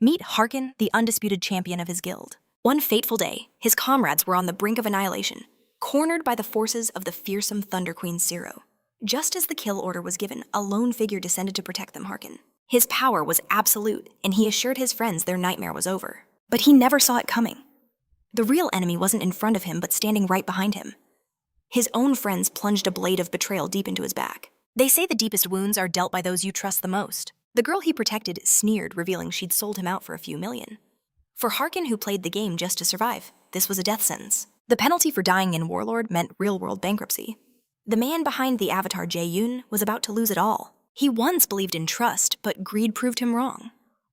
Meet Harkin, the undisputed champion of his guild. One fateful day, his comrades were on the brink of annihilation, cornered by the forces of the fearsome Thunder Queen Zero. Just as the kill order was given, a lone figure descended to protect them, Harkin. His power was absolute, and he assured his friends their nightmare was over. But he never saw it coming. The real enemy wasn't in front of him, but standing right behind him. His own friends plunged a blade of betrayal deep into his back. They say the deepest wounds are dealt by those you trust the most. The girl he protected sneered, revealing she'd sold him out for a few million. For Harkin, who played the game just to survive, this was a death sentence. The penalty for dying in Warlord meant real-world bankruptcy. The man behind the avatar Jae-yoon was about to lose it all. He once believed in trust, but greed proved him wrong.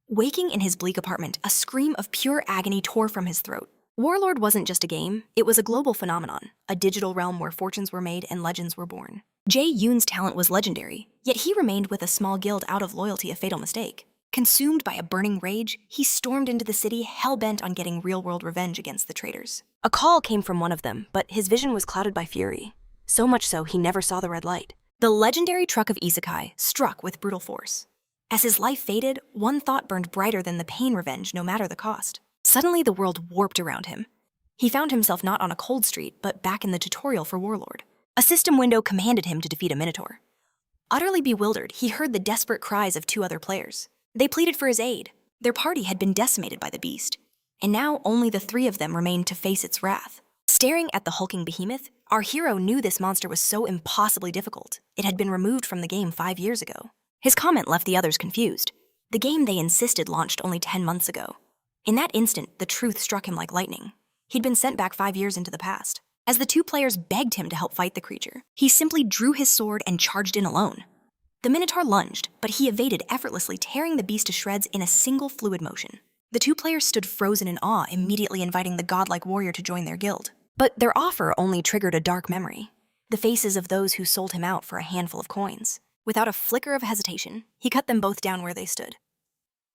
Waking in his bleak apartment, a scream of pure agony tore from his throat. Warlord wasn't just a game, it was a global phenomenon, a digital realm where fortunes were made and legends were born. Jae-yoon's talent was legendary, yet he remained with a small guild out of loyalty, a fatal mistake. Consumed by a burning rage, he stormed into the city, hell-bent on getting real-world revenge against the traitors. A call came from one of them, but his vision was clouded by fury. So much so, he never saw the red light. The legendary truck of Isekai struck with brutal force. As his life faded, one thought burned brighter than the pain revenge, no matter the cost. Suddenly, the world warped around him. He found himself not on a cold street, but back in the tutorial for Warlord. A system window commanded him to defeat a minotaur. Utterly bewildered, he heard the desperate cries of two other players. They pleaded for his aid. Their party had been decimated by the beast, and now only the three of them remained to face its wrath. Staring at the hulking behemoth, our hero knew this monster was so impossibly difficult. It had been removed from the game 5 years ago. His comment left the others confused. The game, they insisted, launched only 10 months ago. In that instant, the truth struck him like lightning. He'd been sent back 5 years into the past. As the two players begged him to help fight the creature, he simply drew his sword and charged in alone. The Minotaur lunged, but he evaded effortlessly, tearing the beast to shreds in a single fluid motion. The two players stood frozen in awe, immediately inviting the godlike warrior to join their guild. But their offer only triggered a dark memory. The faces of those who sold him out for a handful of coins. Without a flicker of hesitation, he cut them both down where they stood.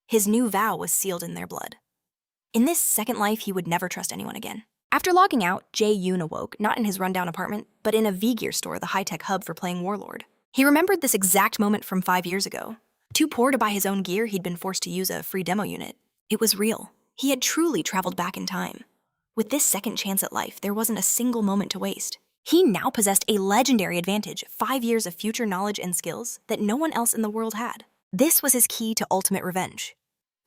His new vow was sealed in their blood. In this second life, he would never trust anyone again. After logging out, Jae-yoon awoke, not in his rundown apartment, but in a V-Gear store, the high-tech hub for playing Warlord. He remembered this exact moment from 5 years ago. Too poor to buy his own gear, he'd been forced to use a free demo unit. It was real. He had truly traveled back in time. With this second chance at life, there wasn't a single moment to waste. He now possessed a legendary advantage, 5 years of future knowledge and skills that no one else in the world had. This was his key to ultimate revenge.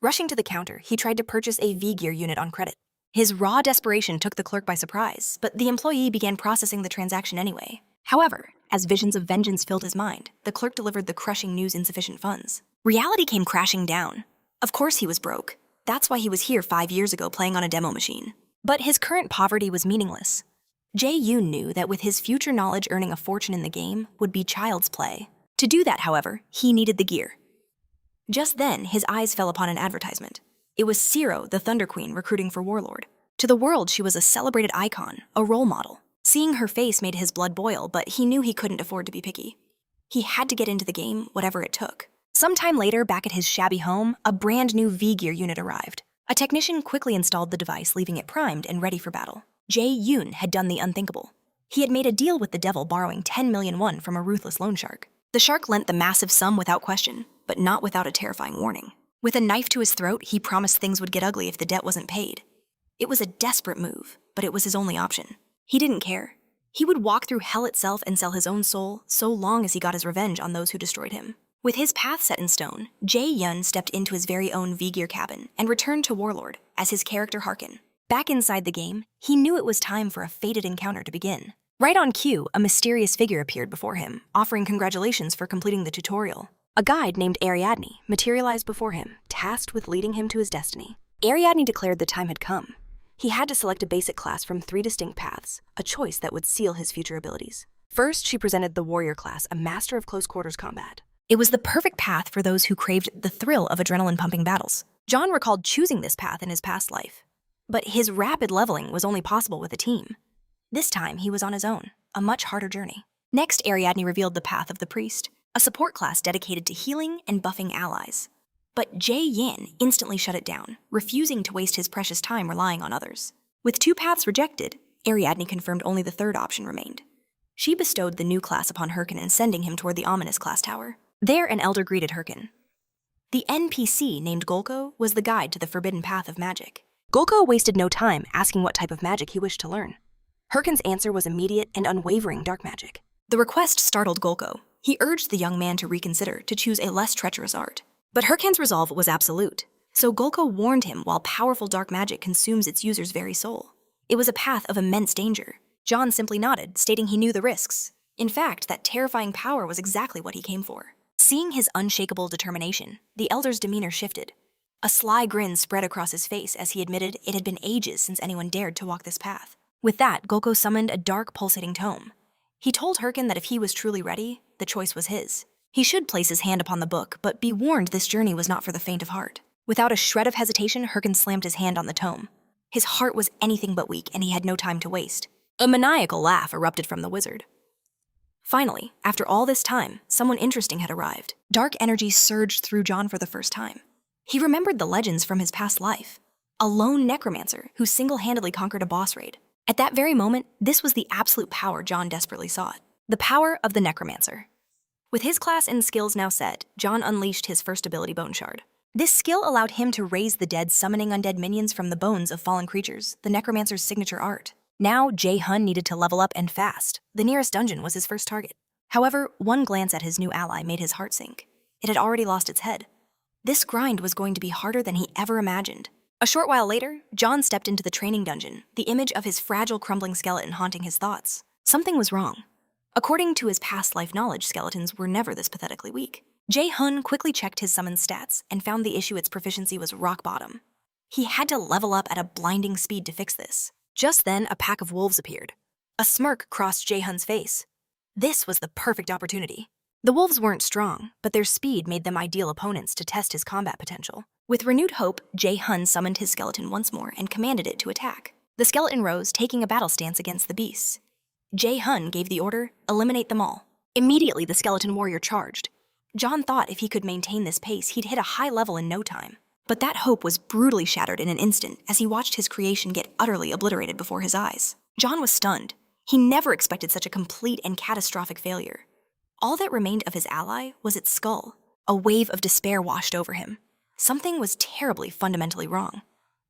Rushing to the counter, he tried to purchase a V-Gear unit on credit. His raw desperation took the clerk by surprise, but the employee began processing the transaction anyway. However, as visions of vengeance filled his mind, the clerk delivered the crushing news: insufficient funds. Reality came crashing down. Of course he was broke. That's why he was here 5 years ago playing on a demo machine. But his current poverty was meaningless. Jae-yoon knew that with his future knowledge, earning a fortune in the game would be child's play. To do that, however, he needed the gear. Just then, his eyes fell upon an advertisement. It was Zero, the Thunder Queen, recruiting for Warlord. To the world, she was a celebrated icon, a role model. Seeing her face made his blood boil, but he knew he couldn't afford to be picky. He had to get into the game, whatever it took. Sometime later, back at his shabby home, a brand new V-Gear unit arrived. A technician quickly installed the device, leaving it primed and ready for battle. Jae-yoon had done the unthinkable. He had made a deal with the devil, borrowing 10 million won from a ruthless loan shark. The shark lent the massive sum without question, but not without a terrifying warning. With a knife to his throat, he promised things would get ugly if the debt wasn't paid. It was a desperate move, but it was his only option. He didn't care. He would walk through hell itself and sell his own soul so long as he got his revenge on those who destroyed him. With his path set in stone, Jae-yoon stepped into his very own V-Gear cabin and returned to Warlord as his character Harkin. Back inside the game, he knew it was time for a fated encounter to begin. Right on cue, a mysterious figure appeared before him, offering congratulations for completing the tutorial. A guide named Ariadne materialized before him, tasked with leading him to his destiny. Ariadne declared the time had come. He had to select a basic class from 3 distinct paths, a choice that would seal his future abilities. First, she presented the warrior class, a master of close quarters combat. It was the perfect path for those who craved the thrill of adrenaline-pumping battles. John recalled choosing this path in his past life. But his rapid leveling was only possible with a team. This time, he was on his own, a much harder journey. Next, Ariadne revealed the path of the priest, a support class dedicated to healing and buffing allies. But Jae-yoon instantly shut it down, refusing to waste his precious time relying on others. With 2 paths rejected, Ariadne confirmed only the third option remained. She bestowed the new class upon Harkin and sending him toward the ominous class tower. There, an elder greeted Harkin. The NPC named Golko was the guide to the forbidden path of magic. Golko wasted no time asking what type of magic he wished to learn. Harkin's answer was immediate and unwavering dark magic. The request startled Golko. He urged the young man to reconsider, to choose a less treacherous art. But Harkin's resolve was absolute, so Golko warned him while powerful dark magic consumes its user's very soul. It was a path of immense danger. John simply nodded, stating he knew the risks. In fact, that terrifying power was exactly what he came for. Seeing his unshakable determination, the elder's demeanor shifted. A sly grin spread across his face as he admitted it had been ages since anyone dared to walk this path. With that, Golko summoned a dark, pulsating tome. He told Harkin that if he was truly ready, the choice was his. He should place his hand upon the book, but be warned this journey was not for the faint of heart. Without a shred of hesitation, Harkin slammed his hand on the tome. His heart was anything but weak, and he had no time to waste. A maniacal laugh erupted from the wizard. Finally, after all this time, someone interesting had arrived. Dark energy surged through John for the first time. He remembered the legends from his past life. A lone necromancer who single-handedly conquered a boss raid. At that very moment, this was the absolute power John desperately sought. The power of the necromancer. With his class and skills now set, John unleashed his first ability, Bone Shard. This skill allowed him to raise the dead, summoning undead minions from the bones of fallen creatures, the necromancer's signature art. Now, Jae-hun needed to level up and fast. The nearest dungeon was his first target. However, one glance at his new ally made his heart sink. It had already lost its head. This grind was going to be harder than he ever imagined. A short while later, John stepped into the training dungeon, the image of his fragile, crumbling skeleton haunting his thoughts. Something was wrong. According to his past life knowledge, skeletons were never this pathetically weak. Jae-hun quickly checked his summon stats and found the issue its proficiency was rock bottom. He had to level up at a blinding speed to fix this. Just then, a pack of wolves appeared. A smirk crossed Jae-hun's face. This was the perfect opportunity. The wolves weren't strong, but their speed made them ideal opponents to test his combat potential. With renewed hope, Jae-hun summoned his skeleton once more and commanded it to attack. The skeleton rose, taking a battle stance against the beasts. Jae-hun gave the order, eliminate them all. Immediately, the skeleton warrior charged. John thought if he could maintain this pace, he'd hit a high level in no time. But that hope was brutally shattered in an instant as he watched his creation get utterly obliterated before his eyes. John was stunned. He never expected such a complete and catastrophic failure. All that remained of his ally was its skull. A wave of despair washed over him. Something was terribly, fundamentally wrong.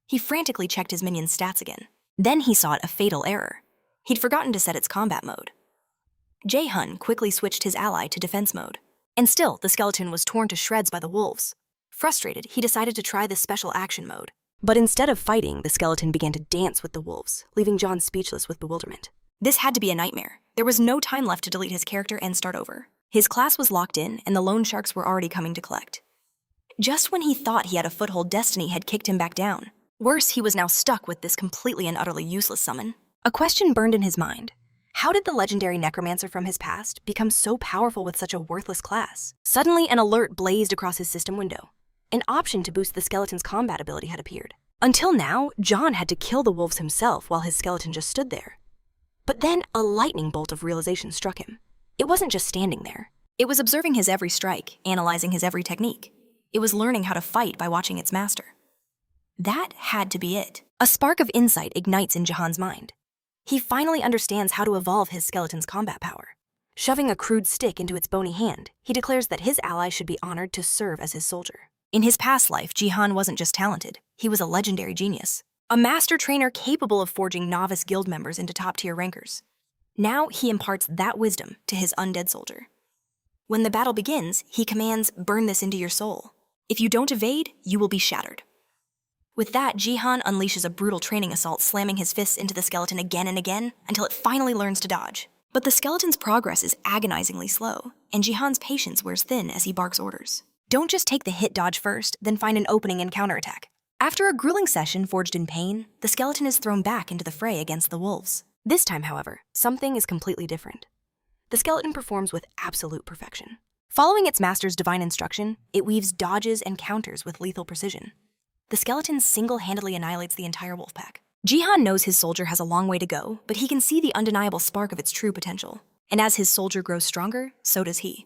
He frantically checked his minion's stats again. Then he saw a fatal error. He'd forgotten to set its combat mode. Jae-hun quickly switched his ally to defense mode. And still, the skeleton was torn to shreds by the wolves. Frustrated, he decided to try the special action mode. But instead of fighting, the skeleton began to dance with the wolves, leaving John speechless with bewilderment. This had to be a nightmare. There was no time left to delete his character and start over. His class was locked in, and the loan sharks were already coming to collect. Just when he thought he had a foothold, destiny had kicked him back down. Worse, he was now stuck with this completely and utterly useless summon. A question burned in his mind. How did the legendary necromancer from his past become so powerful with such a worthless class? Suddenly, an alert blazed across his system window. An option to boost the skeleton's combat ability had appeared. Until now, John had to kill the wolves himself while his skeleton just stood there. But then a lightning bolt of realization struck him. It wasn't just standing there. It was observing his every strike, analyzing his every technique. It was learning how to fight by watching its master. That had to be it. A spark of insight ignites in Jahan's mind. He finally understands how to evolve his skeleton's combat power. Shoving a crude stick into its bony hand, he declares that his ally should be honored to serve as his soldier. In his past life, Jahan wasn't just talented, he was a legendary genius. A master trainer capable of forging novice guild members into top-tier rankers. Now he imparts that wisdom to his undead soldier. When the battle begins, he commands, "Burn this into your soul. If you don't evade, you will be shattered." With that, Jahan unleashes a brutal training assault, slamming his fists into the skeleton again and again until it finally learns to dodge. But the skeleton's progress is agonizingly slow, and Jahan's patience wears thin as he barks orders. Don't just take the hit dodge first, then find an opening and counterattack. After a grueling session forged in pain, the skeleton is thrown back into the fray against the wolves. This time, however, something is completely different. The skeleton performs with absolute perfection. Following its master's divine instruction, it weaves dodges and counters with lethal precision. The skeleton single-handedly annihilates the entire wolf pack. Jahan knows his soldier has a long way to go, but he can see the undeniable spark of its true potential. And as his soldier grows stronger, so does he.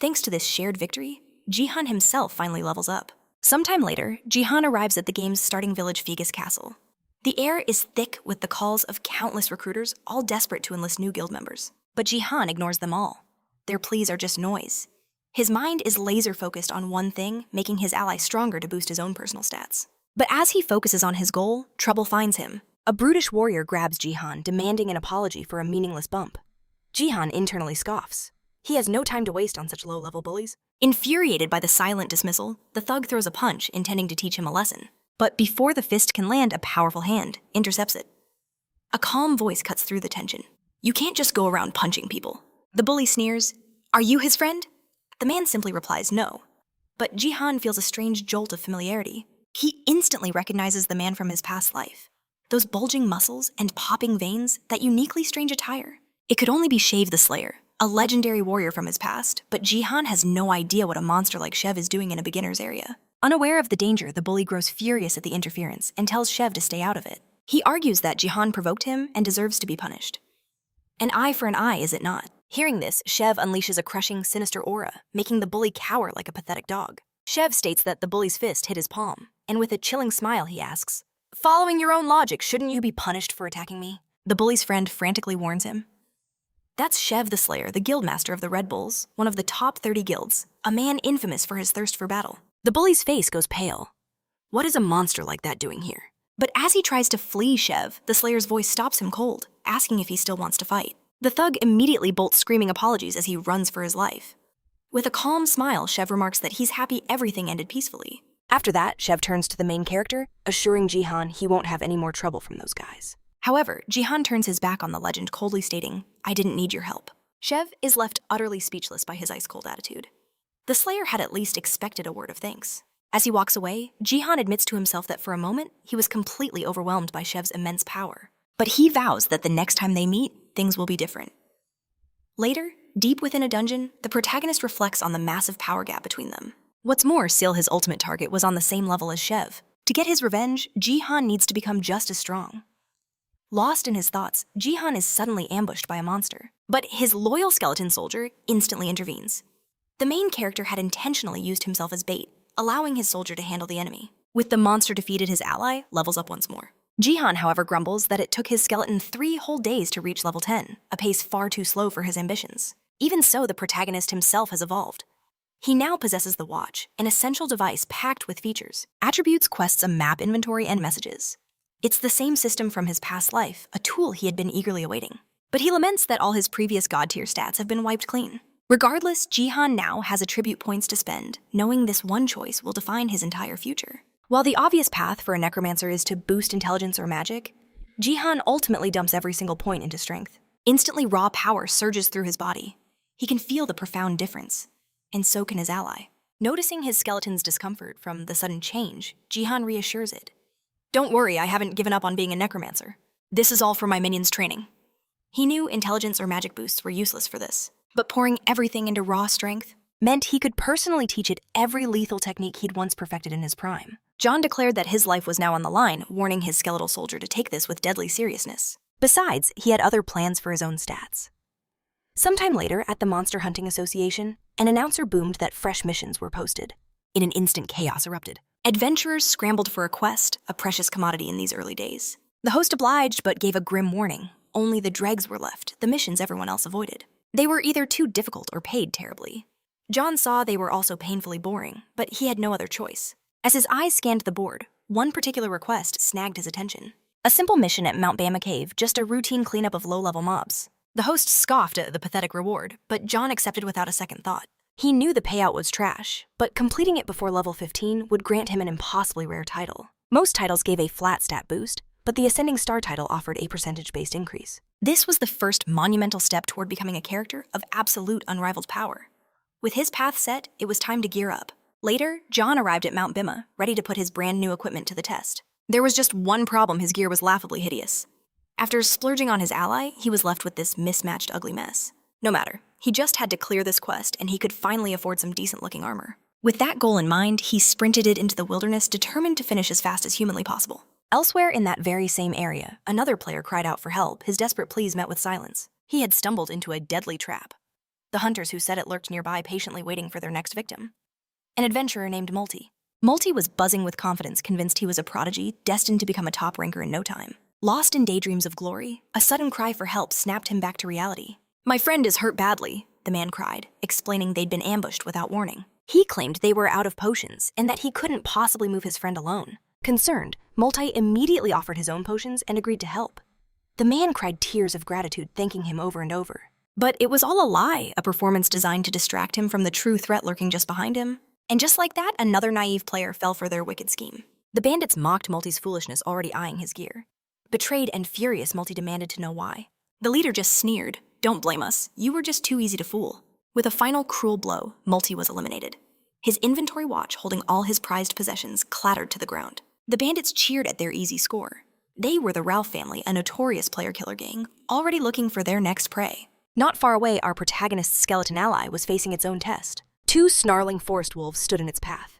Thanks to this shared victory, Jahan himself finally levels up. Sometime later, Jahan arrives at the game's starting village, Fegus Castle. The air is thick with the calls of countless recruiters, all desperate to enlist new guild members. But Jahan ignores them all. Their pleas are just noise. His mind is laser-focused on one thing, making his ally stronger to boost his own personal stats. But as he focuses on his goal, trouble finds him. A brutish warrior grabs Jihan, demanding an apology for a meaningless bump. Jihan internally scoffs. He has no time to waste on such low-level bullies. Infuriated by the silent dismissal, the thug throws a punch, intending to teach him a lesson. But before the fist can land, a powerful hand intercepts it. A calm voice cuts through the tension. "You can't just go around punching people." The bully sneers, "Are you his friend?" The man simply replies no. But Jihan feels a strange jolt of familiarity. He instantly recognizes the man from his past life. Those bulging muscles and popping veins, that uniquely strange attire. It could only be Shev the Slayer, a legendary warrior from his past, but Jihan has no idea what a monster like Shev is doing in a beginner's area. Unaware of the danger, the bully grows furious at the interference and tells Shev to stay out of it. He argues that Jihan provoked him and deserves to be punished. An eye for an eye, is it not? Hearing this, Shev unleashes a crushing, sinister aura, making the bully cower like a pathetic dog. Shev states that the bully's fist hit his palm, and with a chilling smile he asks, "Following your own logic, shouldn't you be punished for attacking me?" The bully's friend frantically warns him. That's Shev the Slayer, the guildmaster of the Red Bulls, one of the top 30 guilds, a man infamous for his thirst for battle. The bully's face goes pale. What is a monster like that doing here? But as he tries to flee Shev, the Slayer's voice stops him cold, asking if he still wants to fight. The thug immediately bolts screaming apologies as he runs for his life. With a calm smile, Shev remarks that he's happy everything ended peacefully. After that, Shev turns to the main character, assuring Jihan he won't have any more trouble from those guys. However, Jihan turns his back on the legend, coldly stating, "I didn't need your help." Shev is left utterly speechless by his ice-cold attitude. The Slayer had at least expected a word of thanks. As he walks away, Jihan admits to himself that for a moment, he was completely overwhelmed by Shev's immense power. But he vows that the next time they meet, things will be different. Later, deep within a dungeon, the protagonist reflects on the massive power gap between them. What's more, Sil, his ultimate target, was on the same level as Shev. To get his revenge, Jihan needs to become just as strong. Lost in his thoughts, Jihan is suddenly ambushed by a monster. But his loyal skeleton soldier instantly intervenes. The main character had intentionally used himself as bait, allowing his soldier to handle the enemy. With the monster defeated, his ally levels up once more. Jihan, however, grumbles that it took his skeleton 3 whole days to reach level 10, a pace far too slow for his ambitions. Even so, the protagonist himself has evolved. He now possesses the Watch, an essential device packed with features, attributes, quests, a map inventory, and messages. It's the same system from his past life, a tool he had been eagerly awaiting. But he laments that all his previous god-tier stats have been wiped clean. Regardless, Jihan now has attribute points to spend, knowing this one choice will define his entire future. While the obvious path for a necromancer is to boost intelligence or magic, Jihan ultimately dumps every single point into strength. Instantly raw power surges through his body. He can feel the profound difference, and so can his ally. Noticing his skeleton's discomfort from the sudden change, Jihan reassures it. "Don't worry, I haven't given up on being a necromancer. This is all for my minions' training." He knew intelligence or magic boosts were useless for this, but pouring everything into raw strength meant he could personally teach it every lethal technique he'd once perfected in his prime. John declared that his life was now on the line, warning his skeletal soldier to take this with deadly seriousness. Besides, he had other plans for his own stats. Sometime later, at the Monster Hunting Association, an announcer boomed that fresh missions were posted. In an instant, chaos erupted. Adventurers scrambled for a quest, a precious commodity in these early days. The host obliged, but gave a grim warning. Only the dregs were left, the missions everyone else avoided. They were either too difficult or paid terribly. John saw they were also painfully boring, but he had no other choice. As his eyes scanned the board, one particular request snagged his attention. A simple mission at Mount Bama Cave, just a routine cleanup of low-level mobs. The host scoffed at the pathetic reward, but John accepted without a second thought. He knew the payout was trash, but completing it before level 15 would grant him an impossibly rare title. Most titles gave a flat stat boost, but the Ascending Star title offered a percentage-based increase. This was the first monumental step toward becoming a character of absolute unrivaled power. With his path set, it was time to gear up. Later, John arrived at Mount Bima, ready to put his brand new equipment to the test. There was just one problem: his gear was laughably hideous. After splurging on his ally, he was left with this mismatched, ugly mess. No matter, he just had to clear this quest, and he could finally afford some decent-looking armor. With that goal in mind, he sprinted it into the wilderness, determined to finish as fast as humanly possible. Elsewhere in that very same area, another player cried out for help, his desperate pleas met with silence. He had stumbled into a deadly trap. The hunters who said it lurked nearby, patiently waiting for their next victim. An adventurer named Multi. Multi was buzzing with confidence, convinced he was a prodigy, destined to become a top ranker in no time. Lost in daydreams of glory, a sudden cry for help snapped him back to reality. "My friend is hurt badly. the man cried, explaining they'd been ambushed without warning. He claimed they were out of potions and that he couldn't possibly move his friend alone. Concerned, Multi immediately offered his own potions and agreed to help. The man cried tears of gratitude, thanking him over and over. But it was all a lie, a performance designed to distract him from the true threat lurking just behind him. And just like that, another naive player fell for their wicked scheme. The bandits mocked Multi's foolishness, already eyeing his gear. Betrayed and furious, Multi demanded to know why. The leader just sneered, "Don't blame us, you were just too easy to fool." With a final cruel blow, Multi was eliminated. His inventory watch, holding all his prized possessions, clattered to the ground. The bandits cheered at their easy score. They were the Ralph family, a notorious player-killer gang, already looking for their next prey. Not far away, our protagonist's skeleton ally was facing its own test. Two snarling forest wolves stood in its path.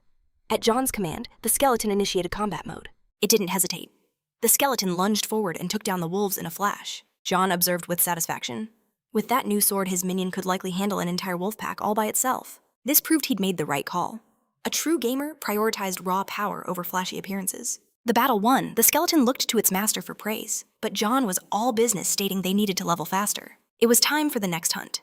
At John's command, the skeleton initiated combat mode. It didn't hesitate. The skeleton lunged forward and took down the wolves in a flash. John observed with satisfaction. With that new sword, his minion could likely handle an entire wolf pack all by itself. This proved he'd made the right call. A true gamer prioritized raw power over flashy appearances. The battle won, the skeleton looked to its master for praise, but John was all business, stating they needed to level faster. It was time for the next hunt.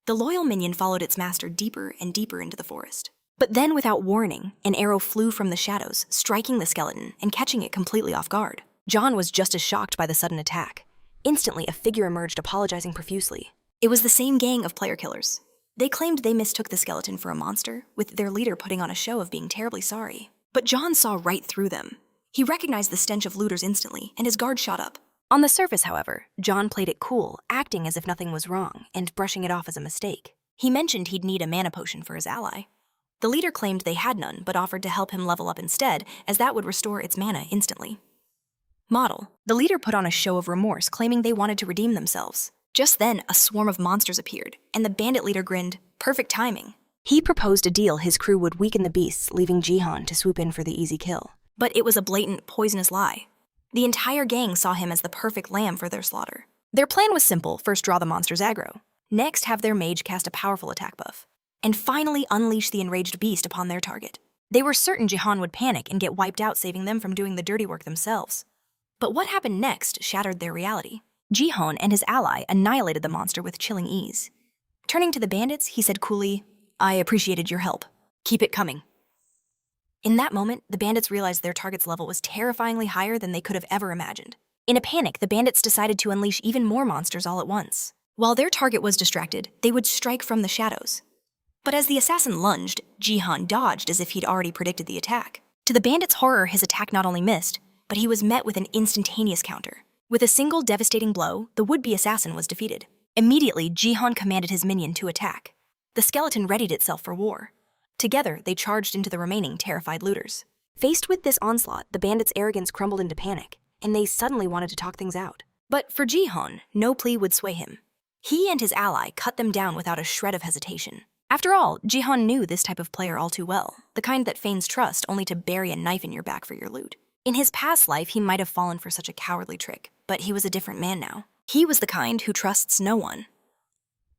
The loyal minion followed its master deeper and deeper into the forest. But then, without warning, an arrow flew from the shadows, striking the skeleton and catching it completely off guard. John was just as shocked by the sudden attack. Instantly, a figure emerged, apologizing profusely. It was the same gang of player killers. They claimed they mistook the skeleton for a monster, with their leader putting on a show of being terribly sorry. But John saw right through them. He recognized the stench of looters instantly, and his guard shot up. On the surface, however, John played it cool, acting as if nothing was wrong, and brushing it off as a mistake. He mentioned he'd need a mana potion for his ally. The leader claimed they had none, but offered to help him level up instead, as that would restore its mana instantly. Model. The leader put on a show of remorse, claiming they wanted to redeem themselves. Just then, a swarm of monsters appeared, and the bandit leader grinned, "Perfect timing." He proposed a deal his crew would weaken the beasts, leaving Jihan to swoop in for the easy kill. But it was a blatant, poisonous lie. The entire gang saw him as the perfect lamb for their slaughter. Their plan was simple: first draw the monster's aggro, next have their mage cast a powerful attack buff, and finally unleash the enraged beast upon their target. They were certain Jihan would panic and get wiped out, saving them from doing the dirty work themselves. But what happened next shattered their reality. Jihan and his ally annihilated the monster with chilling ease. Turning to the bandits, he said coolly, "I appreciated your help. Keep it coming." In that moment, the bandits realized their target's level was terrifyingly higher than they could have ever imagined. In a panic, the bandits decided to unleash even more monsters all at once. While their target was distracted, they would strike from the shadows. But as the assassin lunged, Jihan dodged as if he'd already predicted the attack. To the bandits' horror, his attack not only missed, but he was met with an instantaneous counter. With a single devastating blow, the would-be assassin was defeated. Immediately, Jihan commanded his minion to attack. The skeleton readied itself for war. Together, they charged into the remaining terrified looters. Faced with this onslaught, the bandits' arrogance crumbled into panic, and they suddenly wanted to talk things out. But for Jihan, no plea would sway him. He and his ally cut them down without a shred of hesitation. After all, Jihan knew this type of player all too well, the kind that feigns trust only to bury a knife in your back for your loot. In his past life, he might have fallen for such a cowardly trick, but he was a different man now. He was the kind who trusts no one.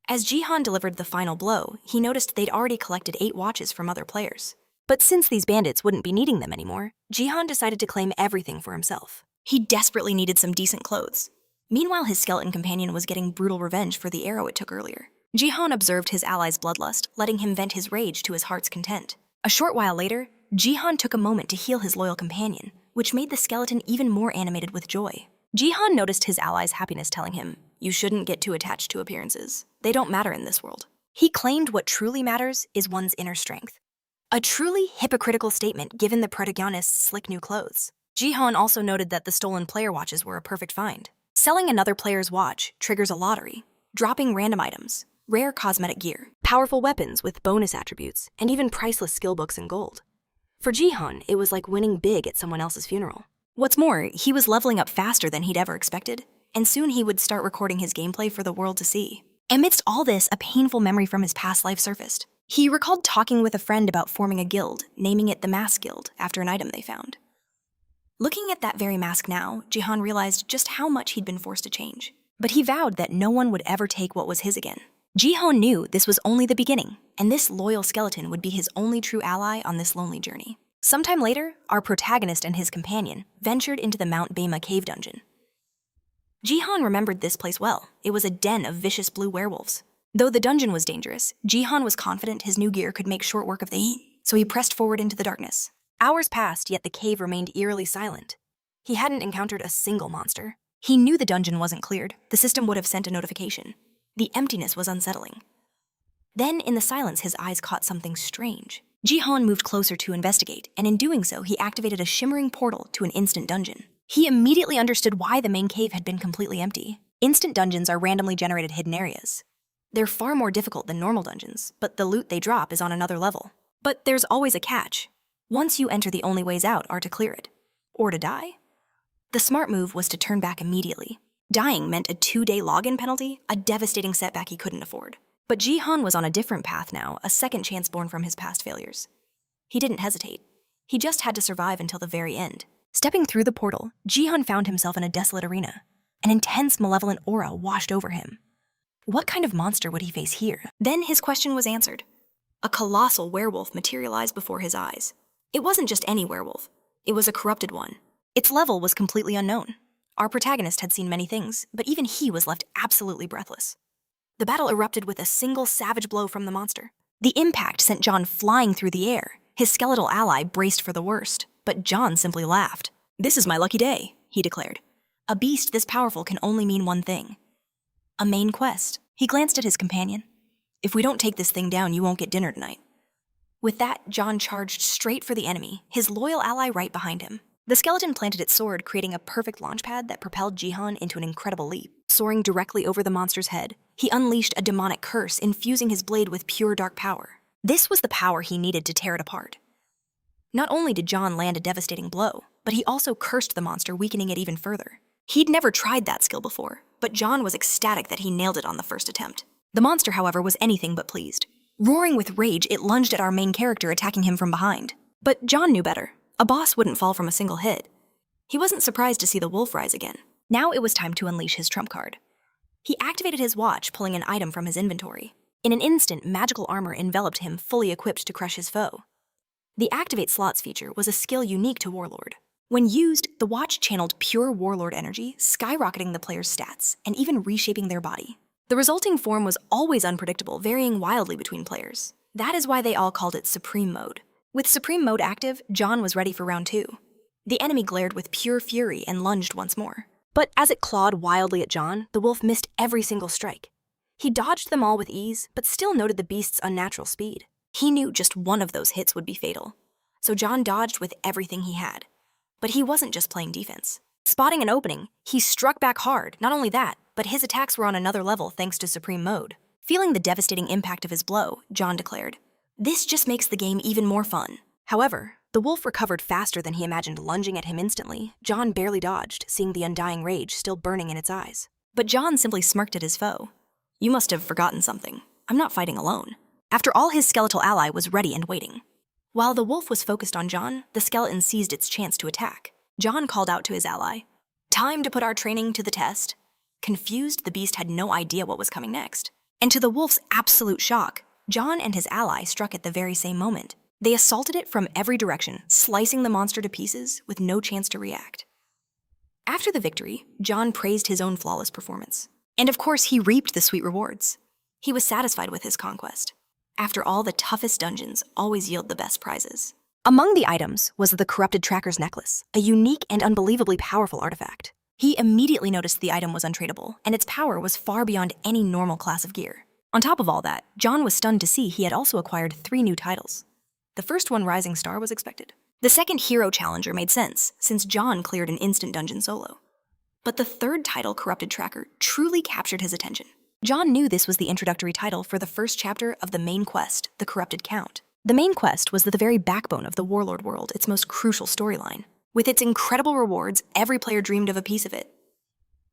As Jihan delivered the final blow, he noticed they'd already collected 8 watches from other players. But since these bandits wouldn't be needing them anymore, Jihan decided to claim everything for himself. He desperately needed some decent clothes. Meanwhile, his skeleton companion was getting brutal revenge for the arrow it took earlier. Jihan observed his ally's bloodlust, letting him vent his rage to his heart's content. A short while later, Jihan took a moment to heal his loyal companion, which made the skeleton even more animated with joy. Jihan noticed his ally's happiness, telling him, "You shouldn't get too attached to appearances. They don't matter in this world." He claimed what truly matters is one's inner strength. A truly hypocritical statement given the protagonist's slick new clothes. Jihan also noted that the stolen player watches were a perfect find. Selling another player's watch triggers a lottery, dropping random items, rare cosmetic gear, powerful weapons with bonus attributes, and even priceless skill books and gold. For Jihan, it was like winning big at someone else's funeral. What's more, he was leveling up faster than he'd ever expected, and soon he would start recording his gameplay for the world to see. Amidst all this, a painful memory from his past life surfaced. He recalled talking with a friend about forming a guild, naming it the Mask Guild after an item they found. Looking at that very mask now, Jihan realized just how much he'd been forced to change. But he vowed that no one would ever take what was his again. Jihan knew this was only the beginning, and this loyal skeleton would be his only true ally on this lonely journey. Sometime later, our protagonist and his companion ventured into the Mount Bema cave dungeon. Jihan remembered this place well. It was a den of vicious blue werewolves. Though the dungeon was dangerous, Jihan was confident his new gear could make short work of the heat, so he pressed forward into the darkness. Hours passed, yet the cave remained eerily silent. He hadn't encountered a single monster. He knew the dungeon wasn't cleared. The system would have sent a notification. The emptiness was unsettling. Then, in the silence, his eyes caught something strange. Jihan moved closer to investigate, and in doing so, he activated a shimmering portal to an instant dungeon. He immediately understood why the main cave had been completely empty. Instant dungeons are randomly generated hidden areas. They're far more difficult than normal dungeons, but the loot they drop is on another level. But there's always a catch. Once you enter, the only ways out are to clear it. Or to die. The smart move was to turn back immediately. Dying meant a 2-day login penalty, a devastating setback he couldn't afford. But Jihan was on a different path now, a second chance born from his past failures. He didn't hesitate. He just had to survive until the very end. Stepping through the portal, Jihan found himself in a desolate arena. An intense, malevolent aura washed over him. What kind of monster would he face here? Then his question was answered. A colossal werewolf materialized before his eyes. It wasn't just any werewolf. It was a corrupted one. Its level was completely unknown. Our protagonist had seen many things, but even he was left absolutely breathless. The battle erupted with a single savage blow from the monster. The impact sent John flying through the air. His skeletal ally braced for the worst, but John simply laughed. "This is my lucky day," he declared. "A beast this powerful can only mean one thing. A main quest." He glanced at his companion. "If we don't take this thing down, you won't get dinner tonight." With that, John charged straight for the enemy, his loyal ally right behind him. The skeleton planted its sword, creating a perfect launchpad that propelled Jihan into an incredible leap. Soaring directly over the monster's head, he unleashed a demonic curse, infusing his blade with pure dark power. This was the power he needed to tear it apart. Not only did John land a devastating blow, but he also cursed the monster, weakening it even further. He'd never tried that skill before, but John was ecstatic that he nailed it on the first attempt. The monster, however, was anything but pleased. Roaring with rage, it lunged at our main character, attacking him from behind. But John knew better. A boss wouldn't fall from a single hit. He wasn't surprised to see the wolf rise again. Now it was time to unleash his trump card. He activated his watch, pulling an item from his inventory. In an instant, magical armor enveloped him, fully equipped to crush his foe. The Activate Slots feature was a skill unique to Warlord. When used, the watch channeled pure Warlord energy, skyrocketing the player's stats, and even reshaping their body. The resulting form was always unpredictable, varying wildly between players. That is why they all called it Supreme Mode. With Supreme Mode active, John was ready for round 2. The enemy glared with pure fury and lunged once more. But as it clawed wildly at John, the wolf missed every single strike. He dodged them all with ease, but still noted the beast's unnatural speed. He knew just one of those hits would be fatal. So John dodged with everything he had. But he wasn't just playing defense. Spotting an opening, he struck back hard. Not only that, but his attacks were on another level thanks to Supreme Mode. Feeling the devastating impact of his blow, John declared, "This just makes the game even more fun." However, the wolf recovered faster than he imagined, lunging at him instantly. John barely dodged, seeing the undying rage still burning in its eyes. But John simply smirked at his foe. "You must have forgotten something. I'm not fighting alone." After all, his skeletal ally was ready and waiting. While the wolf was focused on John, the skeleton seized its chance to attack. John called out to his ally, "Time to put our training to the test." Confused, the beast had no idea what was coming next. And to the wolf's absolute shock, John and his ally struck at the very same moment. They assaulted it from every direction, slicing the monster to pieces with no chance to react. After the victory, John praised his own flawless performance. And of course, he reaped the sweet rewards. He was satisfied with his conquest. After all, the toughest dungeons always yield the best prizes. Among the items was the Corrupted Tracker's necklace, a unique and unbelievably powerful artifact. He immediately noticed the item was untradeable, and its power was far beyond any normal class of gear. On top of all that, John was stunned to see he had also acquired 3 new titles. The first one, Rising Star, was expected. The second, Hero Challenger, made sense, since John cleared an instant dungeon solo. But the third title, Corrupted Tracker, truly captured his attention. John knew this was the introductory title for the first chapter of the main quest, The Corrupted Count. The main quest was the very backbone of the Warlord world, its most crucial storyline. With its incredible rewards, every player dreamed of a piece of it.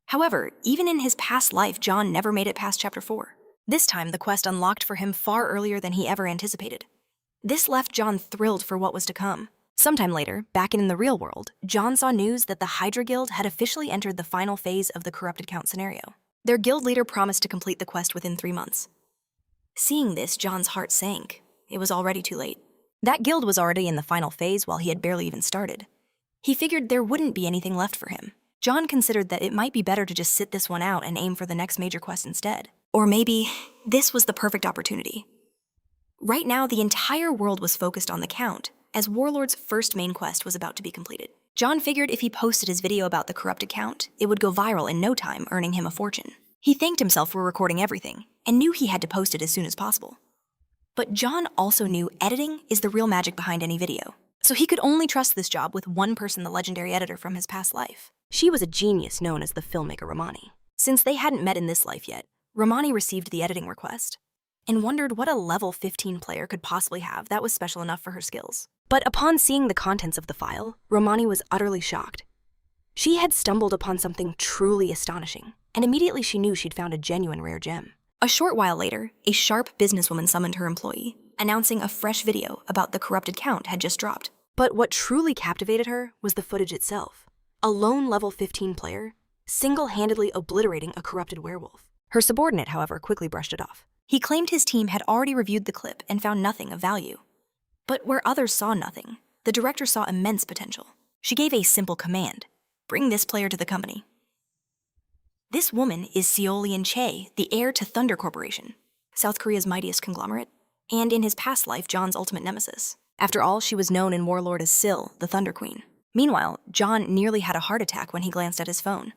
However, even in his past life, John never made it past Chapter 4. This time, the quest unlocked for him far earlier than he ever anticipated. This left John thrilled for what was to come. Sometime later, back in the real world, John saw news that the Hydra Guild had officially entered the final phase of the Corrupted Count scenario. Their guild leader promised to complete the quest within 3 months. Seeing this, John's heart sank. It was already too late. That guild was already in the final phase while he had barely even started. He figured there wouldn't be anything left for him. John considered that it might be better to just sit this one out and aim for the next major quest instead. Or maybe This was the perfect opportunity. Right now, the entire world was focused on the Count, as Warlord's first main quest was about to be completed. John figured if he posted his video about the corrupted Count, it would go viral in no time, earning him a fortune. He thanked himself for recording everything, and knew he had to post it as soon as possible. But John also knew editing is the real magic behind any video. So he could only trust this job with one person, the legendary editor from his past life. She was a genius known as the filmmaker Romani. Since they hadn't met in this life yet, Romani received the editing request and wondered what a level 15 player could possibly have that was special enough for her skills. But upon seeing the contents of the file, Romani was utterly shocked. She had stumbled upon something truly astonishing, and immediately she knew she'd found a genuine rare gem. A short while later, a sharp businesswoman summoned her employee, announcing a fresh video about the corrupted Count had just dropped. But what truly captivated her was the footage itself. A lone level 15 player, single-handedly obliterating a corrupted werewolf. Her subordinate, however, quickly brushed it off. He claimed his team had already reviewed the clip and found nothing of value. But where others saw nothing, the director saw immense potential. She gave a simple command: bring this player to the company. This woman is Seolian Chae, the heir to Thunder Corporation, South Korea's mightiest conglomerate, and in his past life, John's ultimate nemesis. After all, she was known in Warlord as Syl, the Thunder Queen. Meanwhile, John nearly had a heart attack when he glanced at his phone.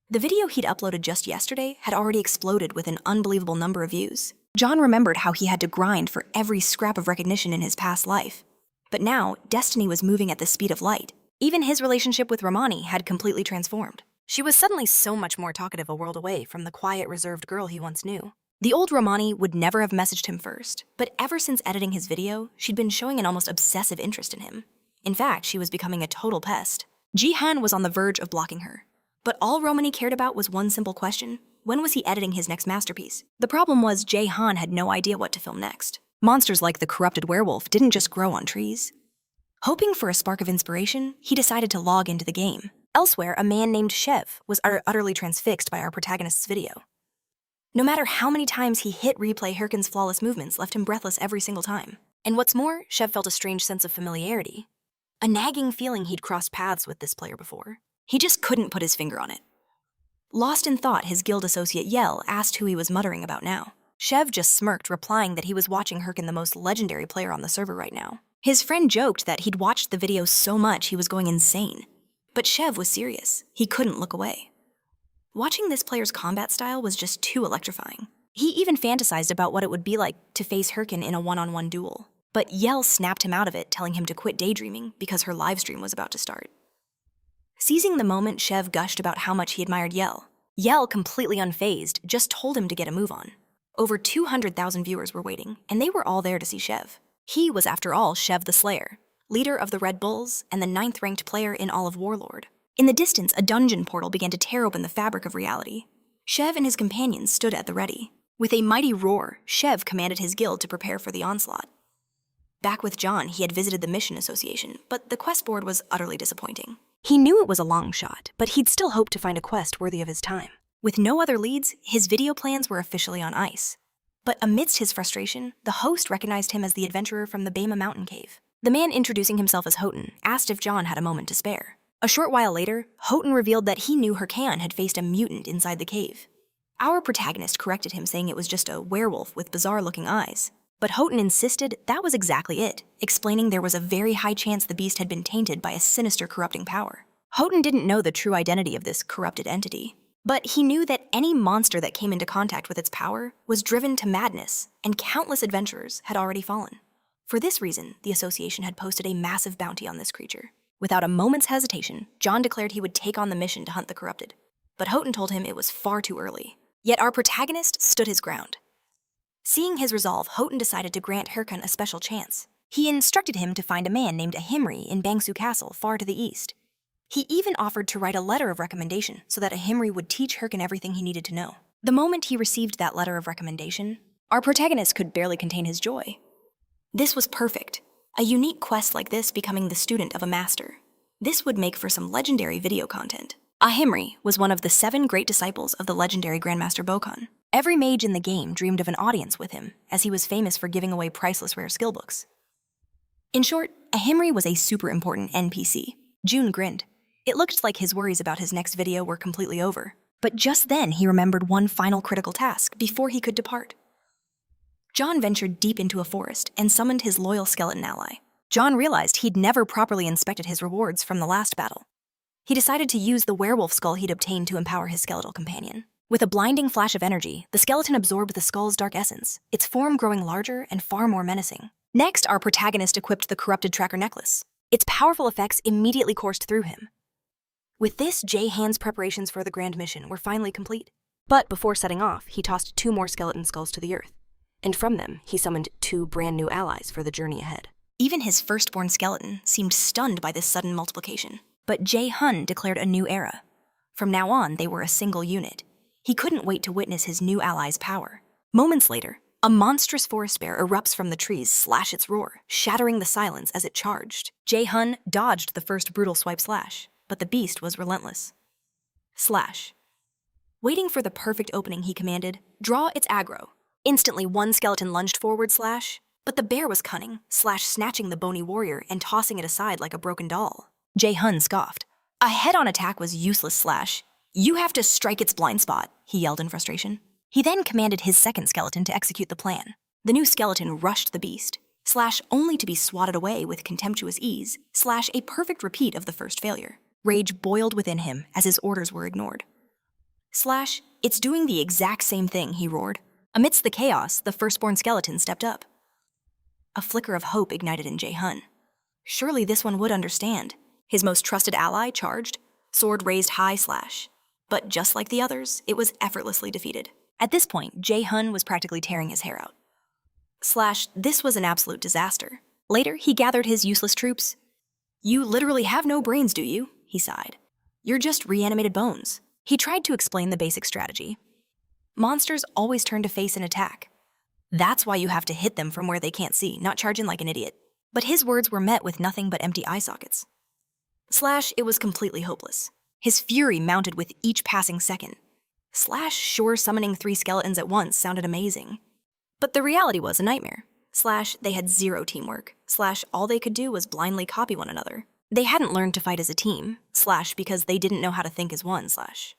The video he'd uploaded just yesterday had already exploded with an unbelievable number of views. John remembered how he had to grind for every scrap of recognition in his past life. But now, destiny was moving at the speed of light. Even his relationship with Romani had completely transformed. She was suddenly so much more talkative, a world away from the quiet, reserved girl he once knew. The old Romani would never have messaged him first, but ever since editing his video, she'd been showing an almost obsessive interest in him. In fact, she was becoming a total pest. Ji-han was on the verge of blocking her. But all Romani cared about was one simple question: when was he editing his next masterpiece? The problem was Jae-han had no idea what to film next. Monsters like the corrupted werewolf didn't just grow on trees. Hoping for a spark of inspiration, he decided to log into the game. Elsewhere, a man named Chev was utterly transfixed by our protagonist's video. No matter how many times he hit replay, Harkin's flawless movements left him breathless every single time. And what's more, Chev felt a strange sense of familiarity. A nagging feeling he'd crossed paths with this player before. He just couldn't put his finger on it. Lost in thought, his guild associate Yell asked who he was muttering about now. Chev just smirked, replying that he was watching Harkin, the most legendary player on the server right now. His friend joked that he'd watched the video so much he was going insane. But Chev was serious. He couldn't look away. Watching this player's combat style was just too electrifying. He even fantasized about what it would be like to face Harkin in a one-on-one duel. But Yell snapped him out of it, telling him to quit daydreaming because her livestream was about to start. Seizing the moment, Chev gushed about how much he admired Yell. Yell, completely unfazed, just told him to get a move on. Over 200,000 viewers were waiting, and they were all there to see Chev. He was, after all, Chev the Slayer, leader of the Red Bulls and the 9th-ranked player in all of Warlord. In the distance, a dungeon portal began to tear open the fabric of reality. Chev and his companions stood at the ready. With a mighty roar, Chev commanded his guild to prepare for the onslaught. Back with John, he had visited the Mission Association, but the quest board was utterly disappointing. He knew it was a long shot, but he'd still hoped to find a quest worthy of his time. With no other leads, his video plans were officially on ice. But amidst his frustration, the host recognized him as the adventurer from the Bema mountain cave. The man, introducing himself as Houghton, asked if John had a moment to spare. A short while later, Houghton revealed that he knew Harkin had faced a mutant inside the cave. Our protagonist corrected him, saying it was just a werewolf with bizarre-looking eyes. But Houghton insisted that was exactly it, explaining there was a very high chance the beast had been tainted by a sinister corrupting power. Houghton didn't know the true identity of this corrupted entity, but he knew that any monster that came into contact with its power was driven to madness, and countless adventurers had already fallen. For this reason, the association had posted a massive bounty on this creature. Without a moment's hesitation, John declared he would take on the mission to hunt the corrupted. But Houghton told him it was far too early. Yet our protagonist stood his ground. Seeing his resolve, Houghton decided to grant Harkin a special chance. He instructed him to find a man named Ahimri in Bangsu Castle, far to the east. He even offered to write a letter of recommendation so that Ahimri would teach Harkin everything he needed to know. The moment he received that letter of recommendation, our protagonist could barely contain his joy. This was perfect. A unique quest like this becoming the student of a master. This would make for some legendary video content. Ahimri was one of the 7 great disciples of the legendary Grandmaster Bokon. Every mage in the game dreamed of an audience with him, as he was famous for giving away priceless rare skill books. In short, Ahimri was a super important NPC. June grinned. It looked like his worries about his next video were completely over. But just then he remembered one final critical task before he could depart. John ventured deep into a forest and summoned his loyal skeleton ally. John realized he'd never properly inspected his rewards from the last battle. He decided to use the werewolf skull he'd obtained to empower his skeletal companion. With a blinding flash of energy, the skeleton absorbed the skull's dark essence, its form growing larger and far more menacing. Next, our protagonist equipped the corrupted tracker necklace. Its powerful effects immediately coursed through him. With this, Jae-han's preparations for the grand mission were finally complete. But before setting off, he tossed 2 more skeleton skulls to the earth, and from them, he summoned 2 brand new allies for the journey ahead. Even his firstborn skeleton seemed stunned by this sudden multiplication. But Jae-hun declared a new era. From now on, they were a single unit. He couldn't wait to witness his new ally's power. Moments later, a monstrous forest bear erupts from the trees, slash its roar, shattering the silence as it charged. Jae-hun dodged the first brutal swipe slash, but the beast was relentless. Slash. Waiting for the perfect opening, he commanded, "Draw its aggro." Instantly, one skeleton lunged forward slash, but the bear was cunning, slash snatching the bony warrior and tossing it aside like a broken doll. Jae-hun scoffed. A head-on attack was useless slash. "You have to strike its blind spot," he yelled in frustration. He then commanded his second skeleton to execute the plan. The new skeleton rushed the beast, slash only to be swatted away with contemptuous ease, slash a perfect repeat of the first failure. Rage boiled within him as his orders were ignored. Slash, "It's doing the exact same thing," he roared. Amidst the chaos, the firstborn skeleton stepped up. A flicker of hope ignited in Jae-hun. Surely this one would understand. His most trusted ally charged, sword raised high slash. But just like the others, it was effortlessly defeated. At this point, Jae-hun was practically tearing his hair out. Slash, this was an absolute disaster. Later, he gathered his useless troops. "You literally have no brains, do you?" he sighed. "You're just reanimated bones." He tried to explain the basic strategy. Monsters always turn to face an attack. That's why you have to hit them from where they can't see, not charge in like an idiot. But his words were met with nothing but empty eye sockets. Slash, it was completely hopeless. His fury mounted with each passing second. Slash, sure, summoning 3 skeletons at once sounded amazing. But the reality was a nightmare. Slash, they had 0 teamwork. Slash, all they could do was blindly copy one another. They hadn't learned to fight as a team. Slash, because they didn't know how to think as one. Slash.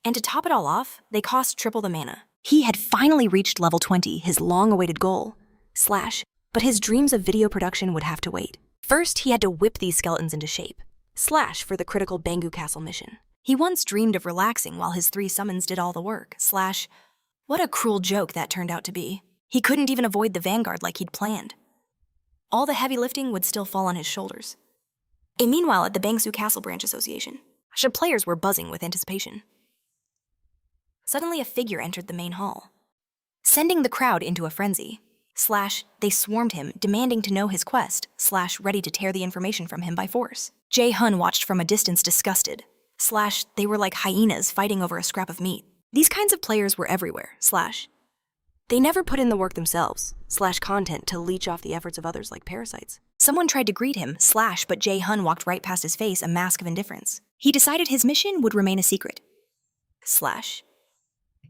And to top it all off, they cost triple the mana. He had finally reached level 20, his long-awaited goal. Slash, but his dreams of video production would have to wait. First, he had to whip these skeletons into shape. Slash for the critical Bangu Castle mission. He once dreamed of relaxing while his 3 summons did all the work. Slash, what a cruel joke that turned out to be. He couldn't even avoid the vanguard like he'd planned. All the heavy lifting would still fall on his shoulders. And meanwhile, at the Bangsu Castle Branch Association, players were buzzing with anticipation. Suddenly, a figure entered the main hall, sending the crowd into a frenzy. Slash, they swarmed him, demanding to know his quest. Slash, ready to tear the information from him by force. Jae-hun watched from a distance, disgusted. Slash, they were like hyenas fighting over a scrap of meat. These kinds of players were everywhere. Slash, they never put in the work themselves. Slash, content to leech off the efforts of others like parasites. Someone tried to greet him. Slash, but Jae-hun walked right past his face, a mask of indifference. He decided his mission would remain a secret. Slash.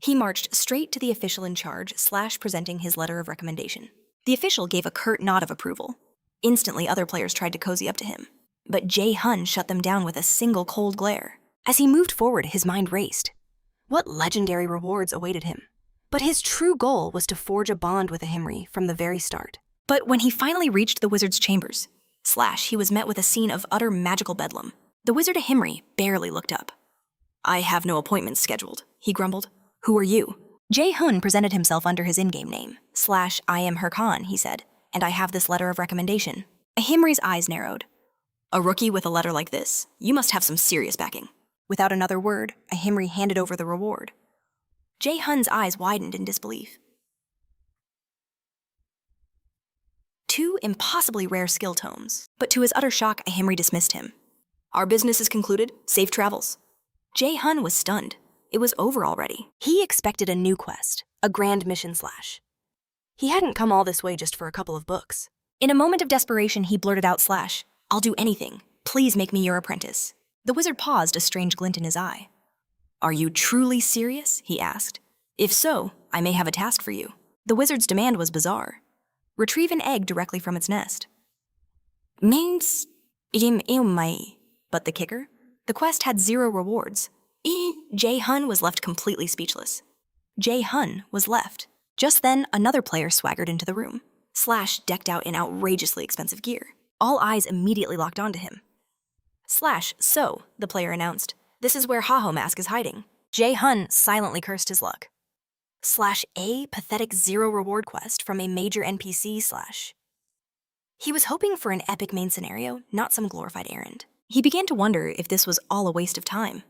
He marched straight to the official in charge, Slash presenting his letter of recommendation. The official gave a curt nod of approval. Instantly, other players tried to cozy up to him. But Jae-hun shut them down with a single cold glare. As he moved forward, his mind raced. What legendary rewards awaited him? But his true goal was to forge a bond with Ahimri from the very start. But when he finally reached the wizard's chambers, Slash, he was met with a scene of utter magical bedlam. The wizard Ahimri barely looked up. "I have no appointments scheduled," he grumbled. "Who are you?" Jae-hun presented himself under his in-game name. Slash, "I am Harkin," he said, "and I have this letter of recommendation." Ahimri's eyes narrowed. "A rookie with a letter like this? You must have some serious backing." Without another word, Ahimri handed over the reward. Jae-hun's eyes widened in disbelief. 2 impossibly rare skill tomes, but to his utter shock, Ahimri dismissed him. "Our business is concluded. Safe travels." Jae-hun was stunned. It was over already. He expected a new quest, a grand mission Slash. He hadn't come all this way just for a couple of books. In a moment of desperation, he blurted out Slash, "I'll do anything. Please make me your apprentice." The wizard paused, a strange glint in his eye. "Are you truly serious?" he asked. "If so, I may have a task for you." The wizard's demand was bizarre. Retrieve an egg directly from its nest. Means but the kicker? The quest had 0 rewards. Jae-hun was left completely speechless. Jae-hun was left Just then, another player swaggered into the room. Slash decked out in outrageously expensive gear. All eyes immediately locked onto him. Slash, so, the player announced, this is where Haho Mask is hiding. Jae-hun silently cursed his luck. Slash a pathetic zero reward quest from a major NPC slash. He was hoping for an epic main scenario, not some glorified errand. He began to wonder if this was all a waste of time.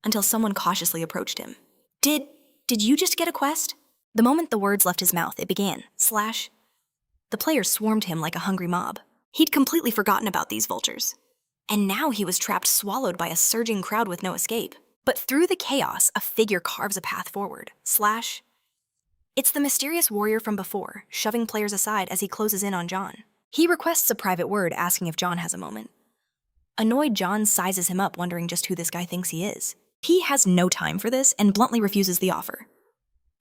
Until someone cautiously approached him. Did you just get a quest? The moment the words left his mouth, it began, slash. The player swarmed him like a hungry mob. He'd completely forgotten about these vultures. And now he was trapped, swallowed by a surging crowd with no escape. But through the chaos, a figure carves a path forward, slash. It's the mysterious warrior from before, shoving players aside as he closes in on John. He requests a private word, asking if John has a moment. Annoyed, John sizes him up, wondering just who this guy thinks he is. He has no time for this and bluntly refuses the offer.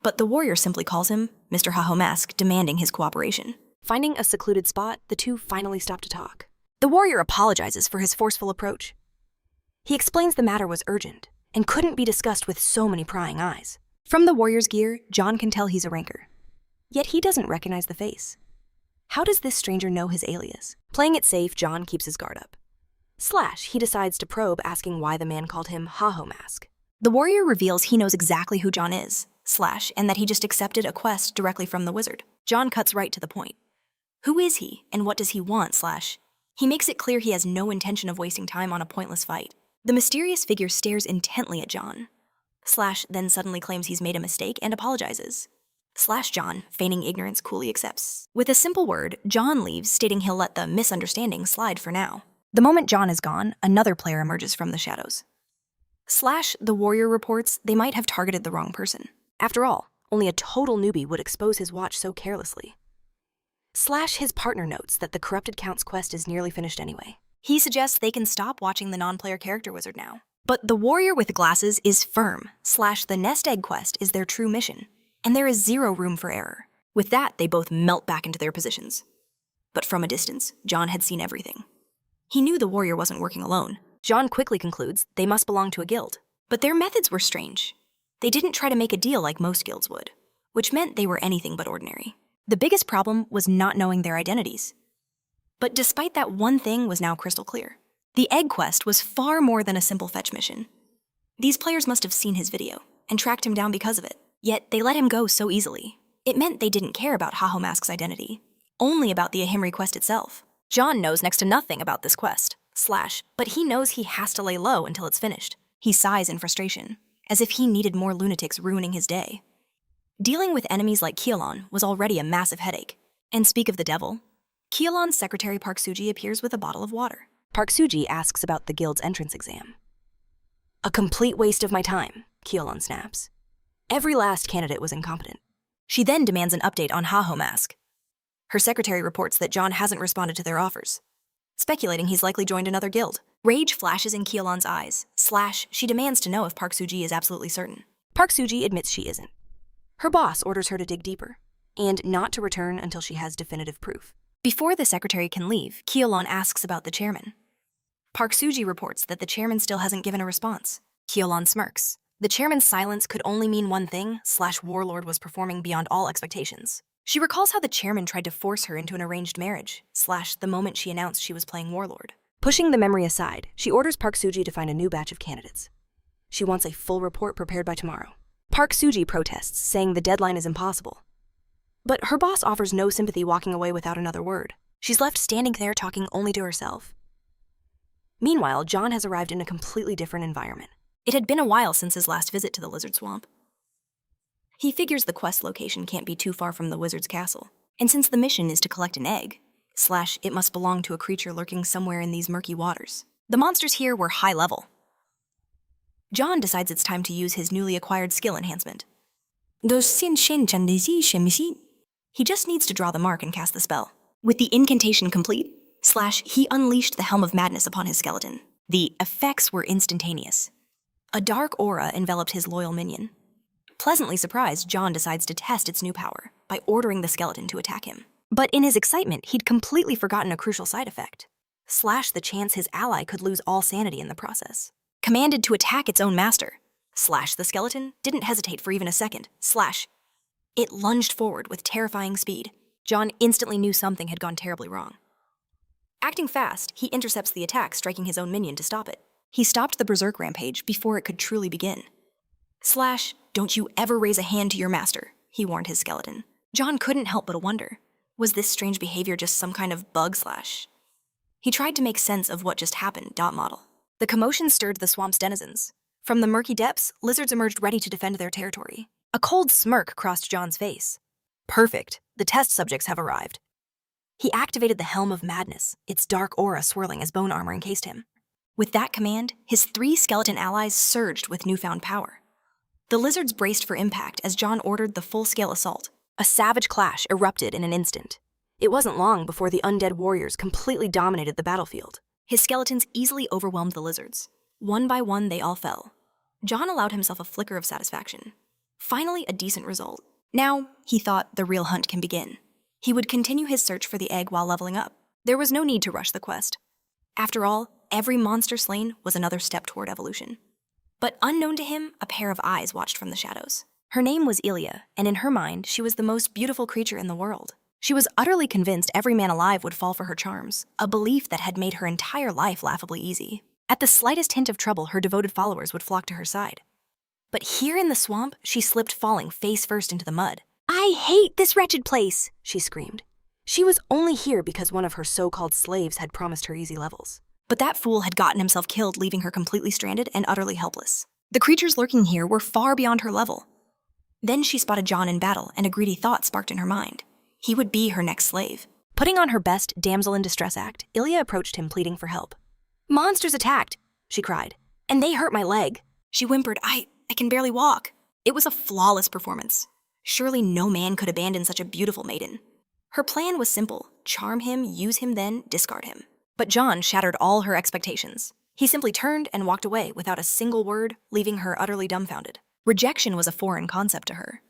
But the warrior simply calls him Mr. Haho Mask, demanding his cooperation. Finding a secluded spot, the two finally stop to talk. The warrior apologizes for his forceful approach. He explains the matter was urgent and couldn't be discussed with so many prying eyes. From the warrior's gear, John can tell he's a ranker. Yet he doesn't recognize the face. How does this stranger know his alias? Playing it safe, John keeps his guard up. Slash, he decides to probe, asking why the man called him Haho Mask. The warrior reveals he knows exactly who John is, slash, and that he just accepted a quest directly from the wizard. John cuts right to the point. Who is he, and what does he want, slash? He makes it clear he has no intention of wasting time on a pointless fight. The mysterious figure stares intently at John. Slash then suddenly claims he's made a mistake and apologizes. Slash John, feigning ignorance, coolly accepts. With a simple word, John leaves, stating he'll let the misunderstanding slide for now. The moment John is gone, another player emerges from the shadows. Slash, the warrior reports they might have targeted the wrong person. After all, only a total newbie would expose his watch so carelessly. Slash, his partner, notes that the Corrupted Count's quest is nearly finished anyway. He suggests they can stop watching the non-player character wizard now. But the warrior with glasses is firm. Slash, the nest egg quest is their true mission, and there is zero room for error. With that, they both melt back into their positions. But from a distance, John had seen everything. He knew the warrior wasn't working alone. John quickly concludes they must belong to a guild. But their methods were strange. They didn't try to make a deal like most guilds would, which meant they were anything but ordinary. The biggest problem was not knowing their identities. But despite that, one thing was now crystal clear. The egg quest was far more than a simple fetch mission. These players must have seen his video and tracked him down because of it. Yet they let him go so easily. It meant they didn't care about Haho Mask's identity, only about the Ahimri quest itself. John knows next to nothing about this quest, slash, but he knows he has to lay low until it's finished. He sighs in frustration, as if he needed more lunatics ruining his day. Dealing with enemies like Keelon was already a massive headache. And speak of the devil, Keelon's secretary Park Suji appears with a bottle of water. Park Suji asks about the guild's entrance exam. A complete waste of my time, Keelon snaps. Every last candidate was incompetent. She then demands an update on Haho Mask. Her secretary reports that John hasn't responded to their offers, speculating he's likely joined another guild. Rage flashes in Keelon's eyes. Slash, she demands to know if Park Suji is absolutely certain. Park Suji admits she isn't. Her boss orders her to dig deeper, and not to return until she has definitive proof. Before the secretary can leave, Keelon asks about the chairman. Park Suji reports that the chairman still hasn't given a response. Keelon smirks. The chairman's silence could only mean one thing, slash Warlord was performing beyond all expectations. She recalls how the chairman tried to force her into an arranged marriage, slash the moment she announced she was playing Warlord. Pushing the memory aside, she orders Park Suji to find a new batch of candidates. She wants a full report prepared by tomorrow. Park Suji protests, saying the deadline is impossible. But her boss offers no sympathy, walking away without another word. She's left standing there talking only to herself. Meanwhile, John has arrived in a completely different environment. It had been a while since his last visit to the Lizard Swamp. He figures the quest location can't be too far from the wizard's castle. And since the mission is to collect an egg, slash it must belong to a creature lurking somewhere in these murky waters. The monsters here were high level. John decides it's time to use his newly acquired skill enhancement. He just needs to draw the mark and cast the spell. With the incantation complete, slash he unleashed the Helm of Madness upon his skeleton. The effects were instantaneous. A dark aura enveloped his loyal minion. Pleasantly surprised, John decides to test its new power by ordering the skeleton to attack him. But in his excitement, he'd completely forgotten a crucial side effect. Slash the chance his ally could lose all sanity in the process. Commanded to attack its own master. Slash the skeleton didn't hesitate for even a second. Slash It lunged forward with terrifying speed. John instantly knew something had gone terribly wrong. Acting fast, he intercepts the attack, striking his own minion to stop it. He stopped the berserk rampage before it could truly begin. Slash, don't you ever raise a hand to your master, he warned his skeleton. John couldn't help but wonder, was this strange behavior just some kind of bug slash? He tried to make sense of what just happened, model. The commotion stirred the swamp's denizens. From the murky depths, lizards emerged ready to defend their territory. A cold smirk crossed John's face. Perfect, the test subjects have arrived. He activated the Helm of Madness, its dark aura swirling as bone armor encased him. With that command, his 3 skeleton allies surged with newfound power. The lizards braced for impact as John ordered the full-scale assault. A savage clash erupted in an instant. It wasn't long before the undead warriors completely dominated the battlefield. His skeletons easily overwhelmed the lizards. One by one, they all fell. John allowed himself a flicker of satisfaction. Finally, a decent result. Now, he thought, the real hunt can begin. He would continue his search for the egg while leveling up. There was no need to rush the quest. After all, every monster slain was another step toward evolution. But unknown to him, a pair of eyes watched from the shadows. Her name was Ilya, and in her mind, she was the most beautiful creature in the world. She was utterly convinced every man alive would fall for her charms, a belief that had made her entire life laughably easy. At the slightest hint of trouble, her devoted followers would flock to her side. But here in the swamp, she slipped falling face first into the mud. "I hate this wretched place," she screamed. She was only here because one of her so-called slaves had promised her easy levels. But that fool had gotten himself killed, leaving her completely stranded and utterly helpless. The creatures lurking here were far beyond her level. Then she spotted John in battle, and a greedy thought sparked in her mind. He would be her next slave. Putting on her best damsel in distress act, Ilya approached him pleading for help. "Monsters attacked," she cried, "and they hurt my leg." She whimpered, I can barely walk." It was a flawless performance. Surely no man could abandon such a beautiful maiden. Her plan was simple: charm him, use him, then discard him. But John shattered all her expectations. He simply turned and walked away without a single word, leaving her utterly dumbfounded. Rejection was a foreign concept to her.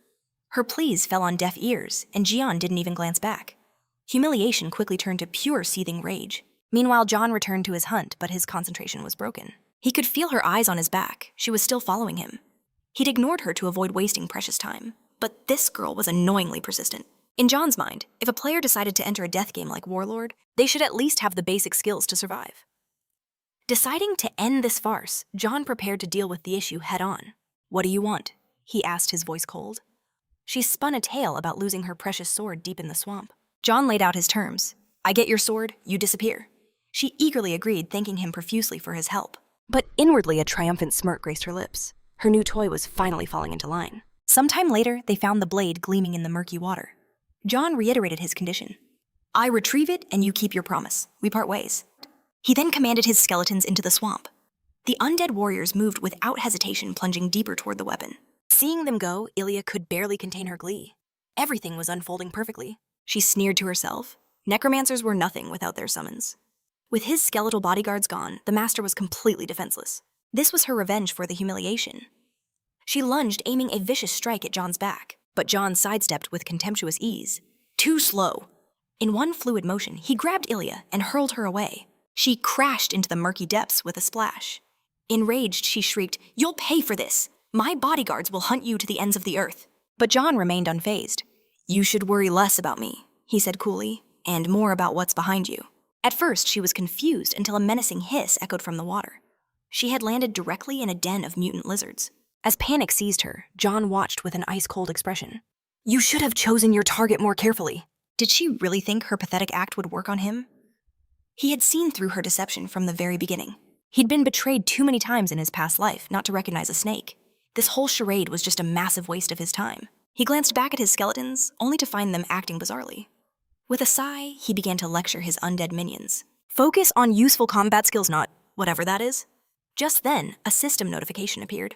Her pleas fell on deaf ears, and Jian didn't even glance back. Humiliation quickly turned to pure seething rage. Meanwhile, John returned to his hunt, but his concentration was broken. He could feel her eyes on his back. She was still following him. He'd ignored her to avoid wasting precious time. But this girl was annoyingly persistent. In John's mind, if a player decided to enter a death game like Warlord, they should at least have the basic skills to survive. Deciding to end this farce, John prepared to deal with the issue head-on. "What do you want?" he asked, his voice cold. She spun a tale about losing her precious sword deep in the swamp. John laid out his terms. "I get your sword, you disappear." She eagerly agreed, thanking him profusely for his help. But inwardly, a triumphant smirk graced her lips. Her new toy was finally falling into line. Sometime later, they found the blade gleaming in the murky water. John reiterated his condition. "I retrieve it, and you keep your promise. We part ways." He then commanded his skeletons into the swamp. The undead warriors moved without hesitation, plunging deeper toward the weapon. Seeing them go, Ilya could barely contain her glee. Everything was unfolding perfectly. She sneered to herself. Necromancers were nothing without their summons. With his skeletal bodyguards gone, the master was completely defenseless. This was her revenge for the humiliation. She lunged, aiming a vicious strike at John's back, but John sidestepped with contemptuous ease. Too slow. In one fluid motion, he grabbed Ilya and hurled her away. She crashed into the murky depths with a splash. Enraged, she shrieked, "You'll pay for this! My bodyguards will hunt you to the ends of the earth." But John remained unfazed. "You should worry less about me," he said coolly, "and more about what's behind you." At first, she was confused until a menacing hiss echoed from the water. She had landed directly in a den of mutant lizards. As panic seized her, John watched with an ice-cold expression. "You should have chosen your target more carefully." Did she really think her pathetic act would work on him? He had seen through her deception from the very beginning. He'd been betrayed too many times in his past life not to recognize a snake. This whole charade was just a massive waste of his time. He glanced back at his skeletons, only to find them acting bizarrely. With a sigh, he began to lecture his undead minions. "Focus on useful combat skills, not whatever that is." Just then, a system notification appeared.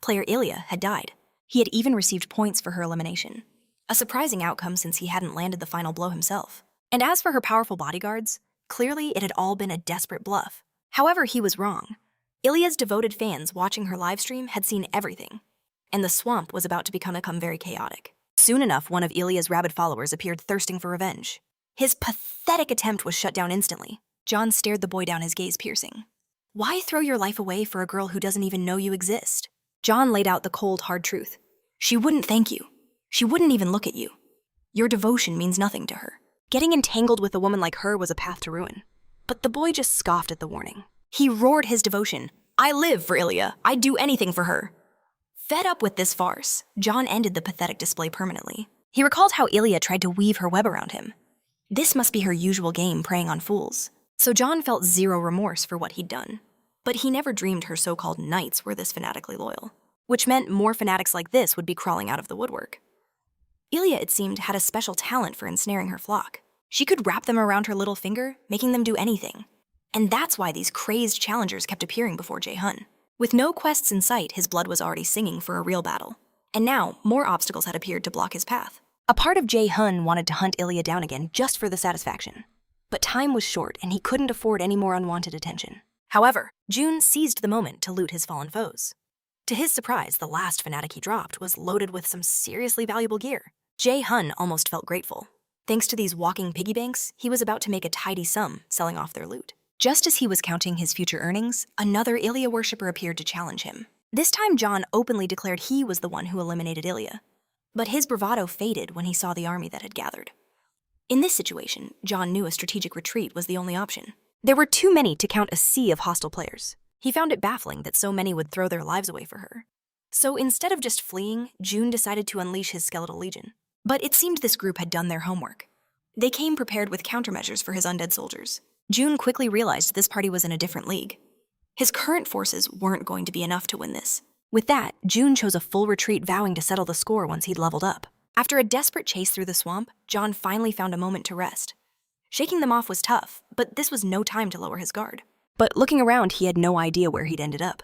Player Ilya had died. He had even received points for her elimination. A surprising outcome since he hadn't landed the final blow himself. And as for her powerful bodyguards, clearly it had all been a desperate bluff. However, he was wrong. Ilya's devoted fans watching her livestream had seen everything, and the swamp was about to become very chaotic. Soon enough, one of Ilya's rabid followers appeared thirsting for revenge. His pathetic attempt was shut down instantly. John stared the boy down, his gaze piercing. "Why throw your life away for a girl who doesn't even know you exist?" John laid out the cold, hard truth. "She wouldn't thank you. She wouldn't even look at you. Your devotion means nothing to her. Getting entangled with a woman like her was a path to ruin. But the boy just scoffed at the warning. He roared his devotion. I live for Ilya. I'd do anything for her. Fed up with this farce, John ended the pathetic display permanently. He recalled how Ilya tried to weave her web around him. This must be her usual game, preying on fools. So John felt zero remorse for what he'd done. But he never dreamed her so-called knights were this fanatically loyal, which meant more fanatics like this would be crawling out of the woodwork. Ilya, it seemed, had a special talent for ensnaring her flock. She could wrap them around her little finger, making them do anything. And that's why these crazed challengers kept appearing before Jae-hun. With no quests in sight, his blood was already singing for a real battle. And now, more obstacles had appeared to block his path. A part of Jae-hun wanted to hunt Ilya down again just for the satisfaction. But time was short, and he couldn't afford any more unwanted attention. However, June seized the moment to loot his fallen foes. To his surprise, the last fanatic he dropped was loaded with some seriously valuable gear. Jae-hun almost felt grateful. Thanks to these walking piggy banks, he was about to make a tidy sum selling off their loot. Just as he was counting his future earnings, another Ilya worshipper appeared to challenge him. This time, John openly declared he was the one who eliminated Ilya. But his bravado faded when he saw the army that had gathered. In this situation, John knew a strategic retreat was the only option. There were too many to count a sea of hostile players. He found it baffling that so many would throw their lives away for her. So instead of just fleeing, June decided to unleash his skeletal legion. But it seemed this group had done their homework. They came prepared with countermeasures for his undead soldiers. June quickly realized this party was in a different league. His current forces weren't going to be enough to win this. With that, June chose a full retreat, vowing to settle the score once he'd leveled up. After a desperate chase through the swamp, John finally found a moment to rest. Shaking them off was tough, but this was no time to lower his guard. But looking around, he had no idea where he'd ended up.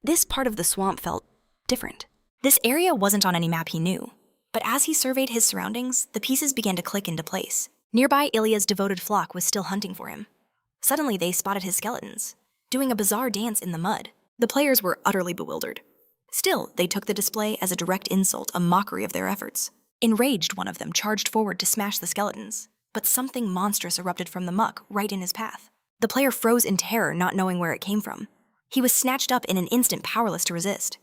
This part of the swamp felt different. This area wasn't on any map he knew, but as he surveyed his surroundings, the pieces began to click into place. Nearby, Ilya's devoted flock was still hunting for him. Suddenly, they spotted his skeletons, doing a bizarre dance in the mud. The players were utterly bewildered. Still, they took the display as a direct insult, a mockery of their efforts. Enraged, one of them charged forward to smash the skeletons, but something monstrous erupted from the muck right in his path. The player froze in terror, not knowing where it came from. He was snatched up in an instant, powerless to resist.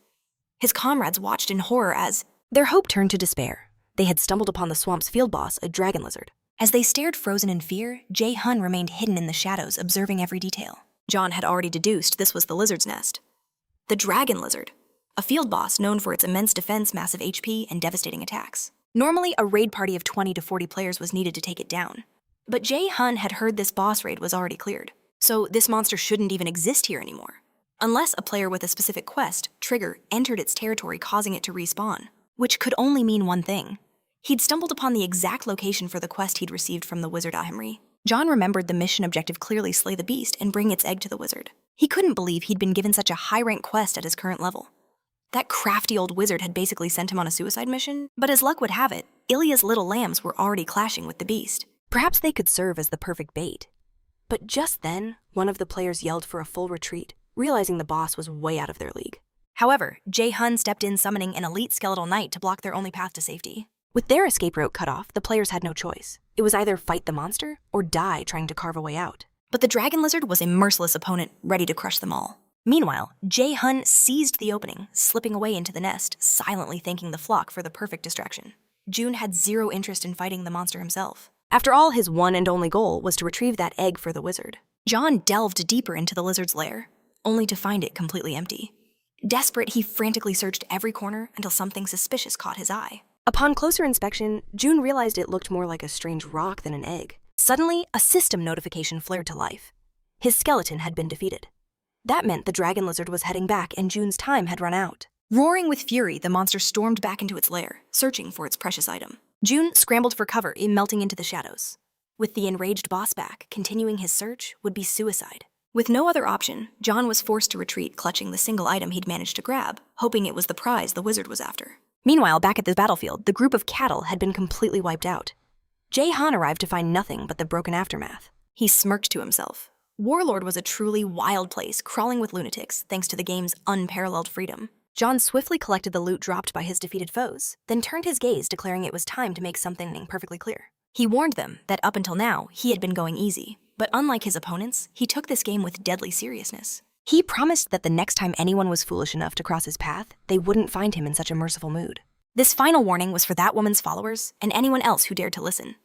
His comrades watched in horror as their hope turned to despair. They had stumbled upon the swamp's field boss, a dragon lizard. As they stared frozen in fear, Jae-hun remained hidden in the shadows, observing every detail. John had already deduced this was the lizard's nest. The dragon lizard, a field boss known for its immense defense, massive HP, and devastating attacks. Normally, a raid party of 20 to 40 players was needed to take it down. But Jae-hun had heard this boss raid was already cleared, so this monster shouldn't even exist here anymore. Unless a player with a specific quest, trigger, entered its territory, causing it to respawn, which could only mean one thing. He'd stumbled upon the exact location for the quest he'd received from the wizard Ahimri. John remembered the mission objective clearly: slay the beast and bring its egg to the wizard. He couldn't believe he'd been given such a high-rank quest at his current level. That crafty old wizard had basically sent him on a suicide mission, but as luck would have it, Ilya's little lambs were already clashing with the beast. Perhaps they could serve as the perfect bait. But just then, one of the players yelled for a full retreat, realizing the boss was way out of their league. However, Jae-hun stepped in, summoning an elite skeletal knight to block their only path to safety. With their escape route cut off, the players had no choice. It was either fight the monster or die trying to carve a way out. But the dragon lizard was a merciless opponent, ready to crush them all. Meanwhile, Jae-hun seized the opening, slipping away into the nest, silently thanking the flock for the perfect distraction. June had zero interest in fighting the monster himself. After all, his one and only goal was to retrieve that egg for the wizard. John delved deeper into the lizard's lair, only to find it completely empty. Desperate, he frantically searched every corner until something suspicious caught his eye. Upon closer inspection, June realized it looked more like a strange rock than an egg. Suddenly, a system notification flared to life. His skeleton had been defeated. That meant the dragon lizard was heading back and June's time had run out. Roaring with fury, the monster stormed back into its lair, searching for its precious item. June scrambled for cover, melting into the shadows. With the enraged boss back, continuing his search would be suicide. With no other option, John was forced to retreat, clutching the single item he'd managed to grab, hoping it was the prize the wizard was after. Meanwhile, back at the battlefield, the group of cattle had been completely wiped out. Jae-hun arrived to find nothing but the broken aftermath. He smirked to himself. Warlord was a truly wild place, crawling with lunatics, thanks to the game's unparalleled freedom. John swiftly collected the loot dropped by his defeated foes, then turned his gaze, declaring it was time to make something perfectly clear. He warned them that up until now, he had been going easy, but unlike his opponents, he took this game with deadly seriousness. He promised that the next time anyone was foolish enough to cross his path, they wouldn't find him in such a merciful mood. This final warning was for that woman's followers and anyone else who dared to listen.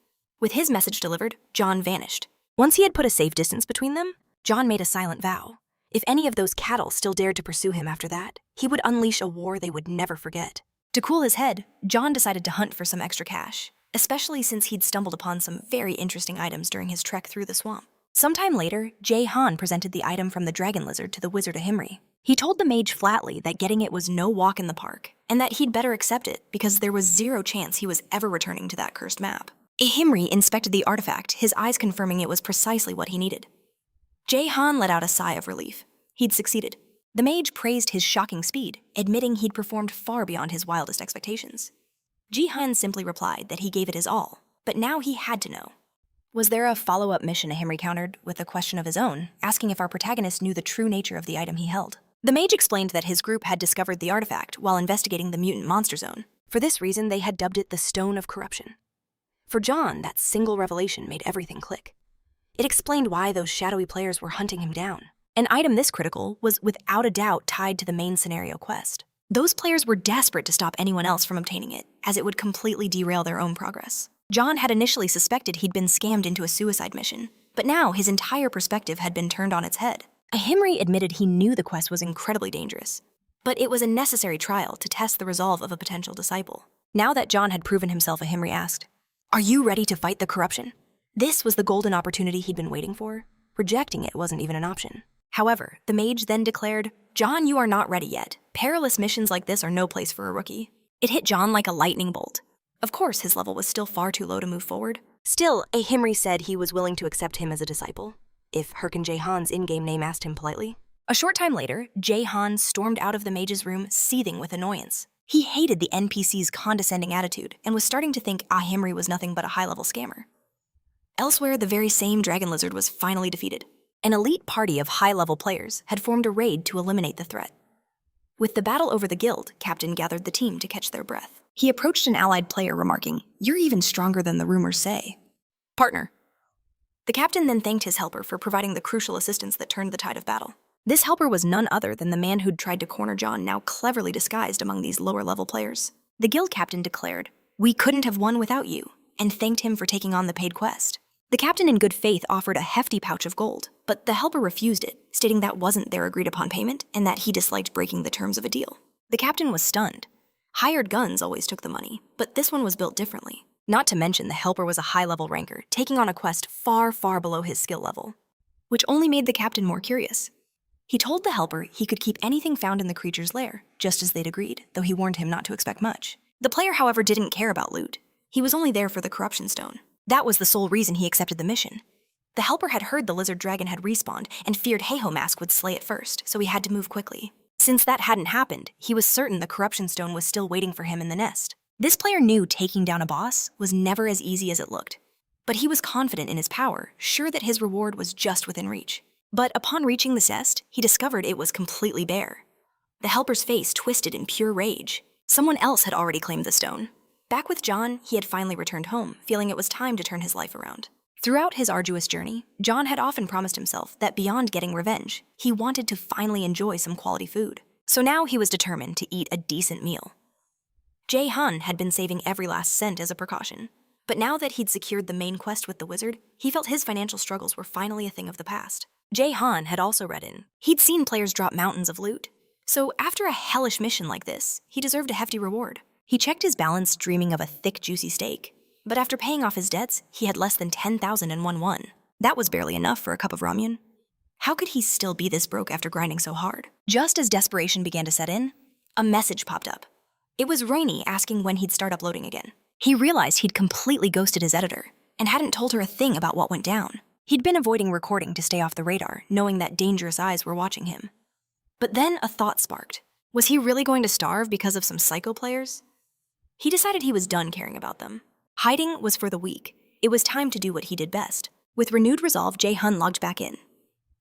With his message delivered, John vanished. Once he had put a safe distance between them, John made a silent vow. If any of those cattle still dared to pursue him after that, he would unleash a war they would never forget. To cool his head, John decided to hunt for some extra cash, especially since he'd stumbled upon some very interesting items during his trek through the swamp. Sometime later, Jae-han presented the item from the dragon lizard to the wizard Ahimri. He told the mage flatly that getting it was no walk in the park, and that he'd better accept it because there was zero chance he was ever returning to that cursed map. Ahimri inspected the artifact, his eyes confirming it was precisely what he needed. Jae-han let out a sigh of relief. He'd succeeded. The mage praised his shocking speed, admitting he'd performed far beyond his wildest expectations. Ji-han simply replied that he gave it his all, but now he had to know. Was there a follow-up mission Ahimri countered with a question of his own, asking if our protagonist knew the true nature of the item he held? The mage explained that his group had discovered the artifact while investigating the mutant monster zone. For this reason, they had dubbed it the Stone of Corruption. For John, that single revelation made everything click. It explained why those shadowy players were hunting him down. An item this critical was without a doubt tied to the main scenario quest. Those players were desperate to stop anyone else from obtaining it, as it would completely derail their own progress. John had initially suspected he'd been scammed into a suicide mission, but now his entire perspective had been turned on its head. Ahimri admitted he knew the quest was incredibly dangerous, but it was a necessary trial to test the resolve of a potential disciple. Now that John had proven himself, Ahimri asked, "Are you ready to fight the corruption?" This was the golden opportunity he'd been waiting for. Rejecting it wasn't even an option. However, the mage then declared, "John, you are not ready yet. Perilous missions like this are no place for a rookie." It hit John like a lightning bolt. Of course, his level was still far too low to move forward. Still, Ahimri said he was willing to accept him as a disciple, if Harkin Jae-han's in-game name asked him politely. A short time later, Jae-han stormed out of the mage's room, seething with annoyance. He hated the NPC's condescending attitude and was starting to think Ahimri was nothing but a high-level scammer. Elsewhere, the very same dragon lizard was finally defeated. An elite party of high-level players had formed a raid to eliminate the threat. With the battle over the guild, Captain gathered the team to catch their breath. He approached an allied player, remarking, "You're even stronger than the rumors say." "Partner." The captain then thanked his helper for providing the crucial assistance that turned the tide of battle. This helper was none other than the man who'd tried to corner John, now cleverly disguised among these lower-level players. The guild captain declared, "We couldn't have won without you," and thanked him for taking on the paid quest. The captain in good faith offered a hefty pouch of gold, but the helper refused it, stating that wasn't their agreed-upon payment and that he disliked breaking the terms of a deal. The captain was stunned. Hired guns always took the money, but this one was built differently. Not to mention the helper was a high-level ranker, taking on a quest far, far below his skill level, which only made the captain more curious. He told the helper he could keep anything found in the creature's lair, just as they'd agreed, though he warned him not to expect much. The player, however, didn't care about loot. He was only there for the corruption stone. That was the sole reason he accepted the mission. The helper had heard the lizard dragon had respawned and feared Heiho Mask would slay it first, so he had to move quickly. Since that hadn't happened, he was certain the corruption stone was still waiting for him in the nest. This player knew taking down a boss was never as easy as it looked, but he was confident in his power, sure that his reward was just within reach. But upon reaching the nest, he discovered it was completely bare. The helper's face twisted in pure rage. Someone else had already claimed the stone. Back with John, he had finally returned home, feeling it was time to turn his life around. Throughout his arduous journey, John had often promised himself that beyond getting revenge, he wanted to finally enjoy some quality food. So now he was determined to eat a decent meal. Jae-han had been saving every last cent as a precaution, but now that he'd secured the main quest with the wizard, he felt his financial struggles were finally a thing of the past. Jae-han had also read in. He'd seen players drop mountains of loot, so after a hellish mission like this, he deserved a hefty reward. He checked his balance, dreaming of a thick, juicy steak. But after paying off his debts, he had less than 10,001 won. That was barely enough for a cup of ramen. How could he still be this broke after grinding so hard? Just as desperation began to set in, a message popped up. It was Rainy asking when he'd start uploading again. He realized he'd completely ghosted his editor and hadn't told her a thing about what went down. He'd been avoiding recording to stay off the radar, knowing that dangerous eyes were watching him. But then a thought sparked. Was he really going to starve because of some psycho players? He decided he was done caring about them. Hiding was for the weak. It was time to do what he did best. With renewed resolve, Jae-han logged back in.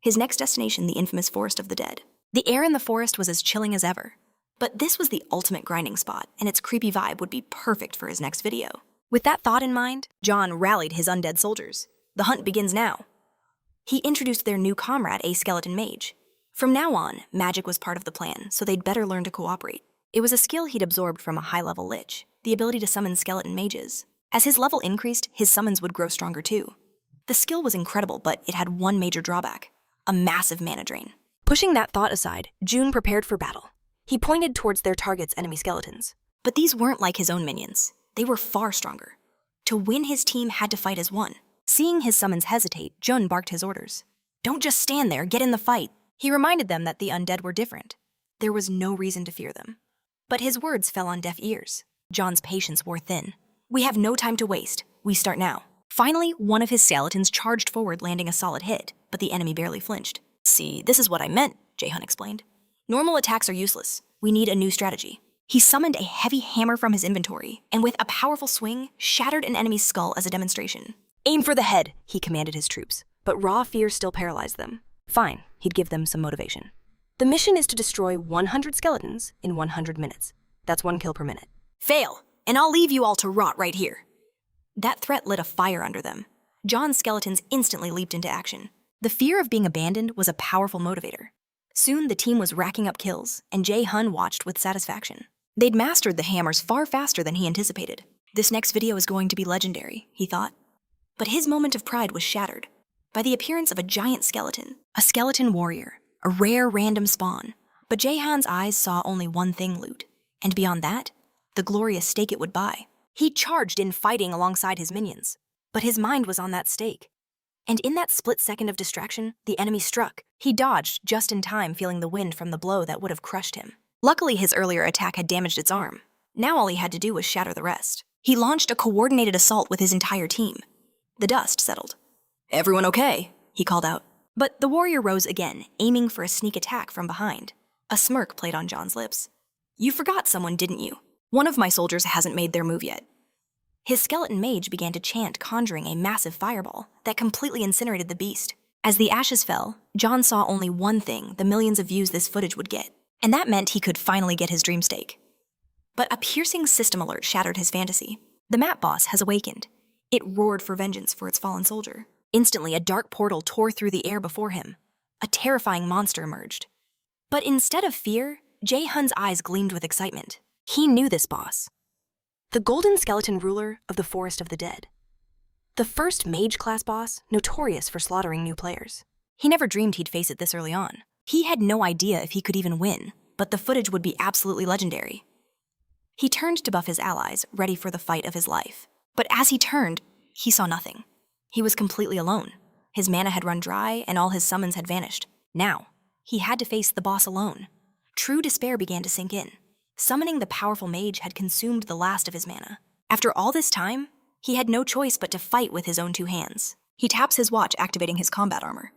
His next destination, the infamous Forest of the Dead. The air in the forest was as chilling as ever. But this was the ultimate grinding spot, and its creepy vibe would be perfect for his next video. With that thought in mind, John rallied his undead soldiers. The hunt begins now. He introduced their new comrade, a skeleton mage. From now on, magic was part of the plan, so they'd better learn to cooperate. It was a skill he'd absorbed from a high-level lich, the ability to summon skeleton mages. As his level increased, his summons would grow stronger too. The skill was incredible, but it had one major drawback: a massive mana drain. Pushing that thought aside, June prepared for battle. He pointed towards their target's enemy skeletons. But these weren't like his own minions. They were far stronger. To win, his team had to fight as one. Seeing his summons hesitate, Jun barked his orders. "Don't just stand there, get in the fight." He reminded them that the undead were different. There was no reason to fear them. But his words fell on deaf ears. John's patience wore thin. "We have no time to waste. We start now." Finally, one of his skeletons charged forward, landing a solid hit, but the enemy barely flinched. "See, this is what I meant," Jae-hun explained. "Normal attacks are useless. We need a new strategy." He summoned a heavy hammer from his inventory, and with a powerful swing, shattered an enemy's skull as a demonstration. "Aim for the head," he commanded his troops, but raw fear still paralyzed them. Fine, he'd give them some motivation. "The mission is to destroy 100 skeletons in 100 minutes. That's 1 kill per minute. Fail, and I'll leave you all to rot right here." That threat lit a fire under them. John's skeletons instantly leaped into action. The fear of being abandoned was a powerful motivator. Soon the team was racking up kills, and Jae-hun watched with satisfaction. They'd mastered the hammers far faster than he anticipated. This next video is going to be legendary, he thought. But his moment of pride was shattered by the appearance of a giant skeleton, a skeleton warrior, a rare random spawn. But Jae-hun's eyes saw only one thing: loot. And beyond that, the glorious stake it would buy. He charged in, fighting alongside his minions, but his mind was on that stake. And in that split second of distraction, the enemy struck. He dodged just in time, feeling the wind from the blow that would have crushed him. Luckily, his earlier attack had damaged its arm. Now all he had to do was shatter the rest. He launched a coordinated assault with his entire team. The dust settled. "Everyone okay?" he called out. But the warrior rose again, aiming for a sneak attack from behind. A smirk played on John's lips. "You forgot someone, didn't you? One of my soldiers hasn't made their move yet." His skeleton mage began to chant, conjuring a massive fireball that completely incinerated the beast. As the ashes fell, John saw only one thing: the millions of views this footage would get. And that meant he could finally get his dream stake. But a piercing system alert shattered his fantasy. The map boss has awakened. It roared for vengeance for its fallen soldier. Instantly, a dark portal tore through the air before him. A terrifying monster emerged. But instead of fear, Jae-hun's eyes gleamed with excitement. He knew this boss. The golden skeleton ruler of the Forest of the Dead. The first mage-class boss, notorious for slaughtering new players. He never dreamed he'd face it this early on. He had no idea if he could even win, but the footage would be absolutely legendary. He turned to buff his allies, ready for the fight of his life. But as he turned, he saw nothing. He was completely alone. His mana had run dry, and all his summons had vanished. Now, he had to face the boss alone. True despair began to sink in. Summoning the powerful mage had consumed the last of his mana. After all this time, he had no choice but to fight with his own 2 hands. He taps his watch, activating his combat armor.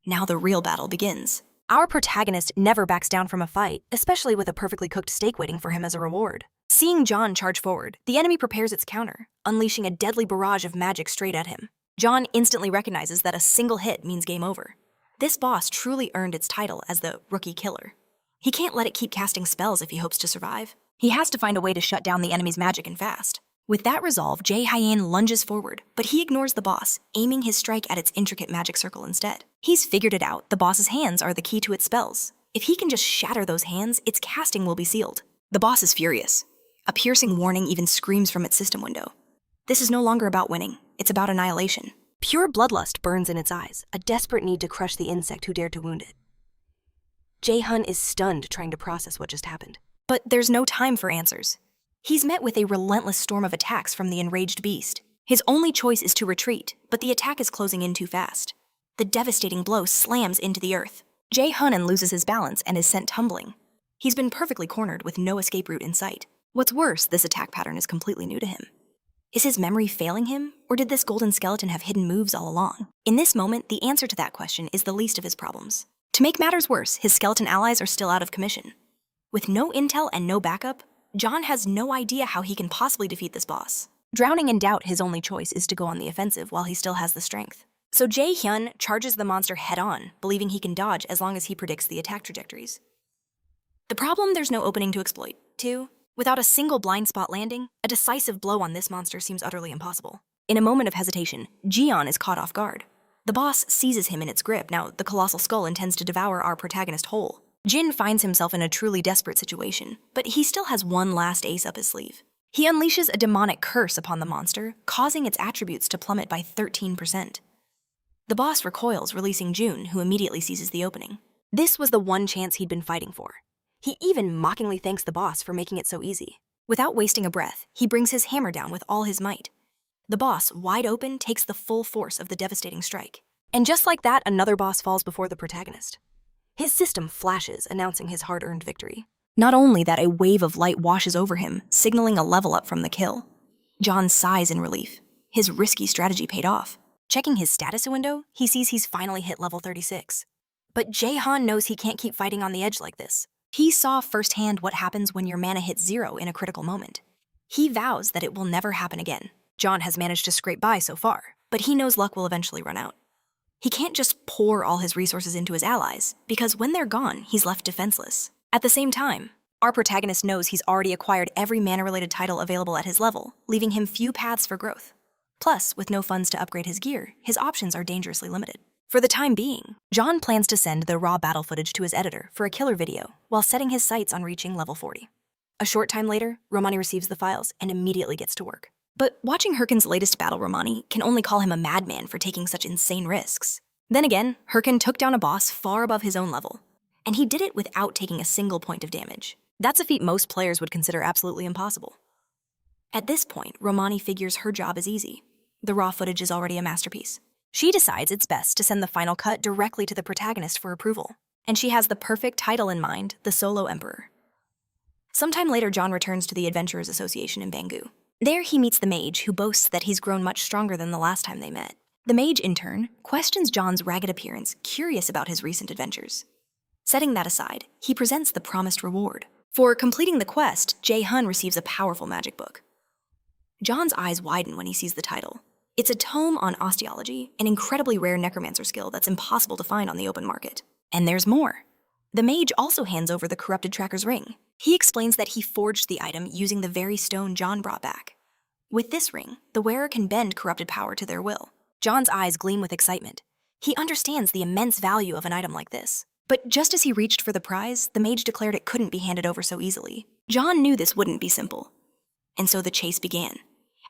Now the real battle begins. Our protagonist never backs down from a fight, especially with a perfectly cooked steak waiting for him as a reward. Seeing John charge forward, the enemy prepares its counter, unleashing a deadly barrage of magic straight at him. John instantly recognizes that a single hit means game over. This boss truly earned its title as the rookie killer. He can't let it keep casting spells if he hopes to survive. He has to find a way to shut down the enemy's magic and fast. With that resolve, Jae-hyun lunges forward, but he ignores the boss, aiming his strike at its intricate magic circle instead. He's figured it out: the boss's hands are the key to its spells. If he can just shatter those hands, its casting will be sealed. The boss is furious. A piercing warning even screams from its system window. This is no longer about winning, it's about annihilation. Pure bloodlust burns in its eyes, a desperate need to crush the insect who dared to wound it. Jae-hun is stunned, trying to process what just happened. But there's no time for answers. He's met with a relentless storm of attacks from the enraged beast. His only choice is to retreat, but the attack is closing in too fast. The devastating blow slams into the earth. Jae-hun loses his balance and is sent tumbling. He's been perfectly cornered with no escape route in sight. What's worse, this attack pattern is completely new to him. Is his memory failing him, or did this golden skeleton have hidden moves all along? In this moment, the answer to that question is the least of his problems. To make matters worse, his skeleton allies are still out of commission. With no intel and no backup, John has no idea how he can possibly defeat this boss. Drowning in doubt, his only choice is to go on the offensive while he still has the strength. So Jae-hyun charges the monster head-on, believing he can dodge as long as he predicts the attack trajectories. The problem: there's no opening to exploit. 2. Without a single blind spot landing, a decisive blow on this monster seems utterly impossible. In a moment of hesitation, Jion is caught off guard. The boss seizes him in its grip. Now, the colossal skull intends to devour our protagonist whole. Jin finds himself in a truly desperate situation, but he still has one last ace up his sleeve. He unleashes a demonic curse upon the monster, causing its attributes to plummet by 13%. The boss recoils, releasing June, who immediately seizes the opening. This was the one chance he'd been fighting for. He even mockingly thanks the boss for making it so easy. Without wasting a breath, he brings his hammer down with all his might. The boss, wide open, takes the full force of the devastating strike. And just like that, another boss falls before the protagonist. His system flashes, announcing his hard-earned victory. Not only that, a wave of light washes over him, signaling a level up from the kill. John sighs in relief. His risky strategy paid off. Checking his status window, he sees he's finally hit level 36. But Jae-han knows he can't keep fighting on the edge like this. He saw firsthand what happens when your mana hits 0 in a critical moment. He vows that it will never happen again. John has managed to scrape by so far, but he knows luck will eventually run out. He can't just pour all his resources into his allies, because when they're gone, he's left defenseless. At the same time, our protagonist knows he's already acquired every mana-related title available at his level, leaving him few paths for growth. Plus, with no funds to upgrade his gear, his options are dangerously limited. For the time being, John plans to send the raw battle footage to his editor for a killer video, while setting his sights on reaching level 40. A short time later, Romani receives the files and immediately gets to work. But watching Harkin's latest battle, Romani can only call him a madman for taking such insane risks. Then again, Harkin took down a boss far above his own level, and he did it without taking a single point of damage. That's a feat most players would consider absolutely impossible. At this point, Romani figures her job is easy. The raw footage is already a masterpiece. She decides it's best to send the final cut directly to the protagonist for approval, and she has the perfect title in mind, the Solo Emperor. Sometime later, John returns to the Adventurers Association in Bangu. There he meets the mage, who boasts that he's grown much stronger than the last time they met. The mage, in turn, questions John's ragged appearance, curious about his recent adventures. Setting that aside, he presents the promised reward. For completing the quest, Jae-hun receives a powerful magic book. John's eyes widen when he sees the title. It's a tome on osteology, an incredibly rare necromancer skill that's impossible to find on the open market. And there's more. The mage also hands over the corrupted tracker's ring. He explains that he forged the item using the very stone John brought back. With this ring, the wearer can bend corrupted power to their will. John's eyes gleam with excitement. He understands the immense value of an item like this. But just as he reached for the prize, the mage declared it couldn't be handed over so easily. John knew this wouldn't be simple. And so the chase began.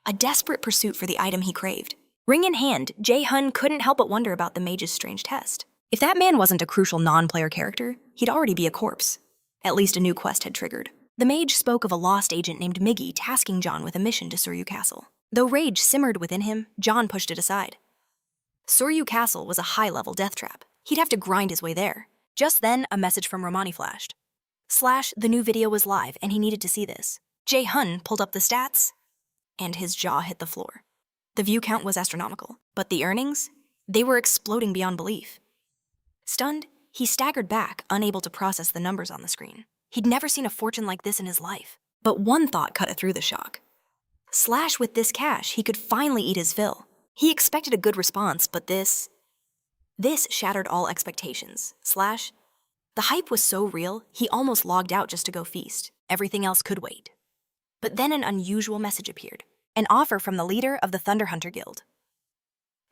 A desperate pursuit for the item he craved. Ring in hand, Jae-hun couldn't help but wonder about the mage's strange test. If that man wasn't a crucial non-player character, he'd already be a corpse. At least a new quest had triggered. The mage spoke of a lost agent named Miggy tasking John with a mission to Suryu Castle. Though rage simmered within him, John pushed it aside. Suryu Castle was a high-level death trap. He'd have to grind his way there. Just then, a message from Romani flashed. The new video was live, and he needed to see this. Jae-hun pulled up the stats, and his jaw hit the floor. The view count was astronomical, but the earnings? They were exploding beyond belief. Stunned, he staggered back, unable to process the numbers on the screen. He'd never seen a fortune like this in his life. But one thought cut through the shock. With this cash, he could finally eat his fill. He expected a good response, but this shattered all expectations. The hype was so real, he almost logged out just to go feast. Everything else could wait. But then an unusual message appeared. An offer from the leader of the Thunder Hunter Guild.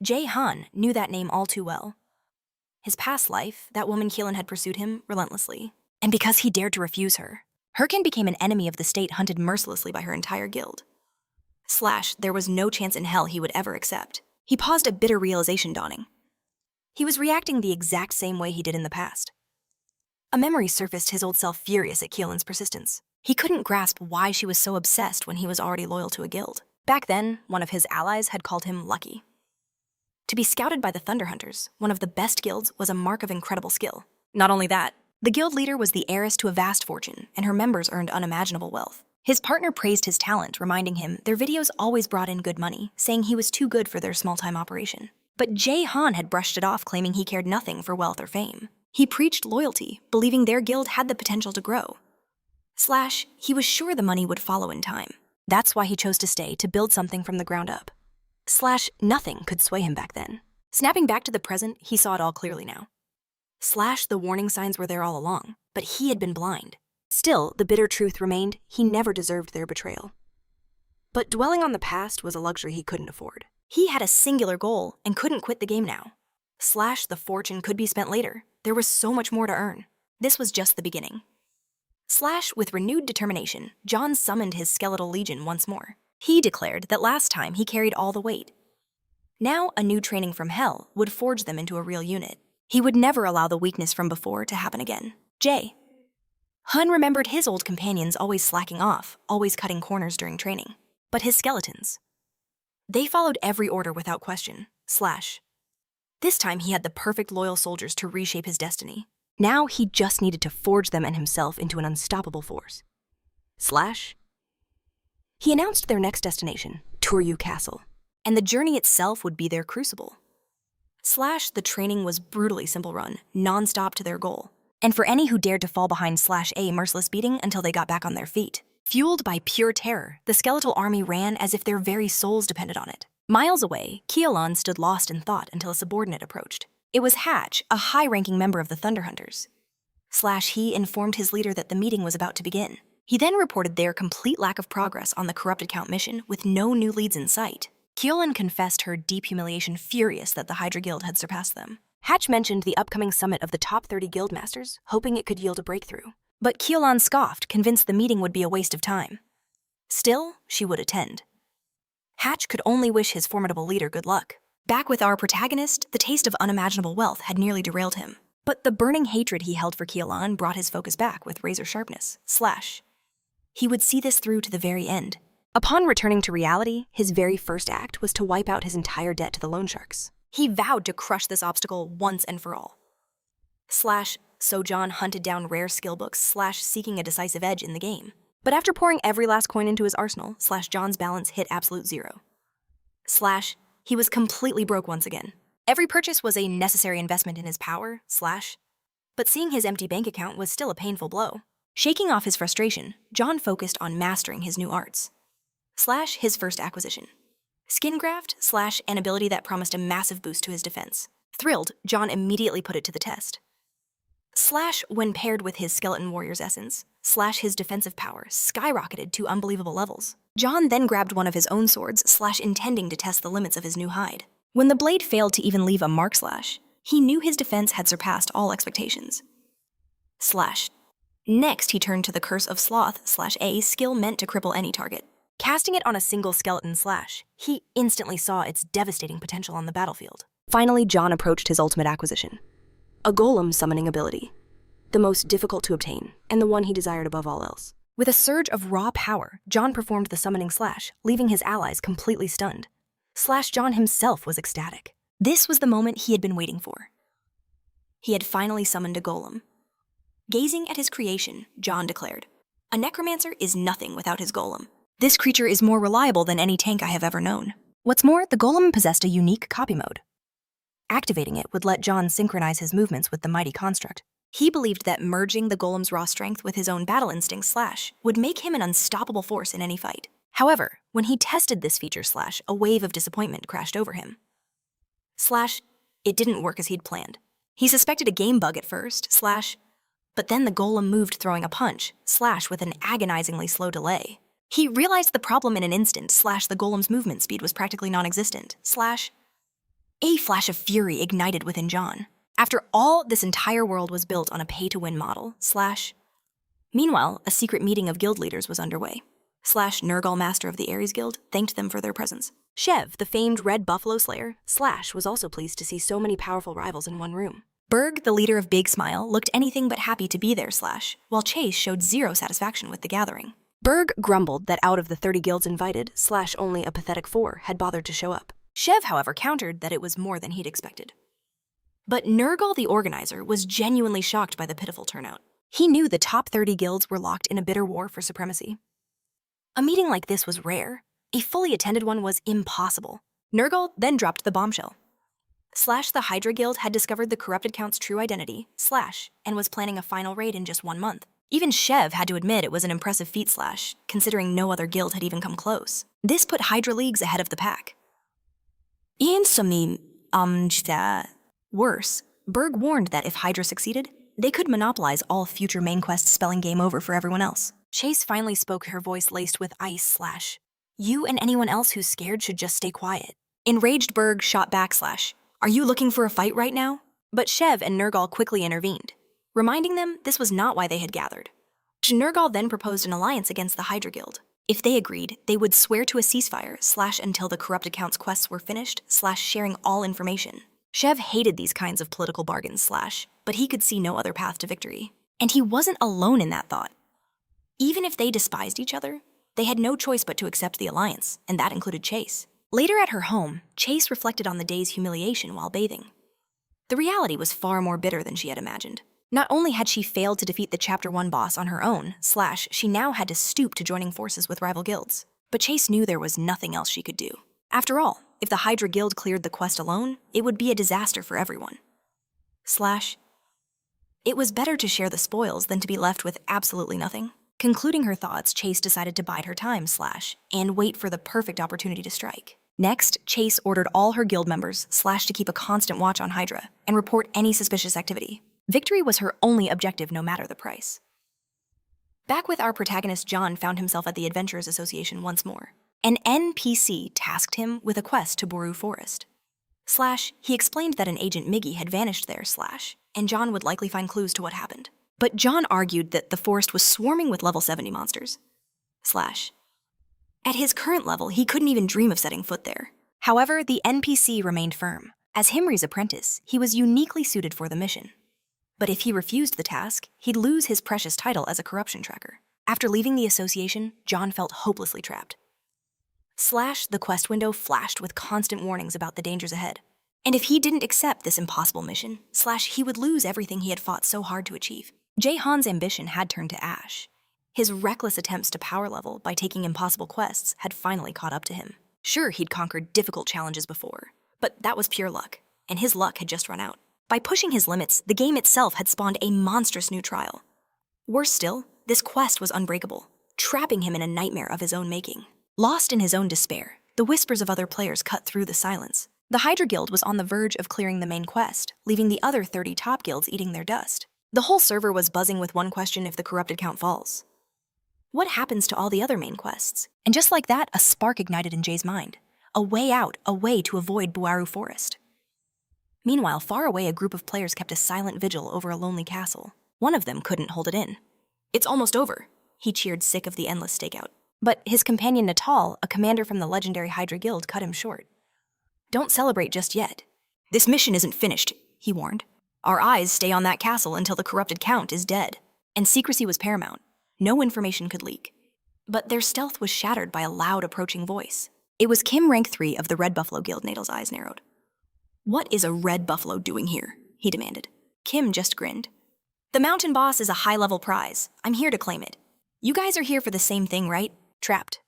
Jae-han knew that name all too well. His past life, that woman Keelan had pursued him relentlessly. And because he dared to refuse her, Harkin became an enemy of the state hunted mercilessly by her entire guild. There was no chance in hell he would ever accept. He paused, a bitter realization dawning. He was reacting the exact same way he did in the past. A memory surfaced, his old self furious at Keelan's persistence. He couldn't grasp why she was so obsessed when he was already loyal to a guild. Back then, one of his allies had called him lucky. To be scouted by the Thunder Hunters, one of the best guilds, was a mark of incredible skill. Not only that, the guild leader was the heiress to a vast fortune, and her members earned unimaginable wealth. His partner praised his talent, reminding him their videos always brought in good money, saying he was too good for their small-time operation. But Jae-han had brushed it off, claiming he cared nothing for wealth or fame. He preached loyalty, believing their guild had the potential to grow. He was sure the money would follow in time. That's why he chose to stay, to build something from the ground up. Nothing could sway him back then. Snapping back to the present, he saw it all clearly now. The warning signs were there all along, but he had been blind. Still, the bitter truth remained, he never deserved their betrayal. But dwelling on the past was a luxury he couldn't afford. He had a singular goal and couldn't quit the game now. The fortune could be spent later. There was so much more to earn. this was just the beginning. With renewed determination, John summoned his skeletal legion once more. He declared that last time he carried all the weight. Now, a new training from hell would forge them into a real unit. He would never allow the weakness from before to happen again. Hun remembered his old companions always slacking off, always cutting corners during training. But his skeletons. They followed every order without question. This time he had the perfect loyal soldiers to reshape his destiny. Now he just needed to forge them and himself into an unstoppable force. He announced their next destination, Turyu Castle, and the journey itself would be their crucible. The training was brutally simple run, non-stop to their goal. And for any who dared to fall behind a merciless beating until they got back on their feet. Fueled by pure terror, the skeletal army ran as if their very souls depended on it. Miles away, Keelan stood lost in thought until a subordinate approached. It was Hatch, a high-ranking member of the Thunder Hunters. He informed his leader that the meeting was about to begin. He then reported their complete lack of progress on the Corrupted Count mission with no new leads in sight. Keelan confessed her deep humiliation, furious that the Hydra Guild had surpassed them. Hatch mentioned the upcoming summit of the top 30 guildmasters, hoping it could yield a breakthrough. But Keelan scoffed, convinced the meeting would be a waste of time. Still, she would attend. Hatch could only wish his formidable leader good luck. Back with our protagonist, the taste of unimaginable wealth had nearly derailed him. But the burning hatred he held for Keelan brought his focus back with razor sharpness. He would see this through to the very end. Upon returning to reality, his very first act was to wipe out his entire debt to the loan sharks. He vowed to crush this obstacle once and for all. So John hunted down rare skill books, seeking a decisive edge in the game. But after pouring every last coin into his arsenal, John's balance hit absolute zero. He was completely broke once again. Every purchase was a necessary investment in his power, but seeing his empty bank account was still a painful blow. Shaking off his frustration, John focused on mastering his new arts. His first acquisition. Skin graft, an ability that promised a massive boost to his defense. Thrilled, John immediately put it to the test. When paired with his skeleton warrior's essence, his defensive power skyrocketed to unbelievable levels. John then grabbed one of his own swords, intending to test the limits of his new hide. When the blade failed to even leave a mark, he knew his defense had surpassed all expectations. Next, he turned to the Curse of Sloth, a skill meant to cripple any target. Casting it on a single skeleton, he instantly saw its devastating potential on the battlefield. Finally, John approached his ultimate acquisition. A golem summoning ability. The most difficult to obtain, and the one he desired above all else. With a surge of raw power, John performed the summoning leaving his allies completely stunned. John himself was ecstatic. This was the moment he had been waiting for. He had finally summoned a golem. Gazing at his creation, John declared, "A necromancer is nothing without his golem. This creature is more reliable than any tank I have ever known." What's more, the golem possessed a unique copy mode. Activating it would let John synchronize his movements with the mighty construct. He believed that merging the golem's raw strength with his own battle instinct would make him an unstoppable force in any fight. However, when he tested this feature a wave of disappointment crashed over him. It didn't work as he'd planned. He suspected a game bug at first, but then the golem moved throwing a punch, with an agonizingly slow delay. He realized the problem in an instant, the golem's movement speed was practically non-existent, A flash of fury ignited within John. After all, this entire world was built on a pay-to-win model, Meanwhile, a secret meeting of guild leaders was underway. Nergal, master of the Ares Guild, thanked them for their presence. Shev, the famed Red Buffalo Slayer, was also pleased to see so many powerful rivals in one room. Berg, the leader of Big Smile, looked anything but happy to be there, while Chase showed zero satisfaction with the gathering. Berg grumbled that out of the 30 guilds invited, only a pathetic 4 had bothered to show up. Shev, however, countered that it was more than he'd expected. But Nergal, the organizer, was genuinely shocked by the pitiful turnout. He knew the top 30 guilds were locked in a bitter war for supremacy. A meeting like this was rare. A fully attended one was impossible. Nergal then dropped the bombshell. The Hydra Guild had discovered the Corrupted Count's true identity, and was planning a final raid in just 1 month. Even Shev had to admit it was an impressive feat, considering no other guild had even come close. This put Hydra leagues ahead of the pack. Worse, Berg warned that if Hydra succeeded, they could monopolize all future main quests, spelling game over for everyone else. Chase finally spoke, her voice laced with ice, "You and anyone else who's scared should just stay quiet." Enraged, Berg shot back, "Are you looking for a fight right now?" But Shev and Nergal quickly intervened. reminding them this was not why they had gathered. Nergal then proposed an alliance against the Hydra Guild. If they agreed, they would swear to a ceasefire / until the corrupted count's quests were finished / sharing all information. Shev hated these kinds of political bargains / but he could see no other path to victory. And he wasn't alone in that thought. Even if they despised each other, they had no choice but to accept the alliance, and that included Chase. Later at her home, Chase reflected on the day's humiliation while bathing. The reality was far more bitter than she had imagined. Not only had she failed to defeat the Chapter 1 boss on her own / she now had to stoop to joining forces with rival guilds. But Chase knew there was nothing else she could do. After all, if the Hydra Guild cleared the quest alone, it would be a disaster for everyone. It was better to share the spoils than to be left with absolutely nothing. Concluding her thoughts, Chase decided to bide her time / and wait for the perfect opportunity to strike. Next, Chase ordered all her guild members / to keep a constant watch on Hydra and report any suspicious activity. Victory was her only objective, no matter the price. Back with our protagonist, John found himself at the Adventurers Association once more. An NPC tasked him with a quest to Boru Forest. He explained that an agent Miggy had vanished there / and John would likely find clues to what happened. But John argued that the forest was swarming with level 70 monsters. At his current level, he couldn't even dream of setting foot there. However, the NPC remained firm. As Himri's apprentice, he was uniquely suited for the mission. But if he refused the task, he'd lose his precious title as a corruption tracker. After leaving the association, John felt hopelessly trapped. The quest window flashed with constant warnings about the dangers ahead. And if he didn't accept this impossible mission, he would lose everything he had fought so hard to achieve. Jae-han's ambition had turned to ash. His reckless attempts to power level by taking impossible quests had finally caught up to him. Sure, he'd conquered difficult challenges before, but that was pure luck, and his luck had just run out. By pushing his limits, the game itself had spawned a monstrous new trial. Worse still, this quest was unbreakable, trapping him in a nightmare of his own making. Lost in his own despair, the whispers of other players cut through the silence. The Hydra Guild was on the verge of clearing the main quest, leaving the other 30 top guilds eating their dust. The whole server was buzzing with one question: if the corrupted count falls, what happens to all the other main quests? And just like that, a spark ignited in Jay's mind. A way out, a way to avoid Boru Forest. Meanwhile, far away, a group of players kept a silent vigil over a lonely castle. One of them couldn't hold it in. "It's almost over," he cheered, sick of the endless stakeout. But his companion Natal, a commander from the legendary Hydra Guild, cut him short. "Don't celebrate just yet. This mission isn't finished," he warned. "Our eyes stay on that castle until the corrupted count is dead." And secrecy was paramount. No information could leak. But their stealth was shattered by a loud approaching voice. It was Kim, rank 3 of the Red Buffalo Guild. Natal's eyes narrowed. "What is a Red Buffalo doing here?" he demanded. Kim just grinned. "The mountain boss is a high-level prize. I'm here to claim it. You guys are here for the same thing, right? Trapped."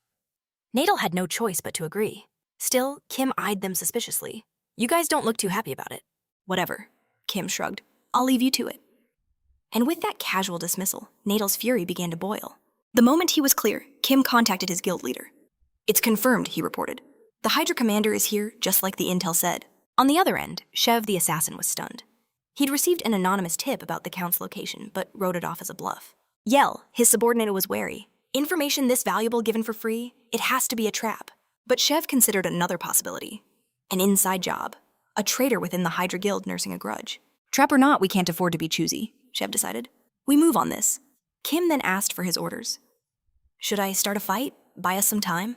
Natal had no choice but to agree. Still, Kim eyed them suspiciously. "You guys don't look too happy about it." "Whatever," Kim shrugged. "I'll leave you to it." And with that casual dismissal, Natal's fury began to boil. The moment he was clear, Kim contacted his guild leader. "It's confirmed," he reported. "The Hydra commander is here, just like the intel said." On the other end, Shev the assassin was stunned. He'd received an anonymous tip about the count's location, but wrote it off as a bluff. Yell, his subordinate, was wary. Information this valuable given for free? It has to be a trap. But Shev considered another possibility. An inside job. A traitor within the Hydra Guild nursing a grudge. Trap or not, we can't afford to be choosy, Shev decided. We move on this. Kim then asked for his orders. "Should I start a fight? Buy us some time?"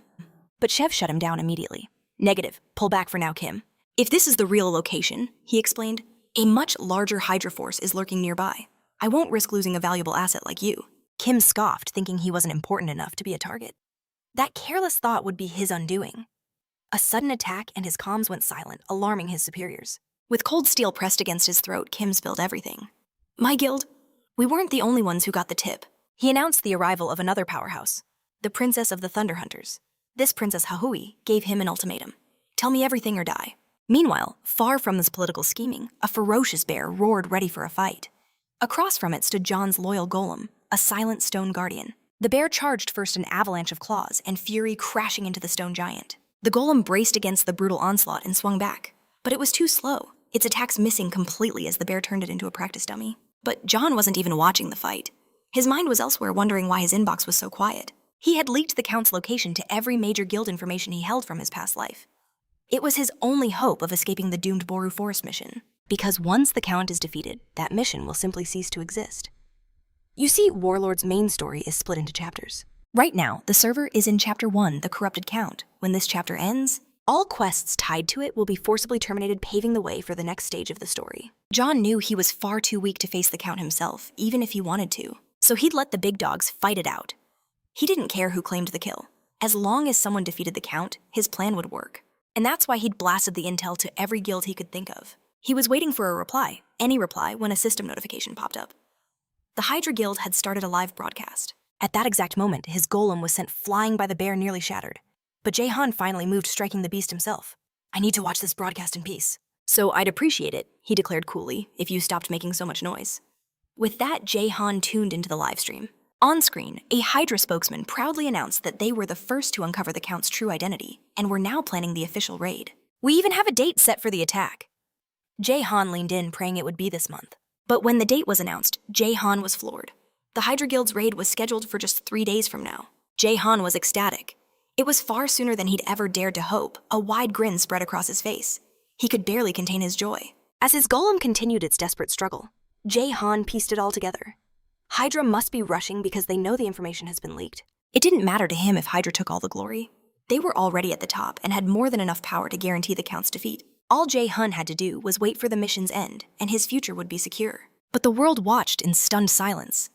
But Shev shut him down immediately. "Negative. Pull back for now, Kim. If this is the real location," he explained, "a much larger Hydra force is lurking nearby. I won't risk losing a valuable asset like you." Kim scoffed, thinking he wasn't important enough to be a target. That careless thought would be his undoing. A sudden attack and his comms went silent, alarming his superiors. With cold steel pressed against his throat, Kim spilled everything. "My guild, we weren't the only ones who got the tip." He announced the arrival of another powerhouse, the Princess of the Thunder Hunters. This Princess Hahui gave him an ultimatum. "Tell me everything or die." Meanwhile, far from this political scheming, a ferocious bear roared ready for a fight. Across from it stood John's loyal golem, a silent stone guardian. The bear charged first an avalanche of claws and fury crashing into the stone giant. The golem braced against the brutal onslaught and swung back. But it was too slow, its attacks missing completely as the bear turned it into a practice dummy. But John wasn't even watching the fight. His mind was elsewhere, wondering why his inbox was so quiet. He had leaked the Count's location to every major guild information he held from his past life. It was his only hope of escaping the doomed Boru Forest mission. because once the Count is defeated, that mission will simply cease to exist. You see, Warlord's main story is split into chapters. Right now, the server is in Chapter 1, The Corrupted Count. When this chapter ends, all quests tied to it will be forcibly terminated, paving the way for the next stage of the story. John knew he was far too weak to face the Count himself, even if he wanted to, so he'd let the big dogs fight it out. He didn't care who claimed the kill. As long as someone defeated the Count, his plan would work. And that's why he'd blasted the intel to every guild he could think of. He was waiting for a reply, any reply, when a system notification popped up. The Hydra Guild had started a live broadcast. At that exact moment, his golem was sent flying by the bear, nearly shattered. But Jae-han finally moved, striking the beast himself. "I need to watch this broadcast in peace." "So I'd appreciate it," he declared coolly, "if you stopped making so much noise." With that, Jae-han tuned into the live stream. On screen, a Hydra spokesman proudly announced that they were the first to uncover the Count's true identity, and were now planning the official raid. "We even have a date set for the attack." Jae-han leaned in, praying it would be this month. But when the date was announced, Jae-han was floored. The Hydra Guild's raid was scheduled for just 3 days from now. Jae-han was ecstatic. It was far sooner than he'd ever dared to hope. A wide grin spread across his face. He could barely contain his joy. As his golem continued its desperate struggle, Jae-han pieced it all together. Hydra must be rushing because they know the information has been leaked. It didn't matter to him if Hydra took all the glory. They were already at the top and had more than enough power to guarantee the Count's defeat. All Jae-han had to do was wait for the mission's end, and his future would be secure. But the world watched in stunned silence.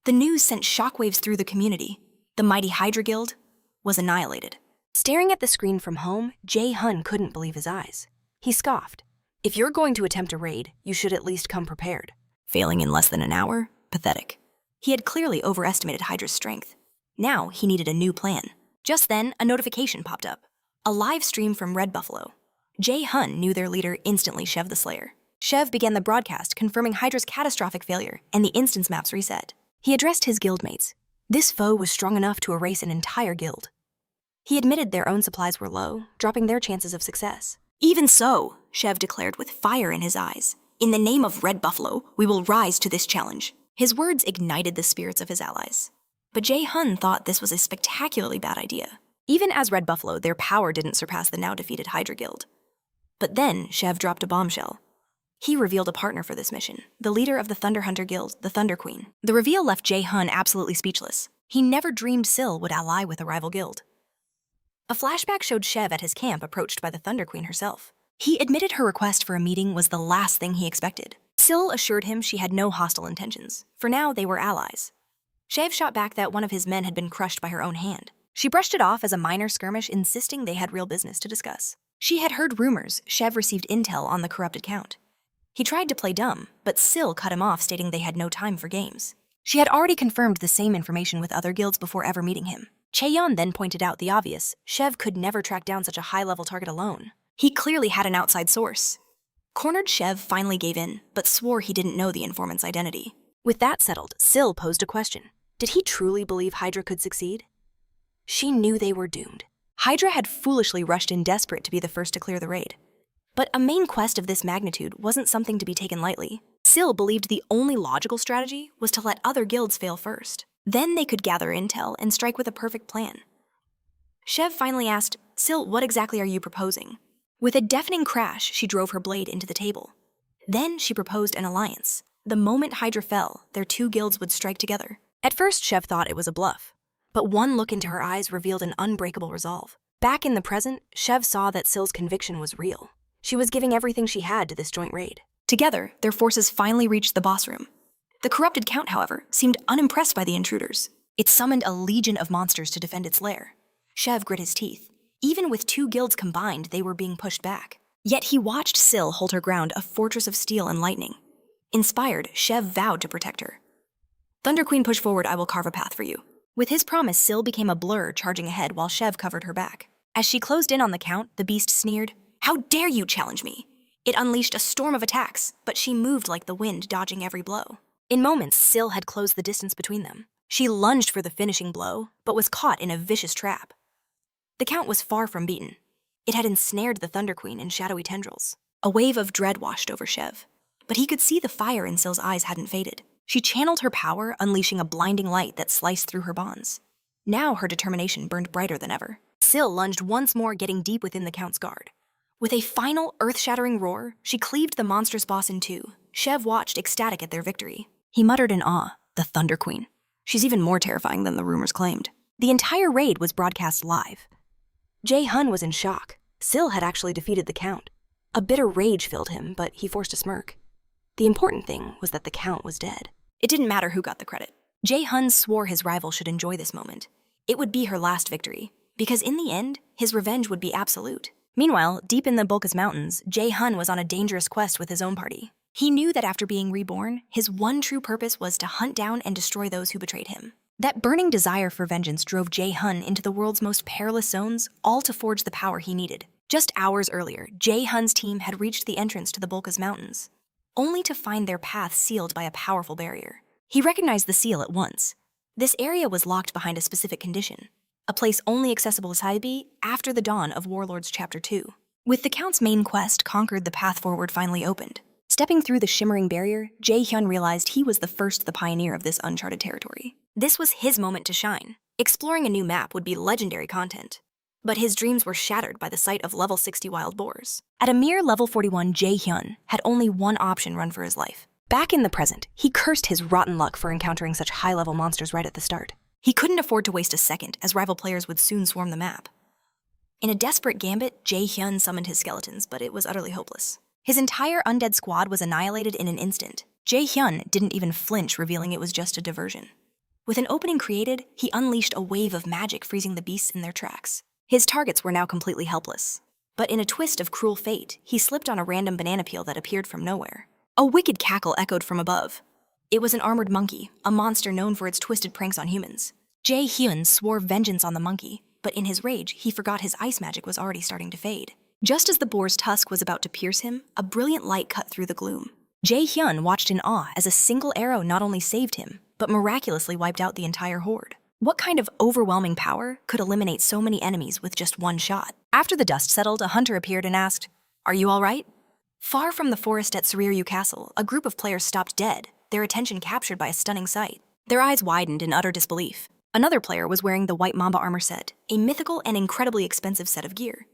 The news sent shockwaves through the community. The mighty Hydra Guild was annihilated. Staring at the screen from home, Jae-han couldn't believe his eyes. He scoffed. "If you're going to attempt a raid, you should at least come prepared." Failing in less than an hour? Pathetic. He had clearly overestimated Hydra's strength. Now he needed a new plan. Just then, a notification popped up. A live stream from Red Buffalo. Jae-han knew their leader instantly, Shev the Slayer. Shev began the broadcast, confirming Hydra's catastrophic failure, and the instance maps reset. He addressed his guildmates. This foe was strong enough to erase an entire guild. He admitted their own supplies were low, dropping their chances of success. "Even so," Shev declared with fire in his eyes, "in the name of Red Buffalo, we will rise to this challenge." His words ignited the spirits of his allies. But Jae-han thought this was a spectacularly bad idea. Even as Red Buffalo, their power didn't surpass the now-defeated Hydra Guild. But then, Shev dropped a bombshell. He revealed a partner for this mission, the leader of the Thunder Hunter Guild, the Thunder Queen. The reveal left Jae-han absolutely speechless. He never dreamed Sil would ally with a rival guild. A flashback showed Shev at his camp, approached by the Thunder Queen herself. He admitted her request for a meeting was the last thing he expected. Sil assured him she had no hostile intentions. For now, they were allies. Shev shot back that one of his men had been crushed by her own hand. She brushed it off as a minor skirmish, insisting they had real business to discuss. She had heard rumors Shev received intel on the corrupted Count. He tried to play dumb, but Sil cut him off, stating they had no time for games. She had already confirmed the same information with other guilds before ever meeting him. Chaeyeon then pointed out the obvious: Shev could never track down such a high-level target alone. He clearly had an outside source. Cornered, Shev finally gave in, but swore he didn't know the informant's identity. With that settled, Sil posed a question. Did he truly believe Hydra could succeed? She knew they were doomed. Hydra had foolishly rushed in, desperate to be the first to clear the raid. But a main quest of this magnitude wasn't something to be taken lightly. Sil believed the only logical strategy was to let other guilds fail first. Then they could gather intel and strike with a perfect plan. Shev finally asked, "Sil, what exactly are you proposing?" With a deafening crash, she drove her blade into the table. Then she proposed an alliance. The moment Hydra fell, their two guilds would strike together. At first, Shev thought it was a bluff. But one look into her eyes revealed an unbreakable resolve. Back in the present, Shev saw that Sil's conviction was real. She was giving everything she had to this joint raid. Together, their forces finally reached the boss room. The corrupted Count, however, seemed unimpressed by the intruders. It summoned a legion of monsters to defend its lair. Shev grit his teeth. Even with two guilds combined, they were being pushed back. Yet he watched Sil hold her ground, a fortress of steel and lightning. Inspired, Shev vowed to protect her. "Thunder Queen, push forward, I will carve a path for you." With his promise, Sil became a blur, charging ahead while Shev covered her back. As she closed in on the Count, the beast sneered, "How dare you challenge me?" It unleashed a storm of attacks, but she moved like the wind, dodging every blow. In moments, Sil had closed the distance between them. She lunged for the finishing blow, but was caught in a vicious trap. The Count was far from beaten. It had ensnared the Thunder Queen in shadowy tendrils. A wave of dread washed over Shev, but he could see the fire in Sil's eyes hadn't faded. She channeled her power, unleashing a blinding light that sliced through her bonds. Now her determination burned brighter than ever. Sil lunged once more, getting deep within the Count's guard. With a final earth-shattering roar, she cleaved the monstrous boss in two. Shev watched, ecstatic at their victory. He muttered in awe, "The Thunder Queen. She's even more terrifying than the rumors claimed." The entire raid was broadcast live. Jae-hyun was in shock. Sil had actually defeated the Count. A bitter rage filled him, but he forced a smirk. The important thing was that the Count was dead. It didn't matter who got the credit. Jae-hyun swore his rival should enjoy this moment. It would be her last victory, because in the end, his revenge would be absolute. Meanwhile, deep in the Bulkas Mountains, Jae-hyun was on a dangerous quest with his own party. He knew that after being reborn, his one true purpose was to hunt down and destroy those who betrayed him. That burning desire for vengeance drove Jae-hyun into the world's most perilous zones, all to forge the power he needed. Just hours earlier, Jae-hyun's team had reached the entrance to the Bulkas Mountains, only to find their path sealed by a powerful barrier. He recognized the seal at once. This area was locked behind a specific condition, a place only accessible to Saebi after the dawn of Warlord's Chapter 2. With the Count's main quest conquered, the path forward finally opened. Stepping through the shimmering barrier, Jae-hyun realized he was the pioneer of this uncharted territory. This was his moment to shine. Exploring a new map would be legendary content. But his dreams were shattered by the sight of level 60 wild boars. At a mere level 41, Jae-hyun had only one option run for his life. Back in the present, he cursed his rotten luck for encountering such high-level monsters right at the start. He couldn't afford to waste a second, as rival players would soon swarm the map. In a desperate gambit, Jae-hyun summoned his skeletons, but it was utterly hopeless. His entire undead squad was annihilated in an instant. Jae-hyun didn't even flinch, revealing it was just a diversion. With an opening created, he unleashed a wave of magic, freezing the beasts in their tracks. His targets were now completely helpless. But in a twist of cruel fate, he slipped on a random banana peel that appeared from nowhere. A wicked cackle echoed from above. It was an armored monkey, a monster known for its twisted pranks on humans. Jae-hyun swore vengeance on the monkey, but in his rage, he forgot his ice magic was already starting to fade. Just as the boar's tusk was about to pierce him, a brilliant light cut through the gloom. Jae-hyun watched in awe as a single arrow not only saved him, but miraculously wiped out the entire horde. What kind of overwhelming power could eliminate so many enemies with just one shot? After the dust settled, a hunter appeared and asked, "Are you all right?" Far from the forest at Suriryu Castle, a group of players stopped dead, their attention captured by a stunning sight. Their eyes widened in utter disbelief. Another player was wearing the White Mamba armor set, a mythical and incredibly expensive set of gear.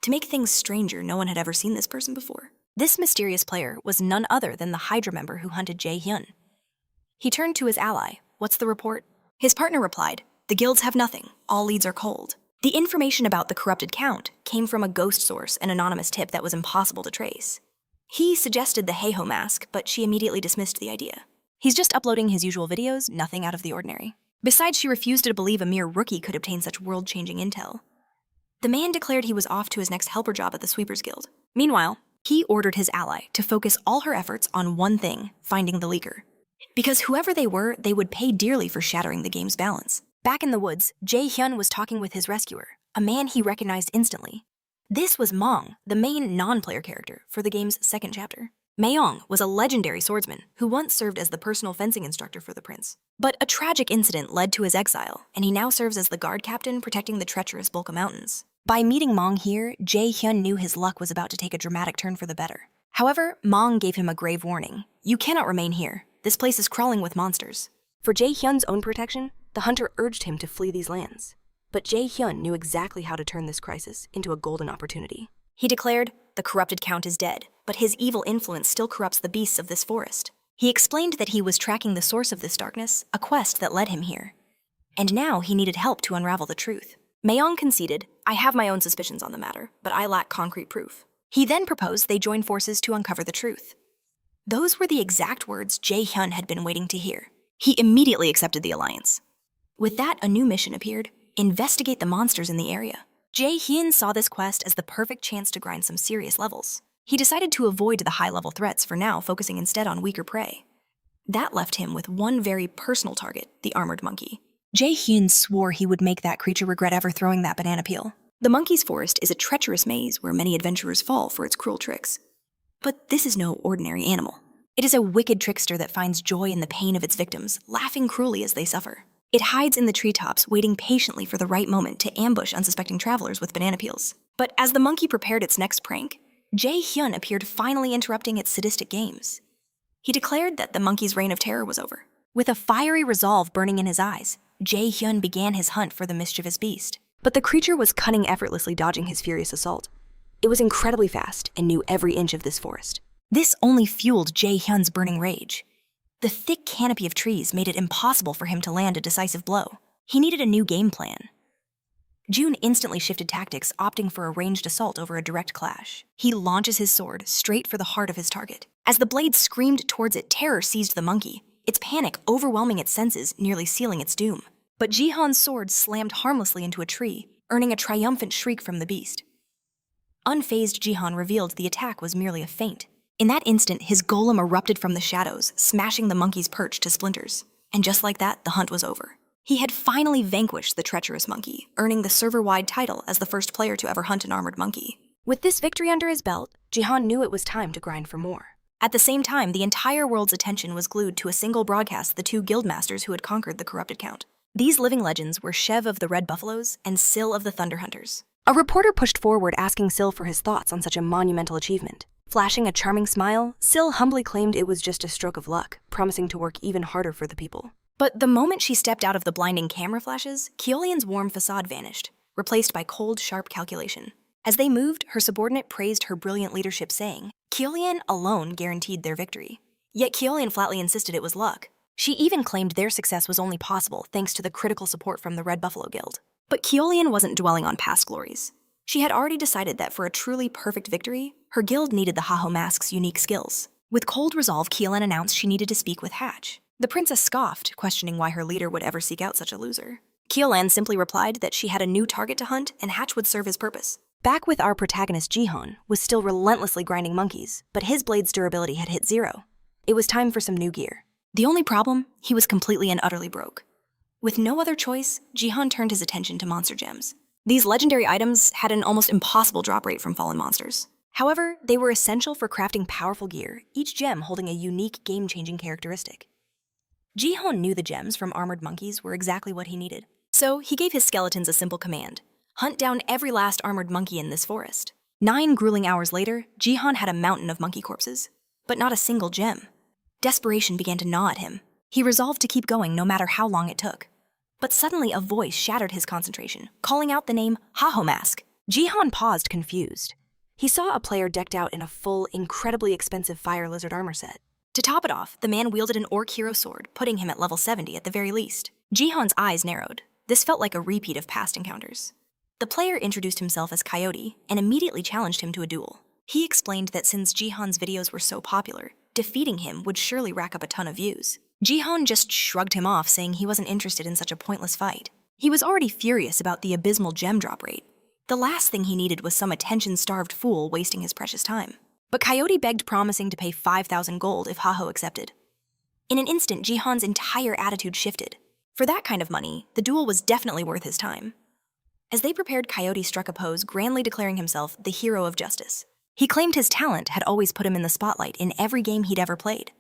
To make things stranger, no one had ever seen this person before. This mysterious player was none other than the Hydra member who hunted Jae-hyun. He turned to his ally. "What's the report?" His partner replied, "The guilds have nothing. All leads are cold." The information about the corrupted Count came from a ghost source, an anonymous tip that was impossible to trace. He suggested the Heiho mask, but she immediately dismissed the idea. "He's just uploading his usual videos, nothing out of the ordinary." Besides, she refused to believe a mere rookie could obtain such world-changing intel. The man declared he was off to his next helper job at the Sweepers Guild. Meanwhile, he ordered his ally to focus all her efforts on one thing, finding the leaker. Because whoever they were, they would pay dearly for shattering the game's balance. Back in the woods, Jae-hyun was talking with his rescuer, a man he recognized instantly. This was Mong, the main non-player character for the game's second chapter. Mayong was a legendary swordsman who once served as the personal fencing instructor for the prince. But a tragic incident led to his exile, and he now serves as the guard captain protecting the treacherous Bulka Mountains. By meeting Mong here, Jae-hyun knew his luck was about to take a dramatic turn for the better. However, Mong gave him a grave warning. "You cannot remain here. This place is crawling with monsters." For Jae-hyun's own protection, the hunter urged him to flee these lands. But Jae-hyun knew exactly how to turn this crisis into a golden opportunity. He declared, "The corrupted Count is dead, but his evil influence still corrupts the beasts of this forest." He explained that he was tracking the source of this darkness, a quest that led him here. And now he needed help to unravel the truth. Mayong conceded, "I have my own suspicions on the matter, but I lack concrete proof." He then proposed they join forces to uncover the truth. Those were the exact words Jae-hyun had been waiting to hear. He immediately accepted the alliance. With that, a new mission appeared: investigate the monsters in the area. Jae-hyun saw this quest as the perfect chance to grind some serious levels. He decided to avoid the high-level threats for now, focusing instead on weaker prey. That left him with one very personal target, the armored monkey. Jae-hyun swore he would make that creature regret ever throwing that banana peel. The monkey's forest is a treacherous maze where many adventurers fall for its cruel tricks. But this is no ordinary animal. It is a wicked trickster that finds joy in the pain of its victims, laughing cruelly as they suffer. It hides in the treetops, waiting patiently for the right moment to ambush unsuspecting travelers with banana peels. But as the monkey prepared its next prank, Jae-hyun appeared, finally interrupting its sadistic games. He declared that the monkey's reign of terror was over. With a fiery resolve burning in his eyes, Jae-hyun began his hunt for the mischievous beast. But the creature was cunning, effortlessly dodging his furious assault. It was incredibly fast and knew every inch of this forest. This only fueled Jae-hyun's burning rage. The thick canopy of trees made it impossible for him to land a decisive blow. He needed a new game plan. Jun instantly shifted tactics, opting for a ranged assault over a direct clash. He launches his sword straight for the heart of his target. As the blade screamed towards it, terror seized the monkey, its panic overwhelming its senses, nearly sealing its doom. But Jihan's sword slammed harmlessly into a tree, earning a triumphant shriek from the beast. Unfazed, Jihan revealed the attack was merely a feint. In that instant, his golem erupted from the shadows, smashing the monkey's perch to splinters. And just like that, the hunt was over. He had finally vanquished the treacherous monkey, earning the server-wide title as the first player to ever hunt an armored monkey. With this victory under his belt, Jihan knew it was time to grind for more. At the same time, the entire world's attention was glued to a single broadcast, the two guildmasters who had conquered the corrupted count. These living legends were Shev of the Red Buffaloes and Sil of the Thunder Hunters. A reporter pushed forward asking Sil for his thoughts on such a monumental achievement. Flashing a charming smile, Sil humbly claimed it was just a stroke of luck, promising to work even harder for the people. But the moment she stepped out of the blinding camera flashes, Keolian's warm facade vanished, replaced by cold, sharp calculation. As they moved, her subordinate praised her brilliant leadership, saying, Keolian alone guaranteed their victory. Yet Keolian flatly insisted it was luck. She even claimed their success was only possible thanks to the critical support from the Red Buffalo Guild. But Keolian wasn't dwelling on past glories. She had already decided that for a truly perfect victory, her guild needed the Haho Mask's unique skills. With cold resolve, Keolian announced she needed to speak with Hatch. The princess scoffed, questioning why her leader would ever seek out such a loser. Keolian simply replied that she had a new target to hunt and Hatch would serve his purpose. Back with our protagonist, Jihan was still relentlessly grinding monkeys, but his blade's durability had hit 0. It was time for some new gear. The only problem, he was completely and utterly broke. With no other choice, Jihan turned his attention to monster gems. These legendary items had an almost impossible drop rate from fallen monsters. However, they were essential for crafting powerful gear, each gem holding a unique game-changing characteristic. Jihan knew the gems from armored monkeys were exactly what he needed. So he gave his skeletons a simple command: hunt down every last armored monkey in this forest. 9 grueling hours later, Jihan had a mountain of monkey corpses, but not a single gem. Desperation began to gnaw at him. He resolved to keep going no matter how long it took. But suddenly a voice shattered his concentration, calling out the name Haho Mask. Jihan paused, confused. He saw a player decked out in a full, incredibly expensive fire lizard armor set. To top it off, the man wielded an orc hero sword, putting him at level 70 at the very least. Jihan's eyes narrowed. This felt like a repeat of past encounters. The player introduced himself as Coyote and immediately challenged him to a duel. He explained that since Jihan's videos were so popular, defeating him would surely rack up a ton of views. Jihan just shrugged him off, saying he wasn't interested in such a pointless fight. He was already furious about the abysmal gem drop rate. The last thing he needed was some attention-starved fool wasting his precious time. But Coyote begged, promising to pay 5,000 gold if Haho accepted. In an instant, Jihan's entire attitude shifted. For that kind of money, the duel was definitely worth his time. As they prepared, Coyote struck a pose, grandly declaring himself the hero of justice. He claimed his talent had always put him in the spotlight in every game he'd ever played.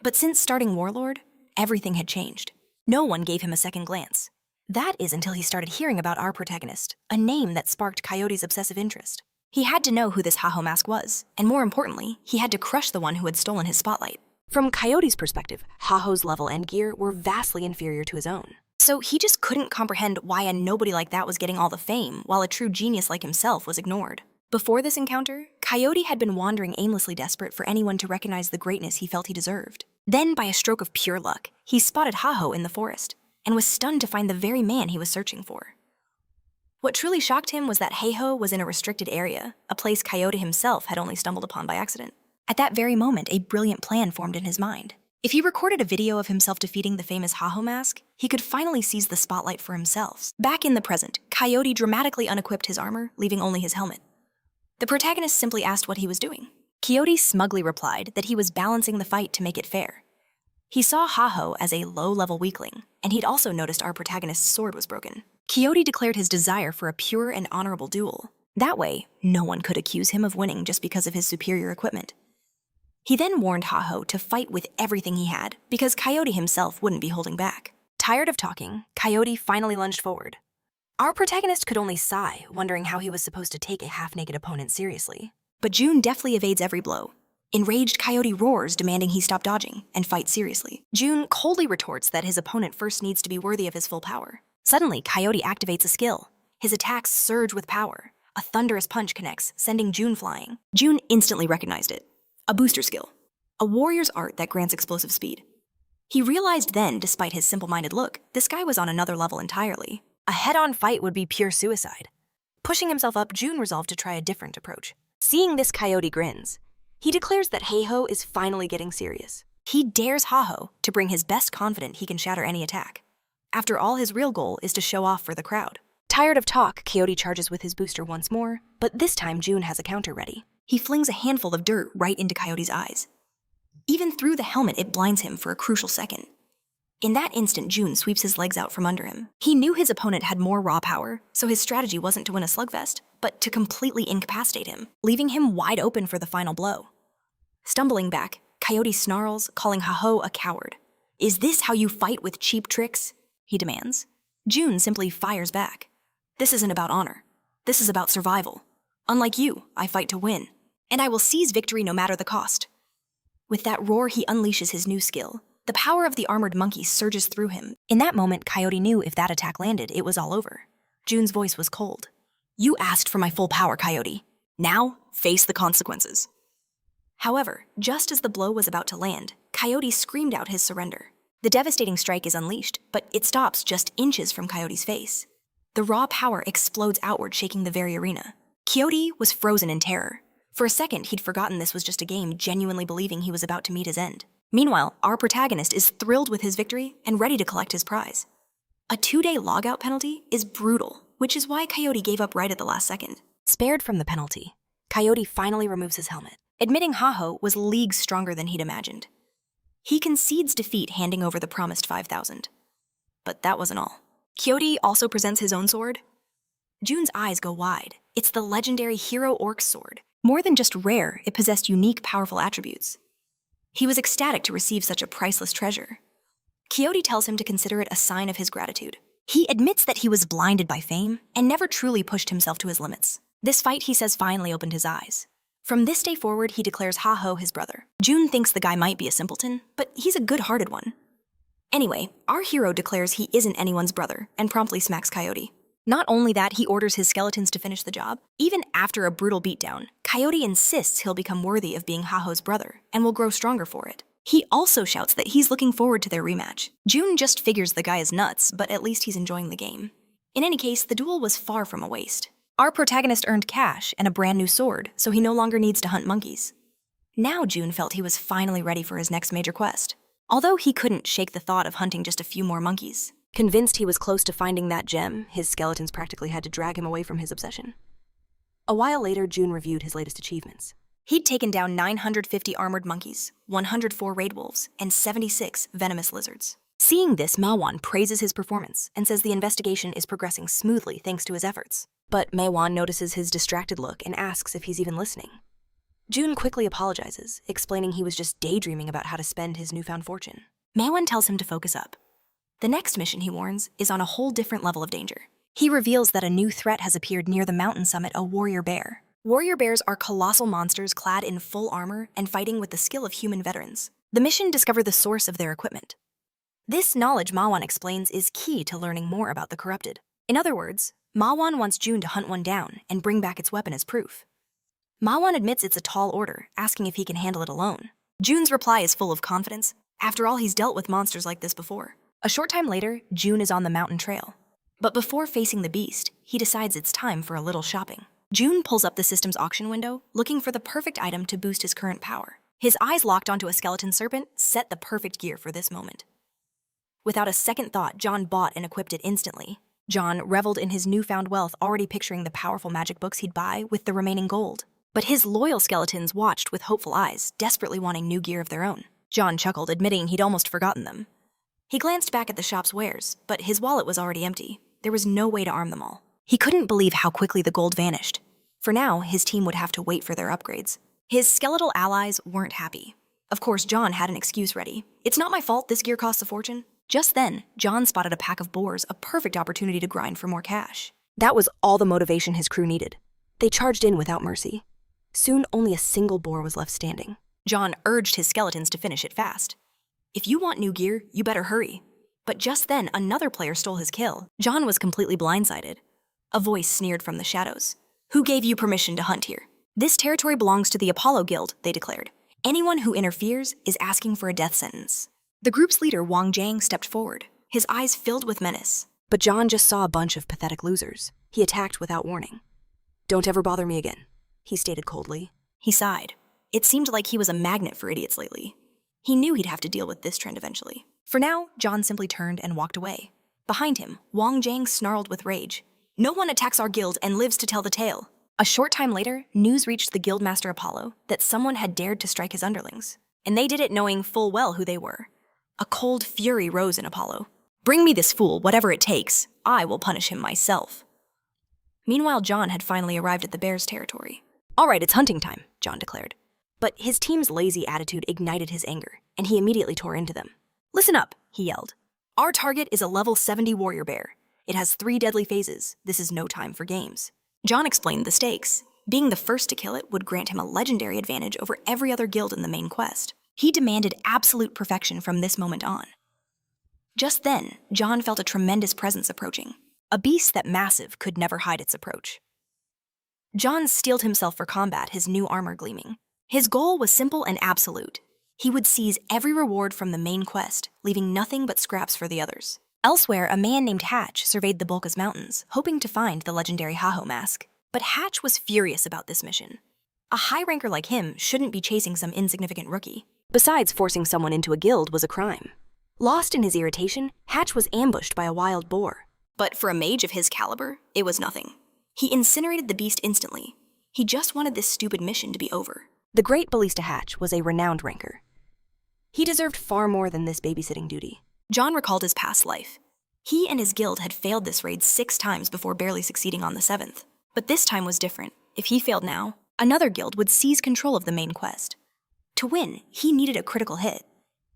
But since starting Warlord, everything had changed. No one gave him a second glance. That is until he started hearing about our protagonist, a name that sparked Coyote's obsessive interest. He had to know who this Haho Mask was, and more importantly, he had to crush the one who had stolen his spotlight. From Coyote's perspective, Haho's level and gear were vastly inferior to his own. So he just couldn't comprehend why a nobody like that was getting all the fame, while a true genius like himself was ignored. Before this encounter, Coyote had been wandering aimlessly, desperate for anyone to recognize the greatness he felt he deserved. Then, by a stroke of pure luck, he spotted Haho in the forest, and was stunned to find the very man he was searching for. What truly shocked him was that Haho was in a restricted area, a place Coyote himself had only stumbled upon by accident. At that very moment, a brilliant plan formed in his mind. If he recorded a video of himself defeating the famous Haho Mask, he could finally seize the spotlight for himself. Back in the present, Coyote dramatically unequipped his armor, leaving only his helmet. The protagonist simply asked what he was doing. Coyote smugly replied that he was balancing the fight to make it fair. He saw Haho as a low-level weakling, and he'd also noticed our protagonist's sword was broken. Coyote declared his desire for a pure and honorable duel. That way, no one could accuse him of winning just because of his superior equipment. He then warned Haho to fight with everything he had, because Coyote himself wouldn't be holding back. Tired of talking, Coyote finally lunged forward. Our protagonist could only sigh, wondering how he was supposed to take a half-naked opponent seriously. But Jun deftly evades every blow. Enraged, Coyote roars, demanding he stop dodging and fight seriously. Jun coldly retorts that his opponent first needs to be worthy of his full power. Suddenly, Coyote activates a skill. His attacks surge with power. A thunderous punch connects, sending June flying. June instantly recognized it. A booster skill. A warrior's art that grants explosive speed. He realized then, despite his simple-minded look, this guy was on another level entirely. A head-on fight would be pure suicide. Pushing himself up, June resolved to try a different approach. Seeing this, Coyote grins. He declares that Heiho is finally getting serious. He dares Haho to bring his best confident he can shatter any attack. After all, his real goal is to show off for the crowd. Tired of talk, Coyote charges with his booster once more, but this time June has a counter ready. He flings a handful of dirt right into Coyote's eyes. Even through the helmet, it blinds him for a crucial second. In that instant, June sweeps his legs out from under him. He knew his opponent had more raw power, so his strategy wasn't to win a slugfest, but to completely incapacitate him, leaving him wide open for the final blow. Stumbling back, Coyote snarls, calling Haho a coward. "Is this how you fight with cheap tricks?" he demands. June simply fires back. "This isn't about honor. This is about survival. Unlike you, I fight to win, and I will seize victory no matter the cost." With that roar, he unleashes his new skill. The power of the armored monkey surges through him. In that moment, Coyote knew if that attack landed, it was all over. June's voice was cold. "You asked for my full power, Coyote. Now, face the consequences." However, just as the blow was about to land, Coyote screamed out his surrender. The devastating strike is unleashed, but it stops just inches from Coyote's face. The raw power explodes outward, shaking the very arena. Coyote was frozen in terror. For a second, he'd forgotten this was just a game, genuinely believing he was about to meet his end. Meanwhile, our protagonist is thrilled with his victory and ready to collect his prize. A 2-day logout penalty is brutal, which is why Coyote gave up right at the last second. Spared from the penalty, Coyote finally removes his helmet, admitting Haho was leagues stronger than he'd imagined. He concedes defeat, handing over the promised 5,000. But that wasn't all. Coyote also presents his own sword. June's eyes go wide. It's the legendary Hero Orc's sword. More than just rare, it possessed unique, powerful attributes. He was ecstatic to receive such a priceless treasure. Coyote tells him to consider it a sign of his gratitude. He admits that he was blinded by fame and never truly pushed himself to his limits. This fight, he says, finally opened his eyes. From this day forward, he declares Haho his brother. June thinks the guy might be a simpleton, but he's a good-hearted one. Anyway, our hero declares he isn't anyone's brother and promptly smacks Coyote. Not only that, he orders his skeletons to finish the job. Even after a brutal beatdown, Coyote insists he'll become worthy of being Haho's brother and will grow stronger for it. He also shouts that he's looking forward to their rematch. June just figures the guy is nuts, but at least he's enjoying the game. In any case, the duel was far from a waste. Our protagonist earned cash and a brand new sword, so he no longer needs to hunt monkeys. Now June felt he was finally ready for his next major quest, although he couldn't shake the thought of hunting just a few more monkeys. Convinced he was close to finding that gem, his skeletons practically had to drag him away from his obsession. A while later, June reviewed his latest achievements. He'd taken down 950 armored monkeys, 104 raid wolves, and 76 venomous lizards. Seeing this, Manhwa praises his performance and says the investigation is progressing smoothly thanks to his efforts. But Manhwa notices his distracted look and asks if he's even listening. June quickly apologizes, explaining he was just daydreaming about how to spend his newfound fortune. Manhwa tells him to focus up. The next mission, he warns, is on a whole different level of danger. He reveals that a new threat has appeared near the mountain summit, a warrior bear. Warrior bears are colossal monsters clad in full armor and fighting with the skill of human veterans. The mission discovered the source of their equipment. This knowledge, Manhwa explains, is key to learning more about the corrupted. In other words, Manhwa wants June to hunt one down and bring back its weapon as proof. Manhwa admits it's a tall order, asking if he can handle it alone. June's reply is full of confidence. After all, he's dealt with monsters like this before. A short time later, June is on the mountain trail. But before facing the beast, he decides it's time for a little shopping. June pulls up the system's auction window, looking for the perfect item to boost his current power. His eyes locked onto a skeleton serpent set the perfect gear for this moment. Without a second thought, John bought and equipped it instantly. John reveled in his newfound wealth, already picturing the powerful magic books he'd buy with the remaining gold. But his loyal skeletons watched with hopeful eyes, desperately wanting new gear of their own. John chuckled, admitting he'd almost forgotten them. He glanced back at the shop's wares, but his wallet was already empty. There was no way to arm them all. He couldn't believe how quickly the gold vanished. For now, his team would have to wait for their upgrades. His skeletal allies weren't happy. Of course, John had an excuse ready. "It's not my fault this gear costs a fortune." Just then, John spotted a pack of boars, a perfect opportunity to grind for more cash. That was all the motivation his crew needed. They charged in without mercy. Soon, only a single boar was left standing. John urged his skeletons to finish it fast. "If you want new gear, you better hurry." But just then, another player stole his kill. John was completely blindsided. A voice sneered from the shadows. Who gave you permission to hunt here? This territory belongs to the Apollo Guild, they declared. Anyone who interferes is asking for a death sentence. The group's leader, Wang Jiang, stepped forward, his eyes filled with menace. But John just saw a bunch of pathetic losers. He attacked without warning. "Don't ever bother me again," he stated coldly. He sighed. It seemed like he was a magnet for idiots lately. He knew he'd have to deal with this trend eventually. For now, John simply turned and walked away. Behind him, Wang Jiang snarled with rage. "No one attacks our guild and lives to tell the tale." A short time later, news reached the guildmaster Apollo that someone had dared to strike his underlings. And they did it knowing full well who they were. A cold fury rose in Apollo. "Bring me this fool, whatever it takes. I will punish him myself." Meanwhile, John had finally arrived at the bear's territory. "All right, it's hunting time," John declared. But his team's lazy attitude ignited his anger, and he immediately tore into them. "Listen up," he yelled. "Our target is a level 70 warrior bear. It has 3 deadly phases. This is no time for games." John explained the stakes. Being the first to kill it would grant him a legendary advantage over every other guild in the main quest. He demanded absolute perfection from this moment on. Just then, John felt a tremendous presence approaching. A beast that massive could never hide its approach. John steeled himself for combat, his new armor gleaming. His goal was simple and absolute. He would seize every reward from the main quest, leaving nothing but scraps for the others. Elsewhere, a man named Hatch surveyed the Bulkas Mountains, hoping to find the legendary Haho mask. But Hatch was furious about this mission. A high ranker like him shouldn't be chasing some insignificant rookie. Besides, forcing someone into a guild was a crime. Lost in his irritation, Hatch was ambushed by a wild boar. But for a mage of his caliber, it was nothing. He incinerated the beast instantly. He just wanted this stupid mission to be over. The great Ballista Hatch was a renowned ranker. He deserved far more than this babysitting duty. John recalled his past life. He and his guild had failed this raid 6 times before barely succeeding on the 7th. But this time was different. If he failed now, another guild would seize control of the main quest. To win, he needed a critical hit.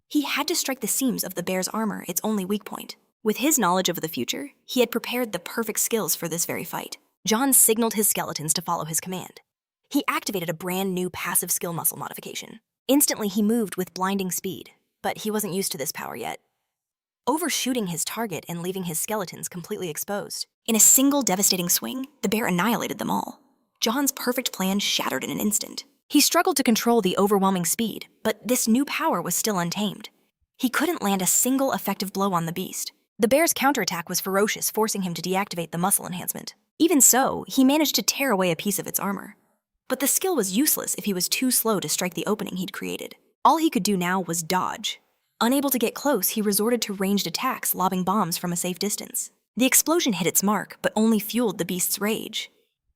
He had to strike the seams of the bear's armor, its only weak point. With his knowledge of the future, he had prepared the perfect skills for this very fight. John signaled his skeletons to follow his command. He activated a brand new passive skill muscle modification. Instantly, he moved with blinding speed, but he wasn't used to this power yet. Overshooting his target and leaving his skeletons completely exposed. In a single devastating swing, the bear annihilated them all. John's perfect plan shattered in an instant. He struggled to control the overwhelming speed, but this new power was still untamed. He couldn't land a single effective blow on the beast. The bear's counterattack was ferocious, forcing him to deactivate the muscle enhancement. Even so, he managed to tear away a piece of its armor. But the skill was useless if he was too slow to strike the opening he'd created. All he could do now was dodge. Unable to get close, he resorted to ranged attacks, lobbing bombs from a safe distance. The explosion hit its mark, but only fueled the beast's rage.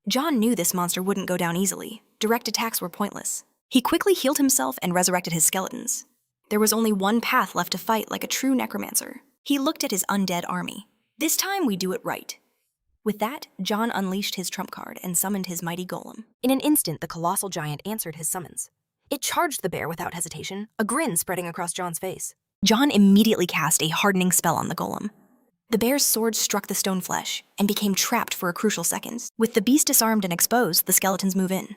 John knew this monster wouldn't go down easily. Direct attacks were pointless. He quickly healed himself and resurrected his skeletons. There was only one path left to fight like a true necromancer. He looked at his undead army. "This time we do it right." With that, John unleashed his trump card and summoned his mighty golem. In an instant, the colossal giant answered his summons. It charged the bear without hesitation, a grin spreading across John's face. John immediately cast a hardening spell on the golem. The bear's sword struck the stone flesh and became trapped for a crucial second. With the beast disarmed and exposed, the skeletons move in.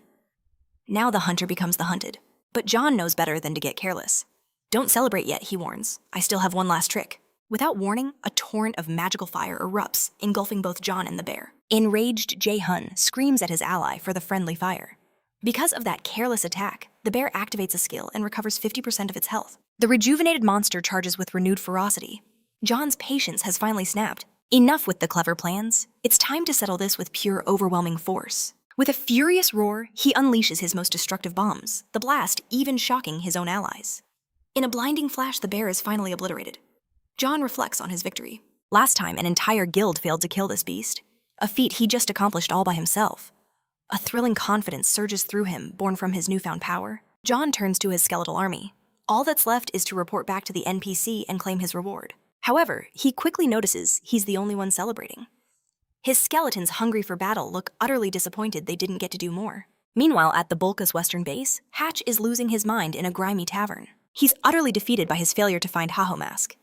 Now the hunter becomes the hunted. But John knows better than to get careless. "Don't celebrate yet," he warns. "I still have one last trick." Without warning, a torrent of magical fire erupts, engulfing both John and the bear. Enraged Jae-hun screams at his ally for the friendly fire. Because of that careless attack, the bear activates a skill and recovers 50% of its health. The rejuvenated monster charges with renewed ferocity. John's patience has finally snapped. Enough with the clever plans. It's time to settle this with pure, overwhelming force. With a furious roar, he unleashes his most destructive bombs, the blast even shocking his own allies. In a blinding flash, the bear is finally obliterated. John reflects on his victory. Last time, an entire guild failed to kill this beast, a feat he just accomplished all by himself. A thrilling confidence surges through him, born from his newfound power. John turns to his skeletal army. All that's left is to report back to the NPC and claim his reward. However, he quickly notices he's the only one celebrating. His skeletons, hungry for battle, look utterly disappointed they didn't get to do more. Meanwhile, at the Bulka's western base, Hatch is losing his mind in a grimy tavern. He's utterly defeated by his failure to find Haho mask.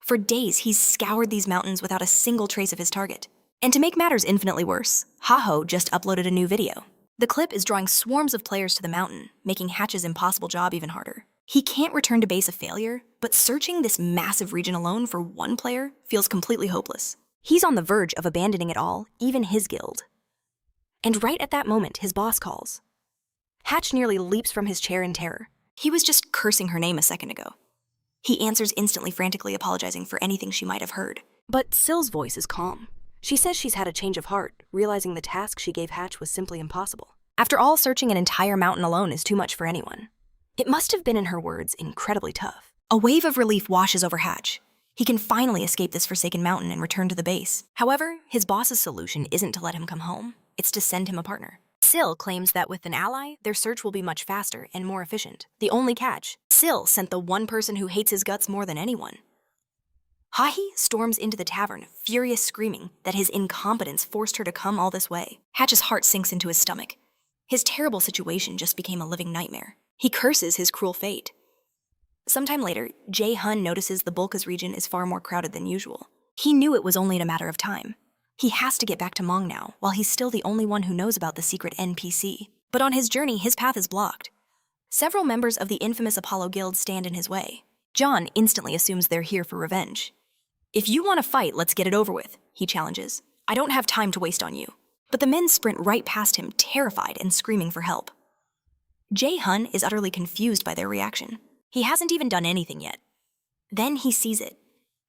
For days, he's scoured these mountains without a single trace of his target. And to make matters infinitely worse, Haho just uploaded a new video. The clip is drawing swarms of players to the mountain, making Hatch's impossible job even harder. He can't return to base a failure, but searching this massive region alone for one player feels completely hopeless. He's on the verge of abandoning it all, even his guild. And right at that moment, his boss calls. Hatch nearly leaps from his chair in terror. He was just cursing her name a second ago. He answers instantly, frantically apologizing for anything she might have heard. But Sill's voice is calm. She says she's had a change of heart, realizing the task she gave Hatch was simply impossible. After all, searching an entire mountain alone is too much for anyone. It must have been, in her words, incredibly tough. A wave of relief washes over Hatch. He can finally escape this forsaken mountain and return to the base. However, his boss's solution isn't to let him come home. It's to send him a partner. Sill claims that with an ally, their search will be much faster and more efficient. The only catch, Sill sent the one person who hates his guts more than anyone. Hahi storms into the tavern, furious, screaming that his incompetence forced her to come all this way. Hatch's heart sinks into his stomach. His terrible situation just became a living nightmare. He curses his cruel fate. Sometime later, Jae-hun notices the Bulkas region is far more crowded than usual. He knew it was only a matter of time. He has to get back to Mong now, while he's still the only one who knows about the secret NPC. But on his journey, his path is blocked. Several members of the infamous Apollo Guild stand in his way. John instantly assumes they're here for revenge. "If you want to fight, let's get it over with," he challenges. "I don't have time to waste on you." But the men sprint right past him, terrified and screaming for help. Jae-hun is utterly confused by their reaction. He hasn't even done anything yet. Then he sees it.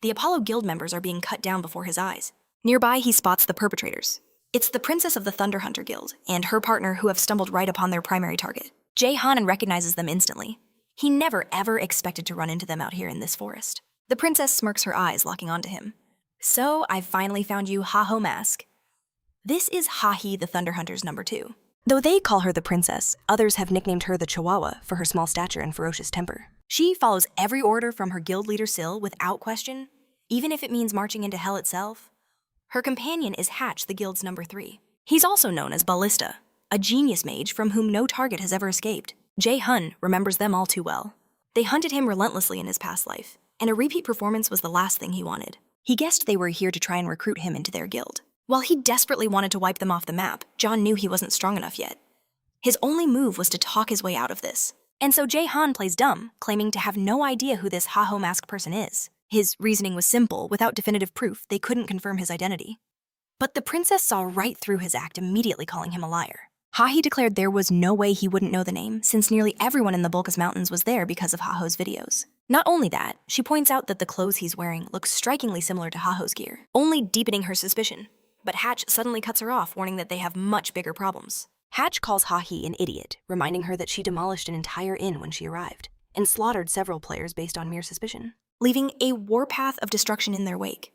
The Apollo Guild members are being cut down before his eyes. Nearby, he spots the perpetrators. It's the princess of the Thunder Hunter Guild and her partner who have stumbled right upon their primary target. Jae-hun recognizes them instantly. He never ever expected to run into them out here in this forest. The princess smirks her eyes, locking onto him. "So, I've finally found you, Ha-Ho Mask." This is Hahi the Thunder Hunter's number 2. Though they call her the princess, others have nicknamed her the Chihuahua for her small stature and ferocious temper. She follows every order from her guild leader Sill without question, even if it means marching into hell itself. Her companion is Hatch, the guild's number 3. He's also known as Ballista, a genius mage from whom no target has ever escaped. Jae-hun remembers them all too well. They hunted him relentlessly in his past life, and a repeat performance was the last thing he wanted. He guessed they were here to try and recruit him into their guild. While he desperately wanted to wipe them off the map, John knew he wasn't strong enough yet. His only move was to talk his way out of this. And so Jae-hun plays dumb, claiming to have no idea who this Ha-Ho Mask person is. His reasoning was simple. Without definitive proof, they couldn't confirm his identity. But the princess saw right through his act, immediately calling him a liar. Hahi declared there was no way he wouldn't know the name, since nearly everyone in the Bulkas Mountains was there because of Ha-Ho's videos. Not only that, she points out that the clothes he's wearing look strikingly similar to Ha-Ho's gear, only deepening her suspicion. But Hatch suddenly cuts her off, warning that they have much bigger problems. Hatch calls Hahi an idiot, reminding her that she demolished an entire inn when she arrived, and slaughtered several players based on mere suspicion, leaving a warpath of destruction in their wake.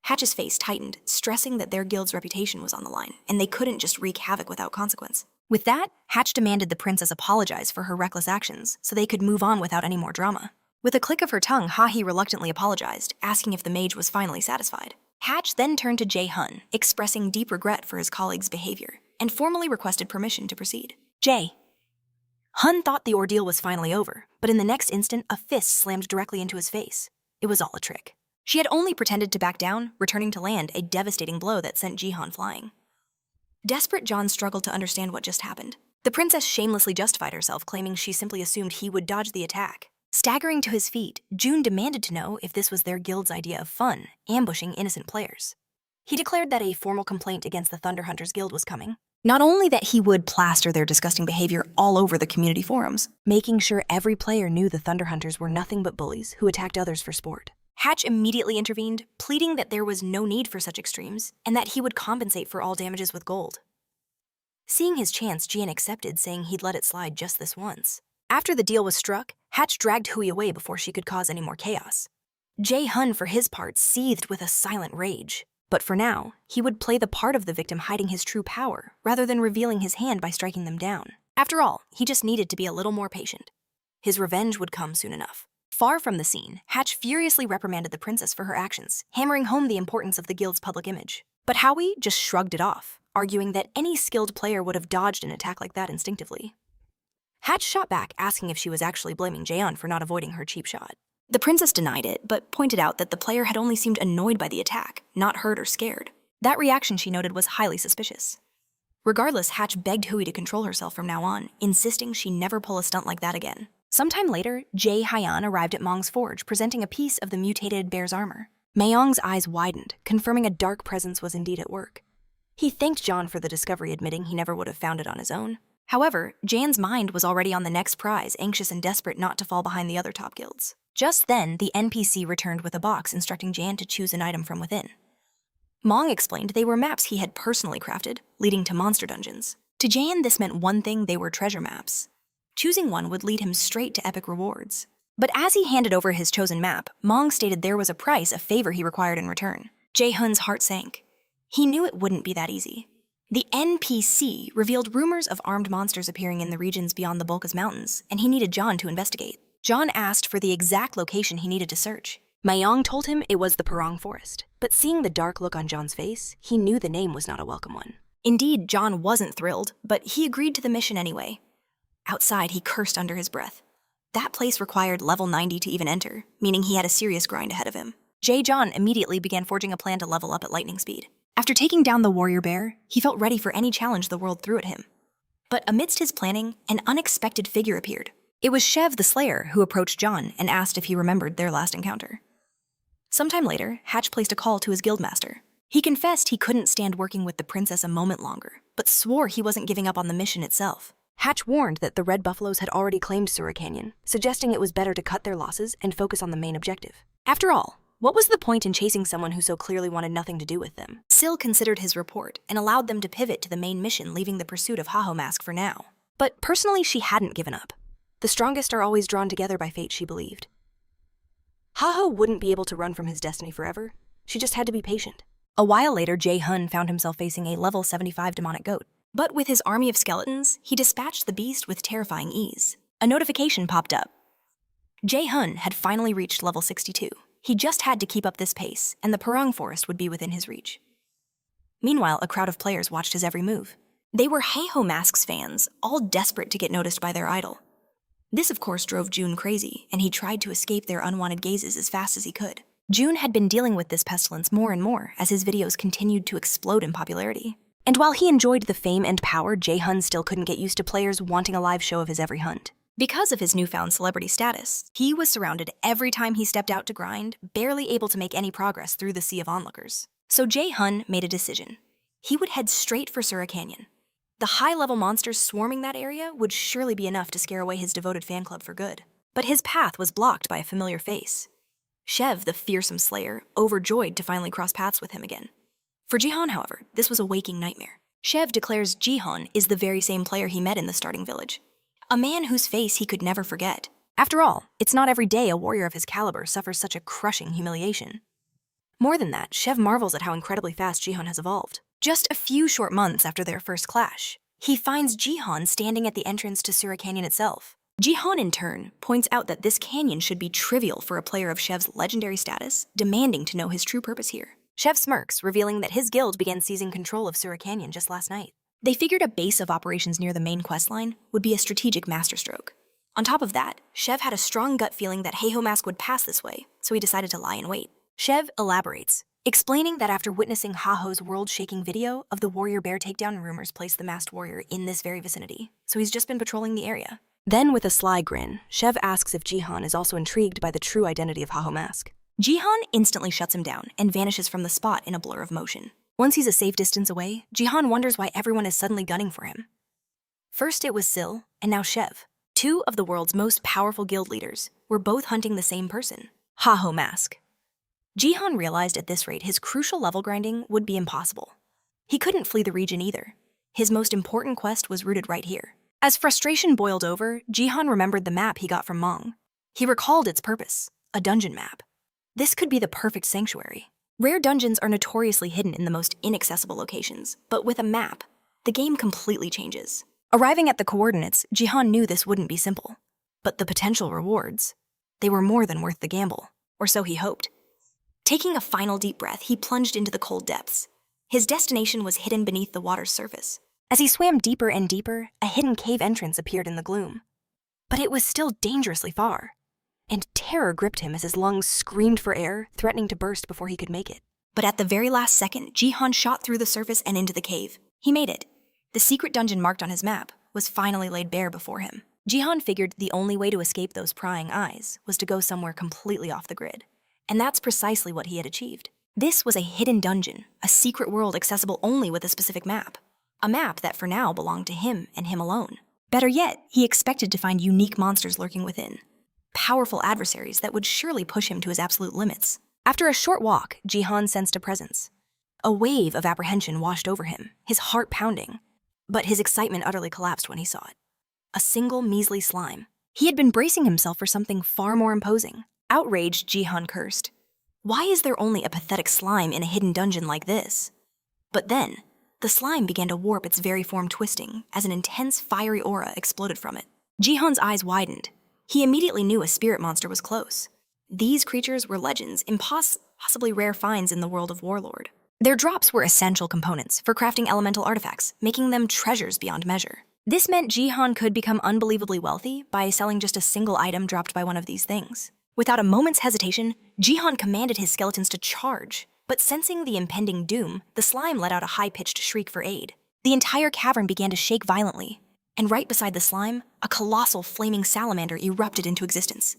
Hatch's face tightened, stressing that their guild's reputation was on the line, and they couldn't just wreak havoc without consequence. With that, Hatch demanded the princess apologize for her reckless actions so they could move on without any more drama. With a click of her tongue, Hahi reluctantly apologized, asking if the mage was finally satisfied. Hatch then turned to Jae-hun, expressing deep regret for his colleague's behavior, and formally requested permission to proceed. Hun thought the ordeal was finally over, but in the next instant, a fist slammed directly into his face. It was all a trick. She had only pretended to back down, returning to land a devastating blow that sent Jae-hun flying. Desperate, John struggled to understand what just happened. The princess shamelessly justified herself, claiming she simply assumed he would dodge the attack. Staggering to his feet, June demanded to know if this was their guild's idea of fun, ambushing innocent players. He declared that a formal complaint against the Thunder Hunters Guild was coming. Not only that, he would plaster their disgusting behavior all over the community forums, making sure every player knew the Thunder Hunters were nothing but bullies who attacked others for sport. Hatch immediately intervened, pleading that there was no need for such extremes, and that he would compensate for all damages with gold. Seeing his chance, Jian accepted, saying he'd let it slide just this once. After the deal was struck, Hatch dragged Hui away before she could cause any more chaos. Jae-hun, for his part, seethed with a silent rage. But for now, he would play the part of the victim hiding his true power, rather than revealing his hand by striking them down. After all, he just needed to be a little more patient. His revenge would come soon enough. Far from the scene, Hatch furiously reprimanded the princess for her actions, hammering home the importance of the guild's public image. But Howie just shrugged it off, arguing that any skilled player would have dodged an attack like that instinctively. Hatch shot back, asking if she was actually blaming Jae-hun for not avoiding her cheap shot. The princess denied it, but pointed out that the player had only seemed annoyed by the attack, not hurt or scared. That reaction, she noted, was highly suspicious. Regardless, Hatch begged Hui to control herself from now on, insisting she never pull a stunt like that again. Sometime later, Jae-hyun arrived at Mong's forge, presenting a piece of the mutated bear's armor. Mayong's eyes widened, confirming a dark presence was indeed at work. He thanked John for the discovery, admitting he never would have found it on his own. However, Jan's mind was already on the next prize, anxious and desperate not to fall behind the other top guilds. Just then, the NPC returned with a box instructing Jan to choose an item from within. Mong explained they were maps he had personally crafted, leading to monster dungeons. To Jan, this meant one thing: they were treasure maps. Choosing one would lead him straight to epic rewards. But as he handed over his chosen map, Mong stated there was a price, a favor he required in return. Jae-hun's heart sank. He knew it wouldn't be that easy. The NPC revealed rumors of armed monsters appearing in the regions beyond the Bulkas Mountains, and he needed John to investigate. John asked for the exact location he needed to search. Mayong told him it was the Parang Forest, but seeing the dark look on John's face, he knew the name was not a welcome one. Indeed, John wasn't thrilled, but he agreed to the mission anyway. Outside, he cursed under his breath. That place required level 90 to even enter, meaning he had a serious grind ahead of him. Jae-john immediately began forging a plan to level up at lightning speed. After taking down the warrior bear, he felt ready for any challenge the world threw at him. But amidst his planning, an unexpected figure appeared. It was Shev the Slayer who approached John and asked if he remembered their last encounter. Sometime later, Hatch placed a call to his guildmaster. He confessed he couldn't stand working with the princess a moment longer, but swore he wasn't giving up on the mission itself. Hatch warned that the Red Buffaloes had already claimed Sura Canyon, suggesting it was better to cut their losses and focus on the main objective. After all, what was the point in chasing someone who so clearly wanted nothing to do with them? Syl considered his report and allowed them to pivot to the main mission, leaving the pursuit of Haho Mask for now. But personally, she hadn't given up. The strongest are always drawn together by fate, she believed. Haho wouldn't be able to run from his destiny forever. She just had to be patient. A while later, Jae-hun found himself facing a level 75 demonic goat. But with his army of skeletons, he dispatched the beast with terrifying ease. A notification popped up. Jae-hun had finally reached level 62. He just had to keep up this pace, and the Parang Forest would be within his reach. Meanwhile, a crowd of players watched his every move. They were Haho Mask's fans, all desperate to get noticed by their idol. This, of course, drove June crazy, and he tried to escape their unwanted gazes as fast as he could. June had been dealing with this pestilence more and more as his videos continued to explode in popularity. And while he enjoyed the fame and power, Jae-hun still couldn't get used to players wanting a live show of his every hunt. Because of his newfound celebrity status, he was surrounded every time he stepped out to grind, barely able to make any progress through the sea of onlookers. So Jae-hun made a decision. He would head straight for Sura Canyon. The high-level monsters swarming that area would surely be enough to scare away his devoted fan club for good. But his path was blocked by a familiar face. Shev, the fearsome slayer, overjoyed to finally cross paths with him again. For Jihan, however, this was a waking nightmare. Shev declares Jihan is the very same player he met in the starting village. A man whose face he could never forget. After all, it's not every day a warrior of his caliber suffers such a crushing humiliation. More than that, Shev marvels at how incredibly fast Jihan has evolved. Just a few short months after their first clash, he finds Jihan standing at the entrance to Sura Canyon itself. Jihan, in turn, points out that this canyon should be trivial for a player of Shev's legendary status, demanding to know his true purpose here. Shev smirks, revealing that his guild began seizing control of Sura Canyon just last night. They figured a base of operations near the main questline would be a strategic masterstroke. On top of that, Shev had a strong gut feeling that Haho Mask would pass this way, so he decided to lie in wait. Shev elaborates, explaining that after witnessing Haho's world-shaking video of the warrior bear takedown, rumors placed the masked warrior in this very vicinity, so he's just been patrolling the area. Then, with a sly grin, Shev asks if Jihan is also intrigued by the true identity of Haho Mask. Jihan instantly shuts him down and vanishes from the spot in a blur of motion. Once he's a safe distance away, Jihan wonders why everyone is suddenly gunning for him. First it was Syl, and now Shev. Two of the world's most powerful guild leaders were both hunting the same person, Haho Mask. Jihan realized at this rate his crucial level grinding would be impossible. He couldn't flee the region either. His most important quest was rooted right here. As frustration boiled over, Jihan remembered the map he got from Mong. He recalled its purpose, a dungeon map. This could be the perfect sanctuary. Rare dungeons are notoriously hidden in the most inaccessible locations, but with a map, the game completely changes. Arriving at the coordinates, Jihan knew this wouldn't be simple. But the potential rewards, they were more than worth the gamble, or so he hoped. Taking a final deep breath, he plunged into the cold depths. His destination was hidden beneath the water's surface. As he swam deeper and deeper, a hidden cave entrance appeared in the gloom. But it was still dangerously far, and terror gripped him as his lungs screamed for air, threatening to burst before he could make it. But at the very last second, Jihan shot through the surface and into the cave. He made it. The secret dungeon marked on his map was finally laid bare before him. Jihan figured the only way to escape those prying eyes was to go somewhere completely off the grid. And that's precisely what he had achieved. This was a hidden dungeon, a secret world accessible only with a specific map. A map that for now belonged to him and him alone. Better yet, he expected to find unique monsters lurking within. Powerful adversaries that would surely push him to his absolute limits. After a short walk, Jihan sensed a presence. A wave of apprehension washed over him, his heart pounding. But his excitement utterly collapsed when he saw it. A single measly slime. He had been bracing himself for something far more imposing. Outraged, Jihan cursed. Why is there only a pathetic slime in a hidden dungeon like this? But then, the slime began to warp its very form, twisting as an intense fiery aura exploded from it. Jihan's eyes widened. He immediately knew a spirit monster was close. These creatures were legends, possibly rare finds in the world of Warlord. Their drops were essential components for crafting elemental artifacts, making them treasures beyond measure. This meant Jihan could become unbelievably wealthy by selling just a single item dropped by one of these things. Without a moment's hesitation, Jihan commanded his skeletons to charge. But sensing the impending doom, the slime let out a high-pitched shriek for aid. The entire cavern began to shake violently, and right beside the slime, a colossal flaming salamander erupted into existence.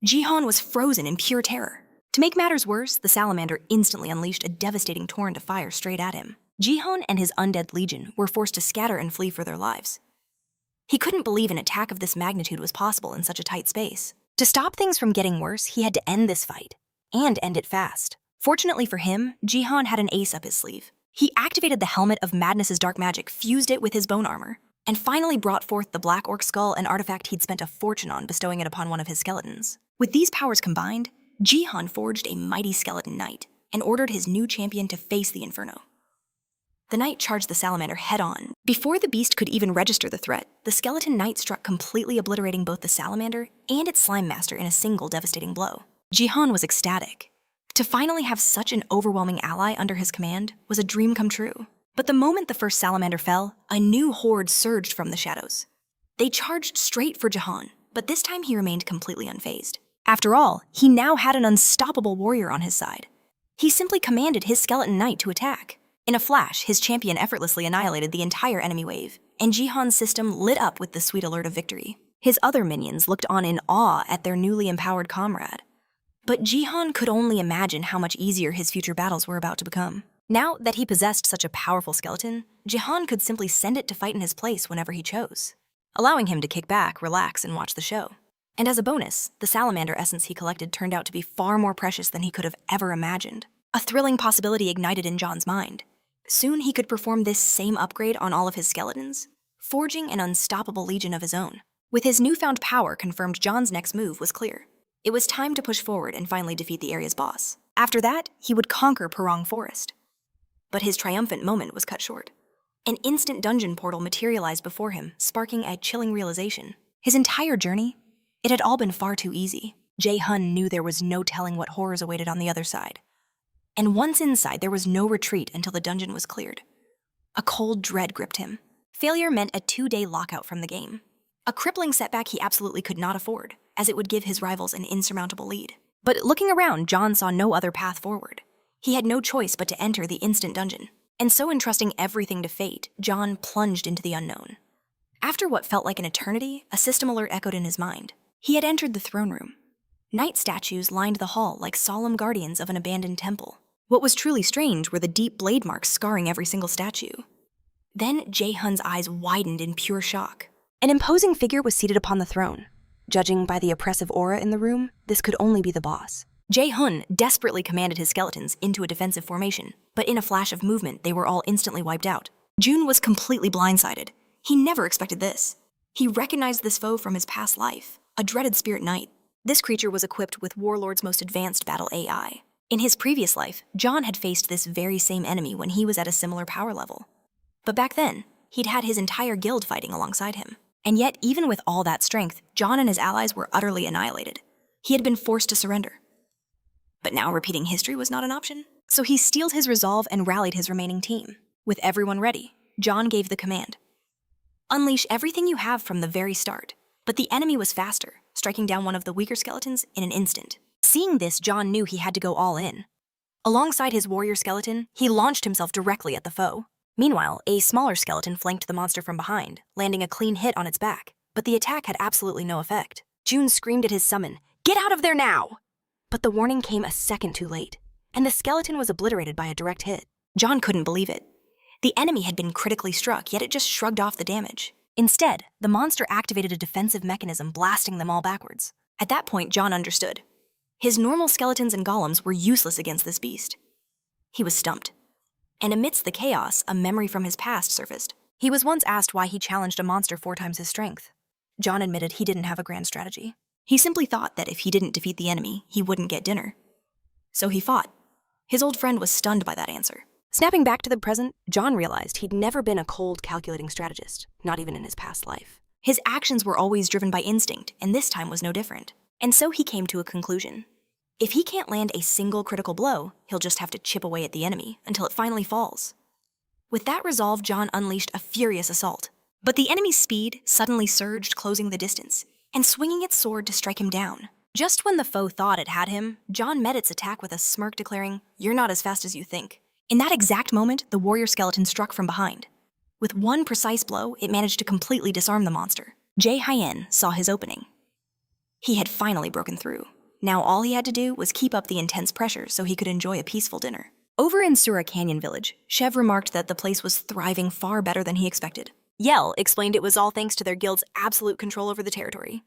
Jihan was frozen in pure terror. To make matters worse, the salamander instantly unleashed a devastating torrent of fire straight at him. Jihan and his undead legion were forced to scatter and flee for their lives. He couldn't believe an attack of this magnitude was possible in such a tight space. To stop things from getting worse, he had to end this fight, and end it fast. Fortunately for him, Jihan had an ace up his sleeve. He activated the Helmet of Madness's dark magic, fused it with his bone armor, and finally brought forth the Black Orc skull, an artifact he'd spent a fortune on bestowing it upon one of his skeletons. With these powers combined, Jihan forged a mighty skeleton knight and ordered his new champion to face the inferno. The knight charged the salamander head-on. Before the beast could even register the threat, the skeleton knight struck, completely obliterating both the salamander and its slime master in a single devastating blow. Jihan was ecstatic. To finally have such an overwhelming ally under his command was a dream come true. But the moment the first salamander fell, a new horde surged from the shadows. They charged straight for Jihan, but this time he remained completely unfazed. After all, he now had an unstoppable warrior on his side. He simply commanded his skeleton knight to attack. In a flash, his champion effortlessly annihilated the entire enemy wave, and Jihan's system lit up with the sweet alert of victory. His other minions looked on in awe at their newly empowered comrade. But Jihan could only imagine how much easier his future battles were about to become. Now that he possessed such a powerful skeleton, Jihan could simply send it to fight in his place whenever he chose, allowing him to kick back, relax, and watch the show. And as a bonus, the salamander essence he collected turned out to be far more precious than he could have ever imagined. A thrilling possibility ignited in John's mind. Soon he could perform this same upgrade on all of his skeletons, forging an unstoppable legion of his own. With his newfound power confirmed, John's next move was clear. It was time to push forward and finally defeat the area's boss. After that, he would conquer Purong Forest. But his triumphant moment was cut short. An instant dungeon portal materialized before him, sparking a chilling realization. His entire journey, it had all been far too easy. Jae-hun knew there was no telling what horrors awaited on the other side. And once inside, there was no retreat until the dungeon was cleared. A cold dread gripped him. Failure meant a 2-day lockout from the game. A crippling setback he absolutely could not afford, as it would give his rivals an insurmountable lead. But looking around, John saw no other path forward. He had no choice but to enter the instant dungeon. And so entrusting everything to fate, John plunged into the unknown. After what felt like an eternity, a system alert echoed in his mind. He had entered the throne room. Knight statues lined the hall like solemn guardians of an abandoned temple. What was truly strange were the deep blade marks scarring every single statue. Then Jae-hun's eyes widened in pure shock. An imposing figure was seated upon the throne. Judging by the oppressive aura in the room, this could only be the boss. Jae-hun desperately commanded his skeletons into a defensive formation, but in a flash of movement, they were all instantly wiped out. Jun was completely blindsided. He never expected this. He recognized this foe from his past life, a dreaded spirit knight. This creature was equipped with Warlord's most advanced battle AI. In his previous life, John had faced this very same enemy when he was at a similar power level. But back then, he'd had his entire guild fighting alongside him. And yet, even with all that strength, John and his allies were utterly annihilated. He had been forced to surrender. But now repeating history was not an option. So he steeled his resolve and rallied his remaining team. With everyone ready, John gave the command. Unleash everything you have from the very start. But the enemy was faster, striking down one of the weaker skeletons in an instant. Seeing this, John knew he had to go all in. Alongside his warrior skeleton, he launched himself directly at the foe. Meanwhile, a smaller skeleton flanked the monster from behind, landing a clean hit on its back. But the attack had absolutely no effect. Jun screamed at his summon, "Get out of there now!" But the warning came a second too late. and the skeleton was obliterated by a direct hit. John couldn't believe it. The enemy had been critically struck, yet it just shrugged off the damage. Instead, the monster activated a defensive mechanism, blasting them all backwards. At that point, John understood. His normal skeletons and golems were useless against this beast. He was stumped. And amidst the chaos, a memory from his past surfaced. He was once asked why he challenged a monster 4 times his strength. John admitted he didn't have a grand strategy. He simply thought that if he didn't defeat the enemy, he wouldn't get dinner. So he fought. His old friend was stunned by that answer. Snapping back to the present, John realized he'd never been a cold, calculating strategist, not even in his past life. His actions were always driven by instinct, and this time was no different. And so he came to a conclusion. If he can't land a single critical blow, he'll just have to chip away at the enemy until it finally falls. With that resolve, John unleashed a furious assault. But the enemy's speed suddenly surged, closing the distance, and swinging its sword to strike him down. Just when the foe thought it had him, John met its attack with a smirk, declaring, "You're not as fast as you think." In that exact moment, the warrior skeleton struck from behind. With one precise blow, it managed to completely disarm the monster. Jae-hyen saw his opening. He had finally broken through. Now all he had to do was keep up the intense pressure so he could enjoy a peaceful dinner. Over in Sura Canyon Village, Chev remarked that the place was thriving far better than he expected. Yell explained it was all thanks to their guild's absolute control over the territory.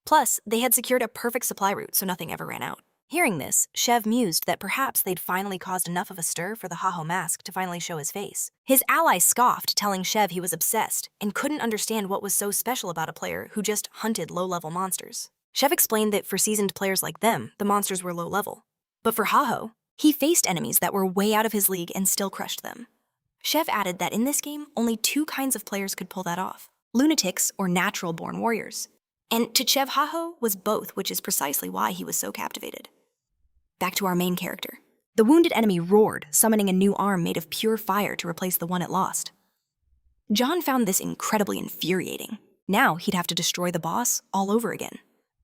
Plus, they had secured a perfect supply route so nothing ever ran out. Hearing this, Chev mused that perhaps they'd finally caused enough of a stir for the Haho mask to finally show his face. His ally scoffed, telling Chev he was obsessed and couldn't understand what was so special about a player who just hunted low-level monsters. Chev explained that for seasoned players like them, the monsters were low-level. But for Haho, he faced enemies that were way out of his league and still crushed them. Chev added that in this game, only 2 kinds of players could pull that off: lunatics or natural-born warriors. And to Chev, Haho was both, which is precisely why he was so captivated. Back to our main character. The wounded enemy roared, summoning a new arm made of pure fire to replace the one it lost. John found this incredibly infuriating. Now he'd have to destroy the boss all over again.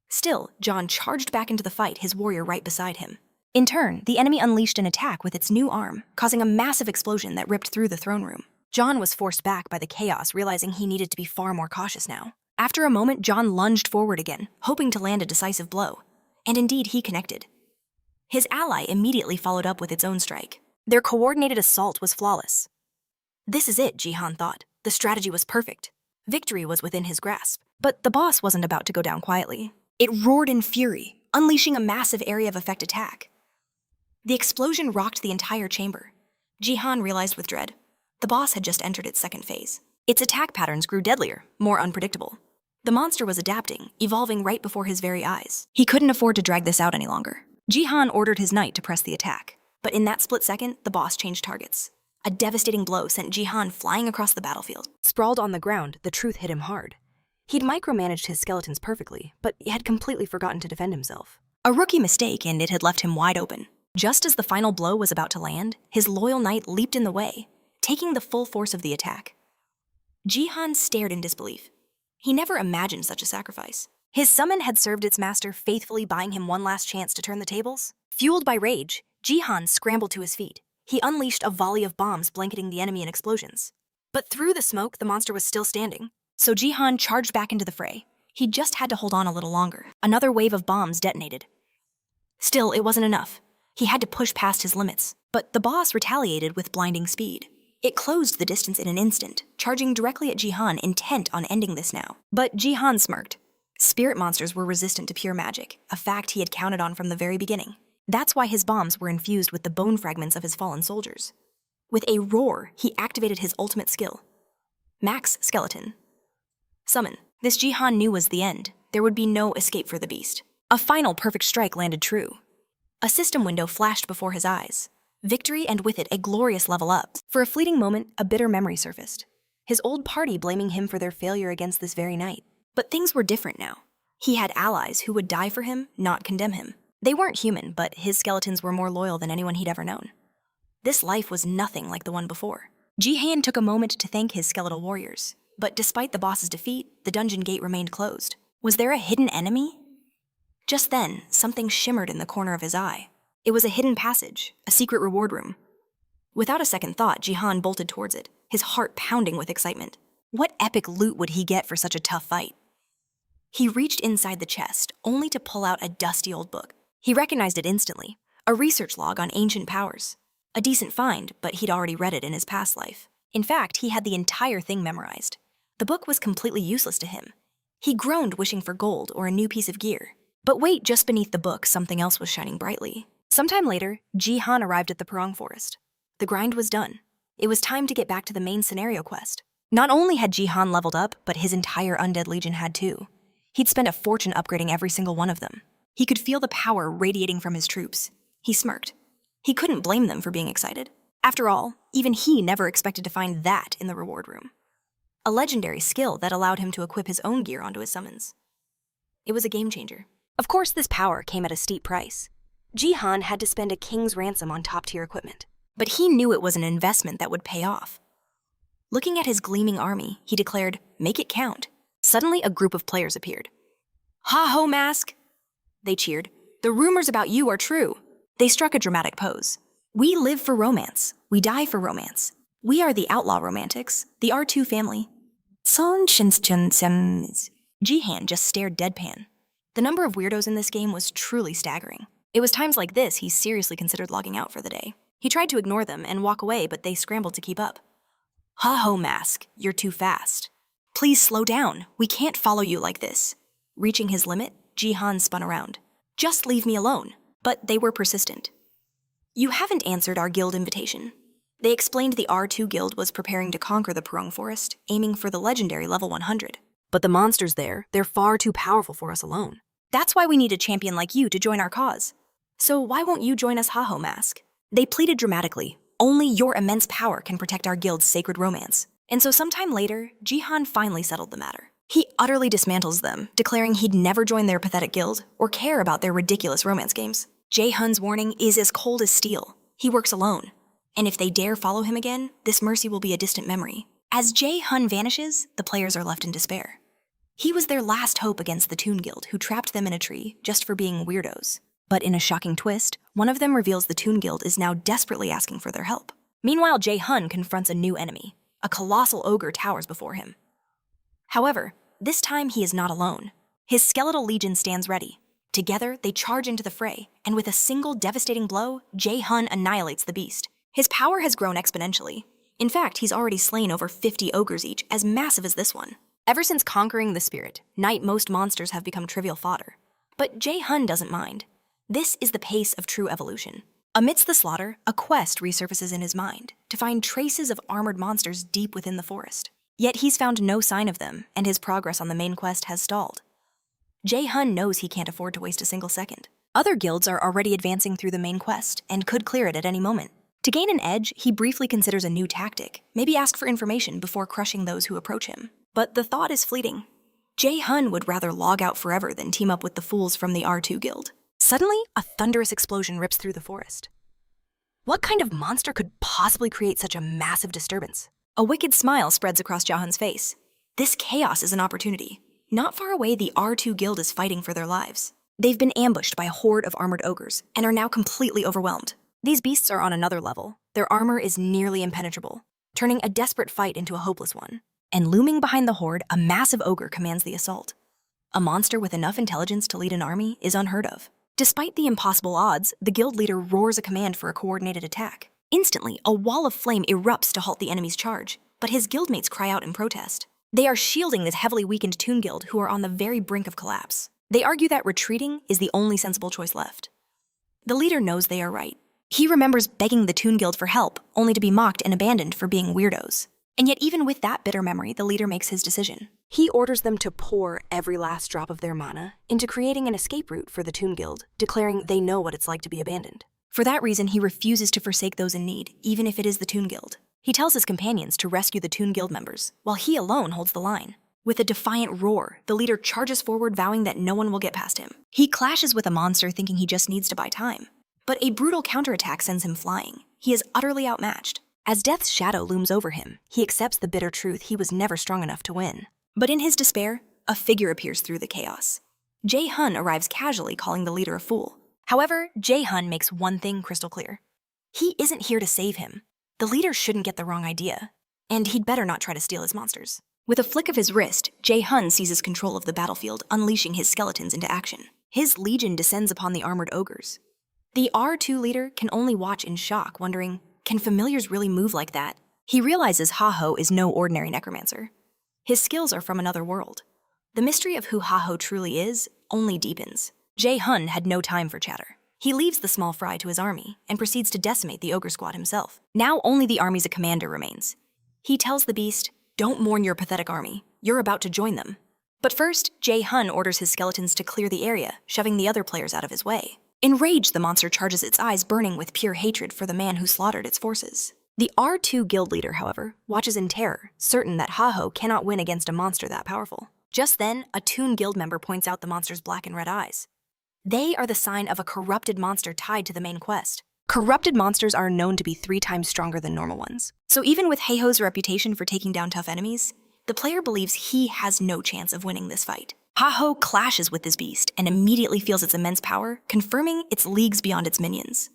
Still, John charged back into the fight, his warrior right beside him. In turn, the enemy unleashed an attack with its new arm, causing a massive explosion that ripped through the throne room. John was forced back by the chaos, realizing he needed to be far more cautious now. After a moment, John lunged forward again, hoping to land a decisive blow. And indeed, he connected. His ally immediately followed up with its own strike. Their coordinated assault was flawless. This is it, Jihan thought. The strategy was perfect. Victory was within his grasp. But the boss wasn't about to go down quietly. It roared in fury, unleashing a massive area of effect attack. The explosion rocked the entire chamber. Jihan realized with dread. The boss had just entered its second phase. Its attack patterns grew deadlier, more unpredictable. The monster was adapting, evolving right before his very eyes. He couldn't afford to drag this out any longer. Jihan ordered his knight to press the attack. But in that split second, the boss changed targets. A devastating blow sent Jihan flying across the battlefield. Sprawled on the ground, the truth hit him hard. He'd micromanaged his skeletons perfectly, but he had completely forgotten to defend himself. A rookie mistake, and it had left him wide open. Just as the final blow was about to land, his loyal knight leaped in the way, taking the full force of the attack. Jihan stared in disbelief. He never imagined such a sacrifice. His summon had served its master, faithfully buying him one last chance to turn the tables. Fueled by rage, Jihan scrambled to his feet. He unleashed a volley of bombs blanketing the enemy in explosions. But through the smoke, the monster was still standing. So Jihan charged back into the fray. He just had to hold on a little longer. Another wave of bombs detonated. Still, it wasn't enough. He had to push past his limits. But the boss retaliated with blinding speed. It closed the distance in an instant, charging directly at Jihan, intent on ending this now. But Jihan smirked. Spirit monsters were resistant to pure magic, a fact he had counted on from the very beginning. That's why his bombs were infused with the bone fragments of his fallen soldiers. With a roar, he activated his ultimate skill. Max Skeleton. Summon. This Jihan knew was the end. There would be no escape for the beast. A final perfect strike landed true. A system window flashed before his eyes. Victory, and with it, a glorious level up. For a fleeting moment, a bitter memory surfaced. His old party blaming him for their failure against this very night. But things were different now. He had allies who would die for him, not condemn him. They weren't human, but his skeletons were more loyal than anyone he'd ever known. This life was nothing like the one before. Ji-Han took a moment to thank his skeletal warriors. But despite the boss's defeat, the dungeon gate remained closed. Was there a hidden enemy? Just then, something shimmered in the corner of his eye. It was a hidden passage, a secret reward room. Without a second thought, Jihan bolted towards it, his heart pounding with excitement. What epic loot would he get for such a tough fight? He reached inside the chest, only to pull out a dusty old book. He recognized it instantly, a research log on ancient powers. A decent find, but he'd already read it in his past life. In fact, he had the entire thing memorized. The book was completely useless to him. He groaned, wishing for gold or a new piece of gear. But wait, just beneath the book, something else was shining brightly. Sometime later, Ji-han arrived at the Perong Forest. The grind was done. It was time to get back to the main scenario quest. Not only had Ji-han leveled up, but his entire undead legion had too. He'd spent a fortune upgrading every single one of them. He could feel the power radiating from his troops. He smirked. He couldn't blame them for being excited. After all, even he never expected to find that in the reward room. A legendary skill that allowed him to equip his own gear onto his summons. It was a game changer. Of course, this power came at a steep price. Ji-han had to spend a king's ransom on top-tier equipment. But he knew it was an investment that would pay off. Looking at his gleaming army, he declared, "Make it count." Suddenly, a group of players appeared. "Ha-ho, Mask!" They cheered. "The rumors about you are true." They struck a dramatic pose. "We live for romance. We die for romance. We are the outlaw romantics, the R2 family." Ji-han just stared deadpan. The number of weirdos in this game was truly staggering. It was times like this he seriously considered logging out for the day. He tried to ignore them and walk away, but they scrambled to keep up. "Ha-ho, Mask, you're too fast. Please slow down. We can't follow you like this." Reaching his limit, Ji-han spun around. "Just leave me alone." But they were persistent. "You haven't answered our guild invitation." They explained the R2 guild was preparing to conquer the Perong Forest, aiming for the legendary level 100. "But the monsters there, they're far too powerful for us alone. That's why we need a champion like you to join our cause. So why won't you join us, Ha-ho, Mask?" They pleaded dramatically. "Only your immense power can protect our guild's sacred romance." And so sometime later, Ji-han finally settled the matter. He utterly dismantles them, declaring he'd never join their pathetic guild or care about their ridiculous romance games. Jae-hun's warning is as cold as steel. He works alone. And if they dare follow him again, this mercy will be a distant memory. As Jae-hun vanishes, the players are left in despair. He was their last hope against the Toon Guild, who trapped them in a tree just for being weirdos. But in a shocking twist, one of them reveals the Toon Guild is now desperately asking for their help. Meanwhile, Jae-hun confronts a new enemy. A colossal ogre towers before him. However, this time he is not alone. His skeletal legion stands ready. Together, they charge into the fray, and with a single devastating blow, Jae-hun annihilates the beast. His power has grown exponentially. In fact, he's already slain over 50 ogres each, as massive as this one. Ever since conquering the spirit, night most monsters have become trivial fodder. But Jae-hun doesn't mind. This is the pace of true evolution. Amidst the slaughter, a quest resurfaces in his mind, to find traces of armored monsters deep within the forest. Yet he's found no sign of them, and his progress on the main quest has stalled. Jae-hun knows he can't afford to waste a single second. Other guilds are already advancing through the main quest, and could clear it at any moment. To gain an edge, he briefly considers a new tactic, maybe ask for information before crushing those who approach him. But the thought is fleeting. Jae-hun would rather log out forever than team up with the fools from the R2 guild. Suddenly, a thunderous explosion rips through the forest. What kind of monster could possibly create such a massive disturbance? A wicked smile spreads across Jae-hun's face. This chaos is an opportunity. Not far away, the R2 guild is fighting for their lives. They've been ambushed by a horde of armored ogres and are now completely overwhelmed. These beasts are on another level. Their armor is nearly impenetrable, turning a desperate fight into a hopeless one. And looming behind the horde, a massive ogre commands the assault. A monster with enough intelligence to lead an army is unheard of. Despite the impossible odds, the guild leader roars a command for a coordinated attack. Instantly, a wall of flame erupts to halt the enemy's charge, but his guildmates cry out in protest. They are shielding this heavily weakened Toon Guild who are on the very brink of collapse. They argue that retreating is the only sensible choice left. The leader knows they are right. He remembers begging the Toon Guild for help, only to be mocked and abandoned for being weirdos. And yet even with that bitter memory, the leader makes his decision. He orders them to pour every last drop of their mana into creating an escape route for the Toon Guild, declaring they know what it's like to be abandoned. For that reason, he refuses to forsake those in need, even if it is the Toon Guild. He tells his companions to rescue the Toon Guild members, while he alone holds the line. With a defiant roar, the leader charges forward, vowing that no one will get past him. He clashes with a monster, thinking he just needs to buy time. But a brutal counterattack sends him flying. He is utterly outmatched. As death's shadow looms over him, he accepts the bitter truth he was never strong enough to win. But in his despair, a figure appears through the chaos. Jae-hun arrives casually, calling the leader a fool. However, Jae-hun makes one thing crystal clear. He isn't here to save him. The leader shouldn't get the wrong idea, and he'd better not try to steal his monsters. With a flick of his wrist, Jae-hun seizes control of the battlefield, unleashing his skeletons into action. His legion descends upon the armored ogres. The R2 leader can only watch in shock, wondering, can familiars really move like that? He realizes Ha-Ho is no ordinary necromancer. His skills are from another world. The mystery of who Ha-Ho truly is only deepens. Jae-hun had no time for chatter. He leaves the small fry to his army and proceeds to decimate the ogre squad himself. Now only the army's commander remains. He tells the beast, "Don't mourn your pathetic army. You're about to join them." But first, Jae-hun orders his skeletons to clear the area, shoving the other players out of his way. Enraged, the monster charges, its eyes burning with pure hatred for the man who slaughtered its forces. The R2 guild leader, however, watches in terror, certain that Ha-Ho cannot win against a monster that powerful. Just then, a Toon guild member points out the monster's black and red eyes. They are the sign of a corrupted monster tied to the main quest. Corrupted monsters are known to be 3 times stronger than normal ones. So even with Heiho's reputation for taking down tough enemies, the player believes he has no chance of winning this fight. Ha-Ho clashes with this beast and immediately feels its immense power, confirming it's leagues beyond its minions.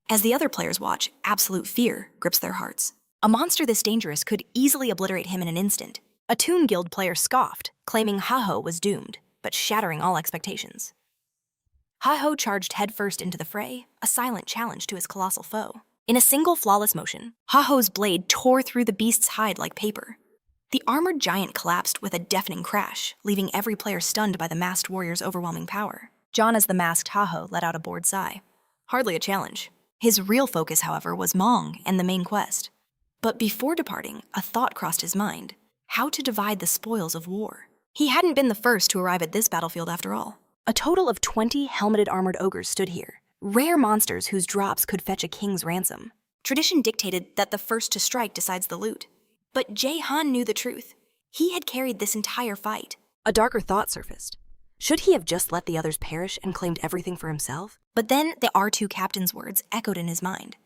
As the other players watch, absolute fear grips their hearts. A monster this dangerous could easily obliterate him in an instant. A Toon Guild player scoffed, claiming Ha-Ho was doomed, but shattering all expectations. Ha-Ho charged headfirst into the fray, a silent challenge to his colossal foe. In a single flawless motion, Ha-Ho's blade tore through the beast's hide like paper. The armored giant collapsed with a deafening crash, leaving every player stunned by the masked warrior's overwhelming power. John, as the masked Ha-Ho, let out a bored sigh. Hardly a challenge. His real focus, however, was Mong and the main quest. But before departing, a thought crossed his mind: how to divide the spoils of war. He hadn't been the first to arrive at this battlefield after all. A total of 20 helmeted armored ogres stood here, rare monsters whose drops could fetch a king's ransom. Tradition dictated that the first to strike decides the loot. But Jae-hun knew the truth. He had carried this entire fight. A darker thought surfaced. Should he have just let the others perish and claimed everything for himself? But then the R2 captain's words echoed in his mind.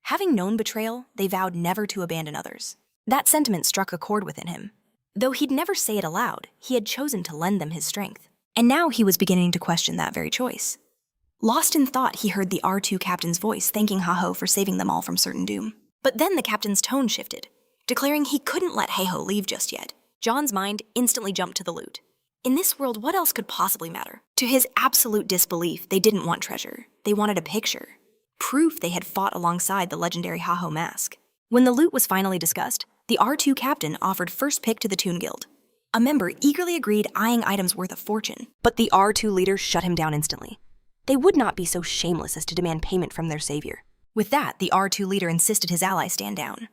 Having known betrayal, they vowed never to abandon others. That sentiment struck a chord within him. Though he'd never say it aloud, he had chosen to lend them his strength. And now he was beginning to question that very choice. Lost in thought, he heard the R2 captain's voice thanking Ha-Ho for saving them all from certain doom. But then the captain's tone shifted, declaring he couldn't let Heiho leave just yet. John's mind instantly jumped to the loot. In this world, what else could possibly matter? To his absolute disbelief, they didn't want treasure. They wanted a picture. Proof they had fought alongside the legendary Ha-Ho mask. When the loot was finally discussed, the R2 captain offered first pick to the Toon Guild. A member eagerly agreed, eyeing items worth a fortune. But the R2 leader shut him down instantly. They would not be so shameless as to demand payment from their savior. With that, the R2 leader insisted his ally stand down.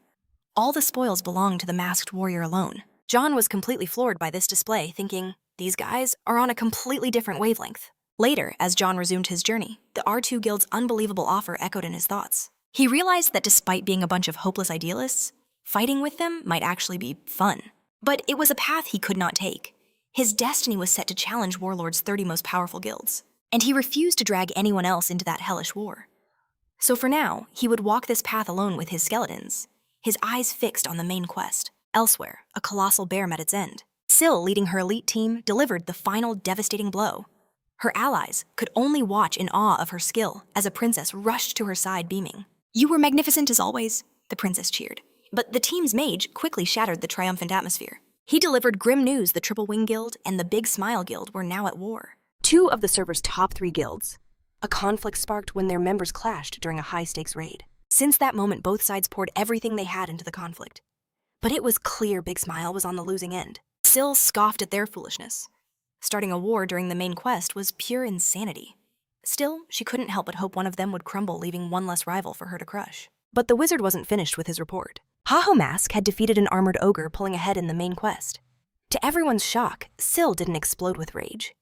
All the spoils belonged to the masked warrior alone. John was completely floored by this display, thinking, these guys are on a completely different wavelength. Later, as John resumed his journey, the R2 Guild's unbelievable offer echoed in his thoughts. He realized that despite being a bunch of hopeless idealists, fighting with them might actually be fun. But it was a path he could not take. His destiny was set to challenge Warlord's 30 most powerful guilds, and he refused to drag anyone else into that hellish war. So for now, he would walk this path alone with his skeletons, his eyes fixed on the main quest. Elsewhere, a colossal bear met its end. Syl, leading her elite team, delivered the final devastating blow. Her allies could only watch in awe of her skill as a princess rushed to her side beaming. "You were magnificent as always," the princess cheered. But the team's mage quickly shattered the triumphant atmosphere. He delivered grim news: the Triple Wing Guild and the Big Smile Guild were now at war. 2 of the server's top 3 guilds. A conflict sparked when their members clashed during a high-stakes raid. Since that moment, both sides poured everything they had into the conflict. But it was clear Big Smile was on the losing end. Syl scoffed at their foolishness. Starting a war during the main quest was pure insanity. Still, she couldn't help but hope one of them would crumble, leaving one less rival for her to crush. But the wizard wasn't finished with his report. Ha-Ho Mask had defeated an armored ogre pulling ahead in the main quest. To everyone's shock, Syl didn't explode with rage.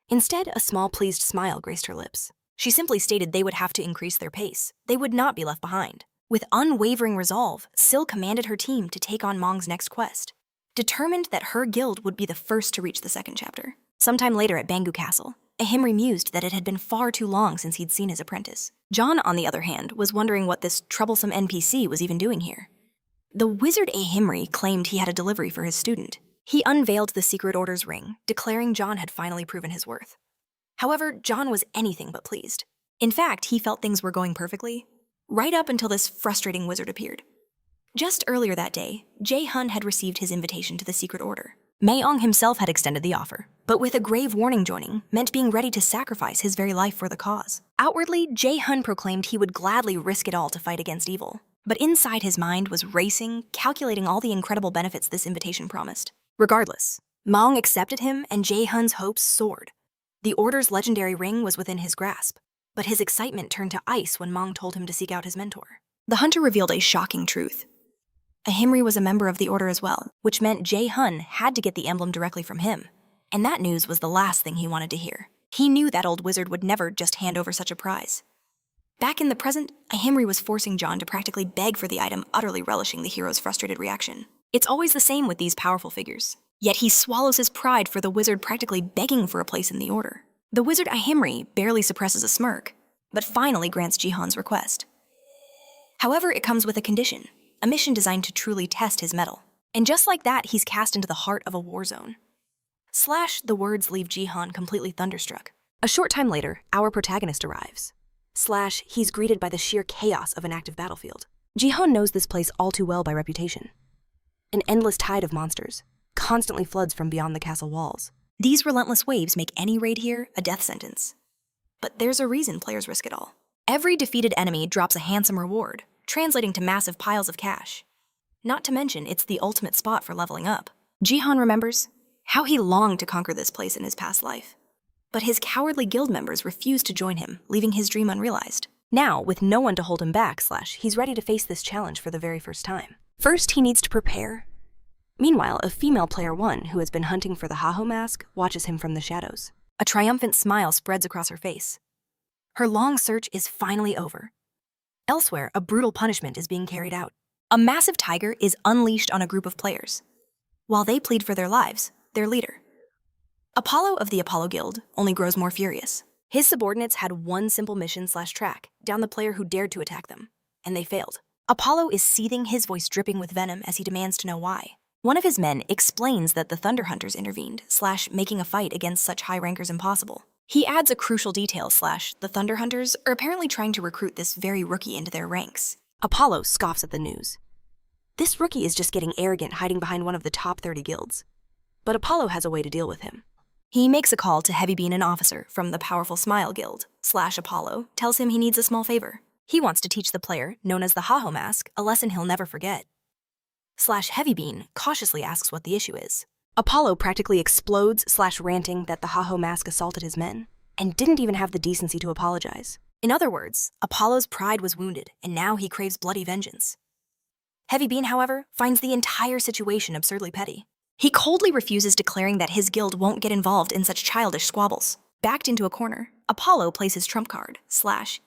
Instead, a small pleased smile graced her lips. She simply stated they would have to increase their pace. They would not be left behind. With unwavering resolve, Syl commanded her team to take on Mong's next quest, determined that her guild would be the first to reach the second chapter. Sometime later at Bangu Castle, Ahimri mused that it had been far too long since he'd seen his apprentice. John, on the other hand, was wondering what this troublesome NPC was even doing here. The wizard Ahimri claimed he had a delivery for his student. He unveiled the Secret Order's ring, declaring John had finally proven his worth. However, John was anything but pleased. In fact, he felt things were going perfectly, right up until this frustrating wizard appeared. Just earlier that day, Jae-hun had received his invitation to the Secret Order. Mae-ong himself had extended the offer. but with a grave warning joining meant being ready to sacrifice his very life for the cause. Outwardly, Jae-hun proclaimed he would gladly risk it all to fight against evil, but inside his mind was racing, calculating all the incredible benefits this invitation promised. Regardless, Maung accepted him and Jae-hun's hopes soared. The Order's legendary ring was within his grasp, but his excitement turned to ice when Maung told him to seek out his mentor. The hunter revealed a shocking truth. Ahimri was a member of the Order as well, which meant Jae-hun had to get the emblem directly from him. And that news was the last thing he wanted to hear. He knew that old wizard would never just hand over such a prize. Back in the present, Ahimri was forcing John to practically beg for the item, utterly relishing the hero's frustrated reaction. It's always the same with these powerful figures. Yet he swallows his pride for the wizard practically begging for a place in the Order. The wizard Ahimri barely suppresses a smirk, but finally grants Jihan's request. However, it comes with a condition, a mission designed to truly test his mettle. And just like that, he's cast into the heart of a war zone. The words leave Jihan completely thunderstruck. A short time later, our protagonist arrives. He's greeted by the sheer chaos of an active battlefield. Jihan knows this place all too well by reputation. An endless tide of monsters constantly floods from beyond the castle walls. These relentless waves make any raid here a death sentence. But there's a reason players risk it all. Every defeated enemy drops a handsome reward, translating to massive piles of cash. Not to mention, it's the ultimate spot for leveling up. Jihan remembers how he longed to conquer this place in his past life. But his cowardly guild members refused to join him, leaving his dream unrealized. Now, with no one to hold him back, he's ready to face this challenge for the very first time. First, he needs to prepare. Meanwhile, a female player 1 who has been hunting for the Haho mask watches him from the shadows. A triumphant smile spreads across her face. Her long search is finally over. Elsewhere, a brutal punishment is being carried out. A massive tiger is unleashed on a group of players. While they plead for their lives, their leader, Apollo of the Apollo Guild, only grows more furious. His subordinates had one simple mission/track down the player who dared to attack them, and they failed. Apollo is seething, his voice dripping with venom as he demands to know why. One of his men explains that the Thunder Hunters intervened, making a fight against such high rankers impossible. He adds a crucial detail, the Thunder Hunters are apparently trying to recruit this very rookie into their ranks. Apollo scoffs at the news. This rookie is just getting arrogant, hiding behind one of the top 30 guilds. But Apollo has a way to deal with him. He makes a call to Heavy Bean, an officer from the powerful Smile Guild. Apollo tells him he needs a small favor. He wants to teach the player, known as the Haho Mask, a lesson he'll never forget. Heavy Bean cautiously asks what the issue is. Apollo practically explodes, ranting that the Haho Mask assaulted his men, and didn't even have the decency to apologize. In other words, Apollo's pride was wounded, and now he craves bloody vengeance. Heavy Bean, however, finds the entire situation absurdly petty. He coldly refuses, declaring that his guild won't get involved in such childish squabbles. Backed into a corner, Apollo plays his trump card,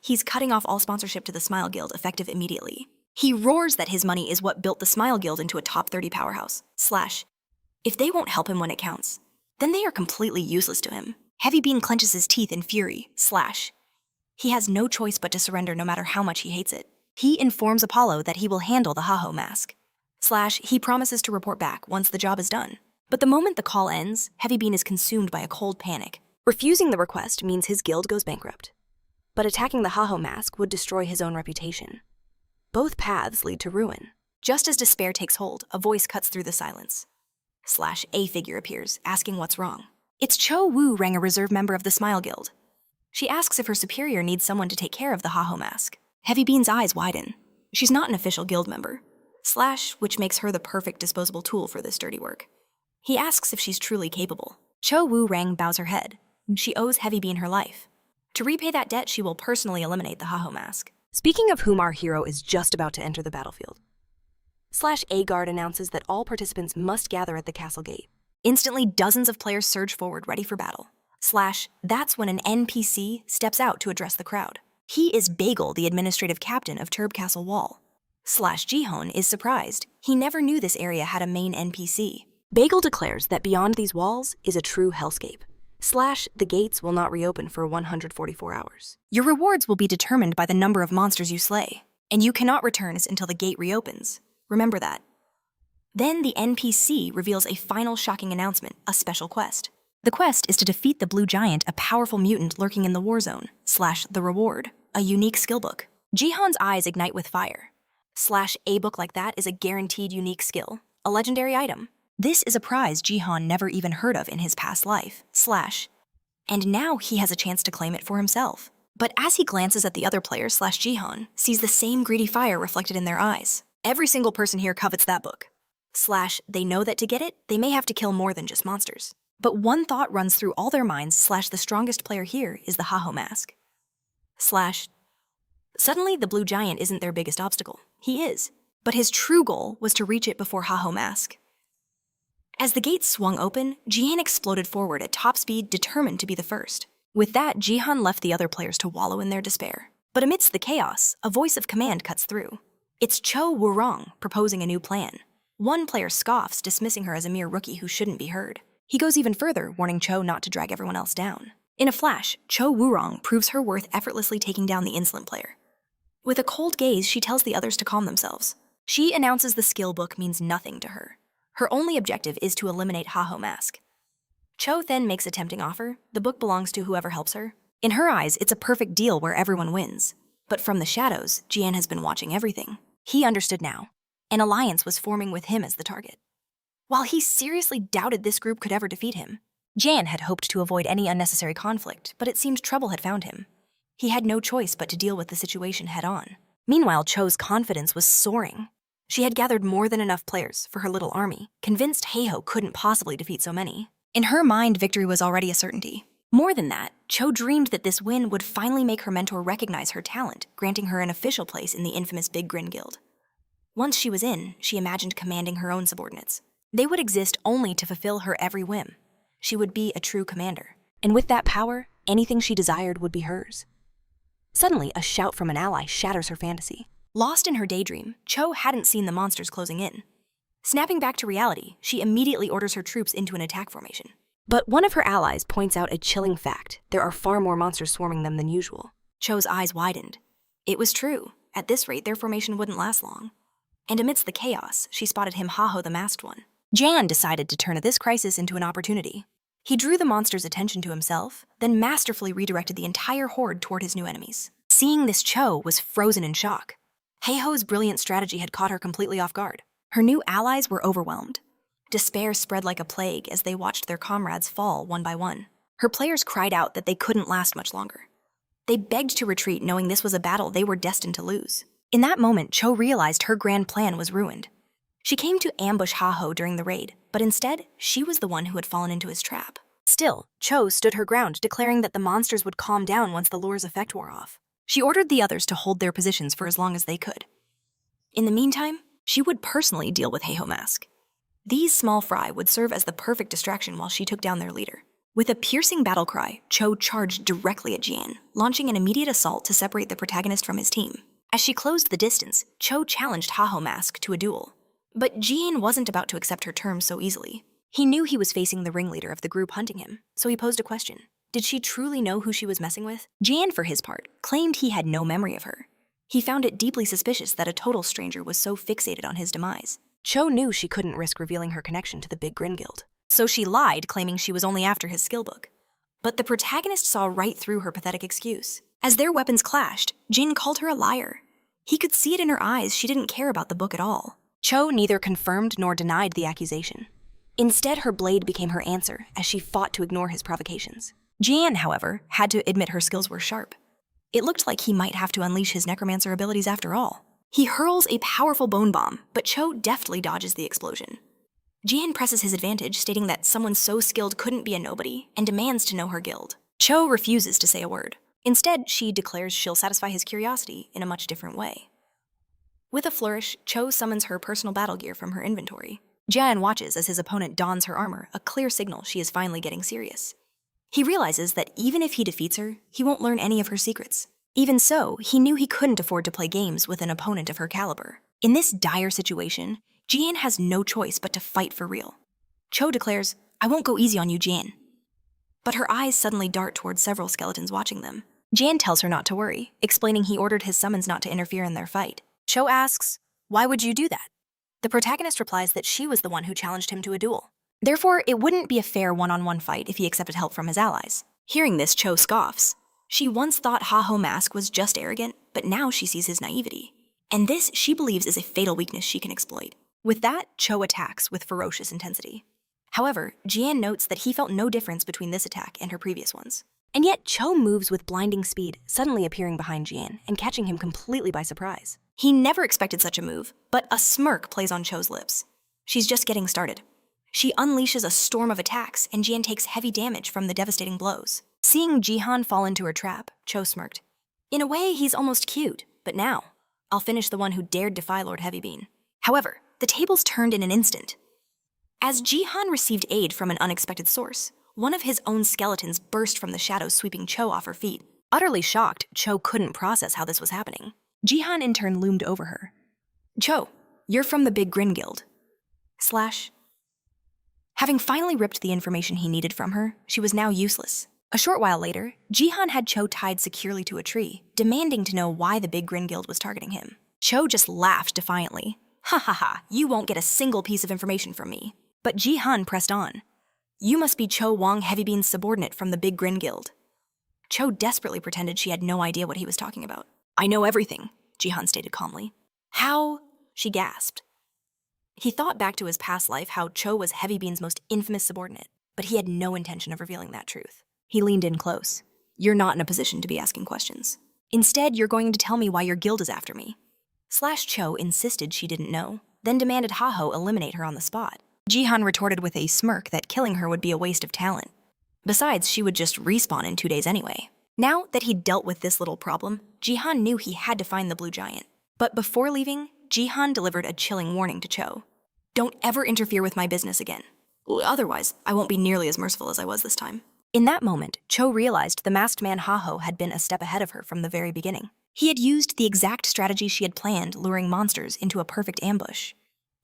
he's cutting off all sponsorship to the Smile Guild effective immediately. He roars that his money is what built the Smile Guild into a top 30 powerhouse, if they won't help him when it counts, then they are completely useless to him. Heavy Bean clenches his teeth in fury, he has no choice but to surrender no matter how much he hates it. He informs Apollo that he will handle the Haho Mask. He promises to report back once the job is done. But the moment the call ends, Heavy Bean is consumed by a cold panic. Refusing the request means his guild goes bankrupt. But attacking the Haho Mask would destroy his own reputation. Both paths lead to ruin. Just as despair takes hold, a voice cuts through the silence. A figure appears, asking what's wrong. It's Cho Woo Rang, a reserve member of the Smile Guild. She asks if her superior needs someone to take care of the Haho Mask. Heavy Bean's eyes widen. She's not an official guild member. Which makes her the perfect disposable tool for this dirty work. He asks if she's truly capable. Cho Woo Rang bows her head. She owes Heavy Bean her life. To repay that debt, she will personally eliminate the Haho Mask. Speaking of whom, our hero is just about to enter the battlefield. A guard announces that all participants must gather at the castle gate. Instantly, dozens of players surge forward, ready for battle. That's when an NPC steps out to address the crowd. He is Bagel, the administrative captain of Turb Castle Wall. Jihoon is surprised. He never knew this area had a main NPC. Bagel declares that beyond these walls is a true hellscape. The gates will not reopen for 144 hours. Your rewards will be determined by the number of monsters you slay, and you cannot return until the gate reopens. Remember that. Then the NPC reveals a final shocking announcement, a special quest. The quest is to defeat the Blue Giant, a powerful mutant lurking in the war zone. The reward, a unique skill book. Jihoon's eyes ignite with fire. A book like that is a guaranteed unique skill, a legendary item. This is a prize Jihan never even heard of in his past life, and now he has a chance to claim it for himself. But as he glances at the other players Jihan sees the same greedy fire reflected in their eyes. Every single person here covets that book. They know that to get it, they may have to kill more than just monsters. But one thought runs through all their minds the strongest player here is the Haho mask. Suddenly the blue giant isn't their biggest obstacle. He is. But his true goal was to reach it before Haho mask. As the gates swung open, Jian exploded forward at top speed, determined to be the first. With that, Jihan left the other players to wallow in their despair. But amidst the chaos, a voice of command cuts through. It's Cho Wurong proposing a new plan. One player scoffs, dismissing her as a mere rookie who shouldn't be heard. He goes even further, warning Cho not to drag everyone else down. In a flash, Cho Wurong proves her worth, effortlessly taking down the insolent player. With a cold gaze, she tells the others to calm themselves. She announces the skill book means nothing to her. Her only objective is to eliminate Haho mask. Cho then makes a tempting offer. The book belongs to whoever helps her. In her eyes, it's a perfect deal where everyone wins. But from the shadows, Jian has been watching everything. He understood now. An alliance was forming with him as the target. While he seriously doubted this group could ever defeat him, Jian had hoped to avoid any unnecessary conflict, but it seemed trouble had found him. He had no choice but to deal with the situation head-on. Meanwhile, Cho's confidence was soaring. She had gathered more than enough players for her little army, convinced Heiho couldn't possibly defeat so many. In her mind, victory was already a certainty. More than that, Cho dreamed that this win would finally make her mentor recognize her talent, granting her an official place in the infamous Big Grin Guild. Once she was in, she imagined commanding her own subordinates. They would exist only to fulfill her every whim. She would be a true commander. And with that power, anything she desired would be hers. Suddenly, a shout from an ally shatters her fantasy. Lost in her daydream, Cho hadn't seen the monsters closing in. Snapping back to reality, she immediately orders her troops into an attack formation. But one of her allies points out a chilling fact. There are far more monsters swarming them than usual. Cho's eyes widened. It was true. At this rate, their formation wouldn't last long. And amidst the chaos, she spotted him, Haho the Masked One. Jan decided to turn this crisis into an opportunity. He drew the monster's attention to himself, then masterfully redirected the entire horde toward his new enemies. Seeing this, Cho was frozen in shock. Heiho's brilliant strategy had caught her completely off guard. Her new allies were overwhelmed. Despair spread like a plague as they watched their comrades fall one by one. Her players cried out that they couldn't last much longer. They begged to retreat, knowing this was a battle they were destined to lose. In that moment, Cho realized her grand plan was ruined. She came to ambush Haho during the raid, but instead, she was the one who had fallen into his trap. Still, Cho stood her ground, declaring that the monsters would calm down once the lure's effect wore off. She ordered the others to hold their positions for as long as they could. In the meantime, she would personally deal with Heiho Mask. These small fry would serve as the perfect distraction while she took down their leader. With a piercing battle cry, Cho charged directly at Jian, launching an immediate assault to separate the protagonist from his team. As she closed the distance, Cho challenged Haho Mask to a duel. But Jian wasn't about to accept her terms so easily. He knew he was facing the ringleader of the group hunting him, so he posed a question. Did she truly know who she was messing with? Jian, for his part, claimed he had no memory of her. He found it deeply suspicious that a total stranger was so fixated on his demise. Cho knew she couldn't risk revealing her connection to the Big Grin Guild, so she lied, claiming she was only after his skill book. But the protagonist saw right through her pathetic excuse. As their weapons clashed, Jin called her a liar. He could see it in her eyes she didn't care about the book at all. Cho neither confirmed nor denied the accusation. Instead, her blade became her answer as she fought to ignore his provocations. Jian, however, had to admit her skills were sharp. It looked like he might have to unleash his necromancer abilities after all. He hurls a powerful bone bomb, but Cho deftly dodges the explosion. Jian presses his advantage, stating that someone so skilled couldn't be a nobody, and demands to know her guild. Cho refuses to say a word. Instead, she declares she'll satisfy his curiosity in a much different way. With a flourish, Cho summons her personal battle gear from her inventory. Jian watches as his opponent dons her armor, a clear signal she is finally getting serious. He realizes that even if he defeats her, he won't learn any of her secrets. Even so, he knew he couldn't afford to play games with an opponent of her caliber. In this dire situation, Jian has no choice but to fight for real. Cho declares, "I won't go easy on you, Jian." But her eyes suddenly dart towards several skeletons watching them. Jian tells her not to worry, explaining he ordered his summons not to interfere in their fight. Cho asks, "Why would you do that?" The protagonist replies that she was the one who challenged him to a duel. Therefore, it wouldn't be a fair one-on-one fight if he accepted help from his allies. Hearing this, Cho scoffs. She once thought Haho Mask was just arrogant, but now she sees his naivety. And this, she believes, is a fatal weakness she can exploit. With that, Cho attacks with ferocious intensity. However, Jian notes that he felt no difference between this attack and her previous ones. And yet, Cho moves with blinding speed, suddenly appearing behind Jian and catching him completely by surprise. He never expected such a move, but a smirk plays on Cho's lips. She's just getting started. She unleashes a storm of attacks, and Jian takes heavy damage from the devastating blows. Seeing Jihan fall into her trap, Cho smirked. In a way, he's almost cute, but now, I'll finish the one who dared defy Lord Heavybean. However, the tables turned in an instant. As Jihan received aid from an unexpected source, one of his own skeletons burst from the shadows, sweeping Cho off her feet. Utterly shocked, Cho couldn't process how this was happening. Jihan in turn loomed over her. Cho, you're from the Big Grin Guild. Having finally ripped the information he needed from her, she was now useless. A short while later, Jihan had Cho tied securely to a tree, demanding to know why the Big Grin Guild was targeting him. Cho just laughed defiantly. Ha ha ha, you won't get a single piece of information from me. But Jihan pressed on. You must be Cho Wang Heavybean's subordinate from the Big Grin Guild. Cho desperately pretended she had no idea what he was talking about. I know everything, Jihan stated calmly. How? She gasped. He thought back to his past life how Cho was Heavybean's most infamous subordinate, but he had no intention of revealing that truth. He leaned in close. You're not in a position to be asking questions. Instead, you're going to tell me why your guild is after me. Cho insisted she didn't know, then demanded Haho eliminate her on the spot. Jihan retorted with a smirk that killing her would be a waste of talent. Besides, she would just respawn in 2 days anyway. Now that he'd dealt with this little problem, Jihan knew he had to find the blue giant. But before leaving, Jihan delivered a chilling warning to Cho. Don't ever interfere with my business again. Otherwise, I won't be nearly as merciful as I was this time. In that moment, Cho realized the masked man Haho had been a step ahead of her from the very beginning. He had used the exact strategy she had planned, luring monsters into a perfect ambush.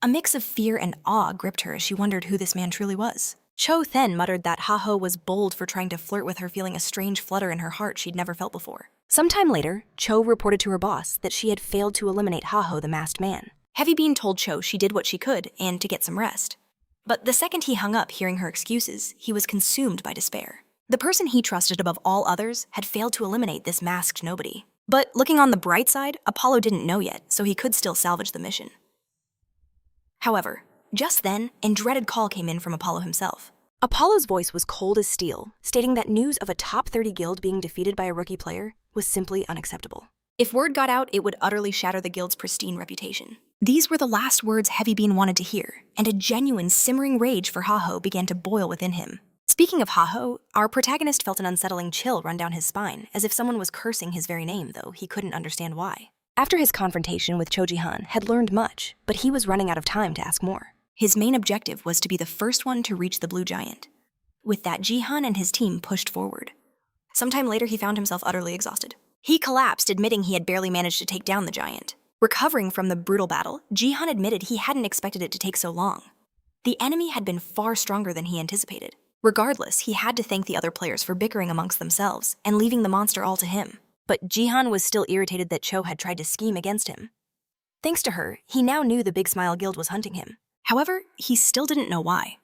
A mix of fear and awe gripped her as she wondered who this man truly was. Cho then muttered that Haho was bold for trying to flirt with her, feeling a strange flutter in her heart she'd never felt before. Sometime later, Cho reported to her boss that she had failed to eliminate Haho the masked man. Heavybean told Cho she did what she could and to get some rest. But the second he hung up hearing her excuses, he was consumed by despair. The person he trusted above all others had failed to eliminate this masked nobody. But looking on the bright side, Apollo didn't know yet, so he could still salvage the mission. However, just then, a dreaded call came in from Apollo himself. Apollo's voice was cold as steel, stating that news of a top 30 guild being defeated by a rookie player was simply unacceptable. If word got out, it would utterly shatter the guild's pristine reputation. These were the last words Heavybean wanted to hear, and a genuine simmering rage for Haho began to boil within him. Speaking of Haho, our protagonist felt an unsettling chill run down his spine, as if someone was cursing his very name, though he couldn't understand why. After his confrontation with Cho Jihan had learned much, but he was running out of time to ask more. His main objective was to be the first one to reach the blue giant. With that, Jihan and his team pushed forward. Sometime later, he found himself utterly exhausted. He collapsed, admitting he had barely managed to take down the giant. Recovering from the brutal battle, Jihan admitted he hadn't expected it to take so long. The enemy had been far stronger than he anticipated. Regardless, he had to thank the other players for bickering amongst themselves and leaving the monster all to him. But Jihan was still irritated that Cho had tried to scheme against him. Thanks to her, he now knew the Big Smile Guild was hunting him. However, he still didn't know why.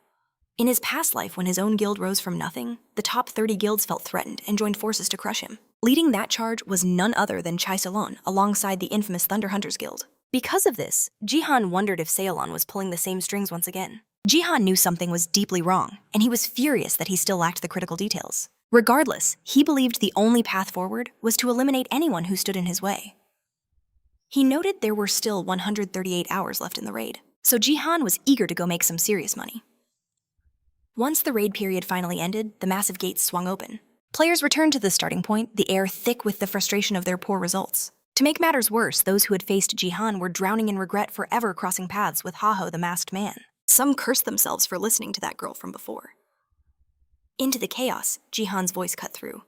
In his past life, when his own guild rose from nothing, the top 30 guilds felt threatened and joined forces to crush him. Leading that charge was none other than Chai Salon, alongside the infamous Thunder Hunters Guild. Because of this, Jihan wondered if Seolon was pulling the same strings once again. Jihan knew something was deeply wrong, and he was furious that he still lacked the critical details. Regardless, he believed the only path forward was to eliminate anyone who stood in his way. He noted there were still 138 hours left in the raid, so Jihan was eager to go make some serious money. Once the raid period finally ended, the massive gates swung open. Players returned to the starting point, the air thick with the frustration of their poor results. To make matters worse, those who had faced Jihan were drowning in regret forever crossing paths with Haho the masked man. Some cursed themselves for listening to that girl from before. Into the chaos, Jihan's voice cut through.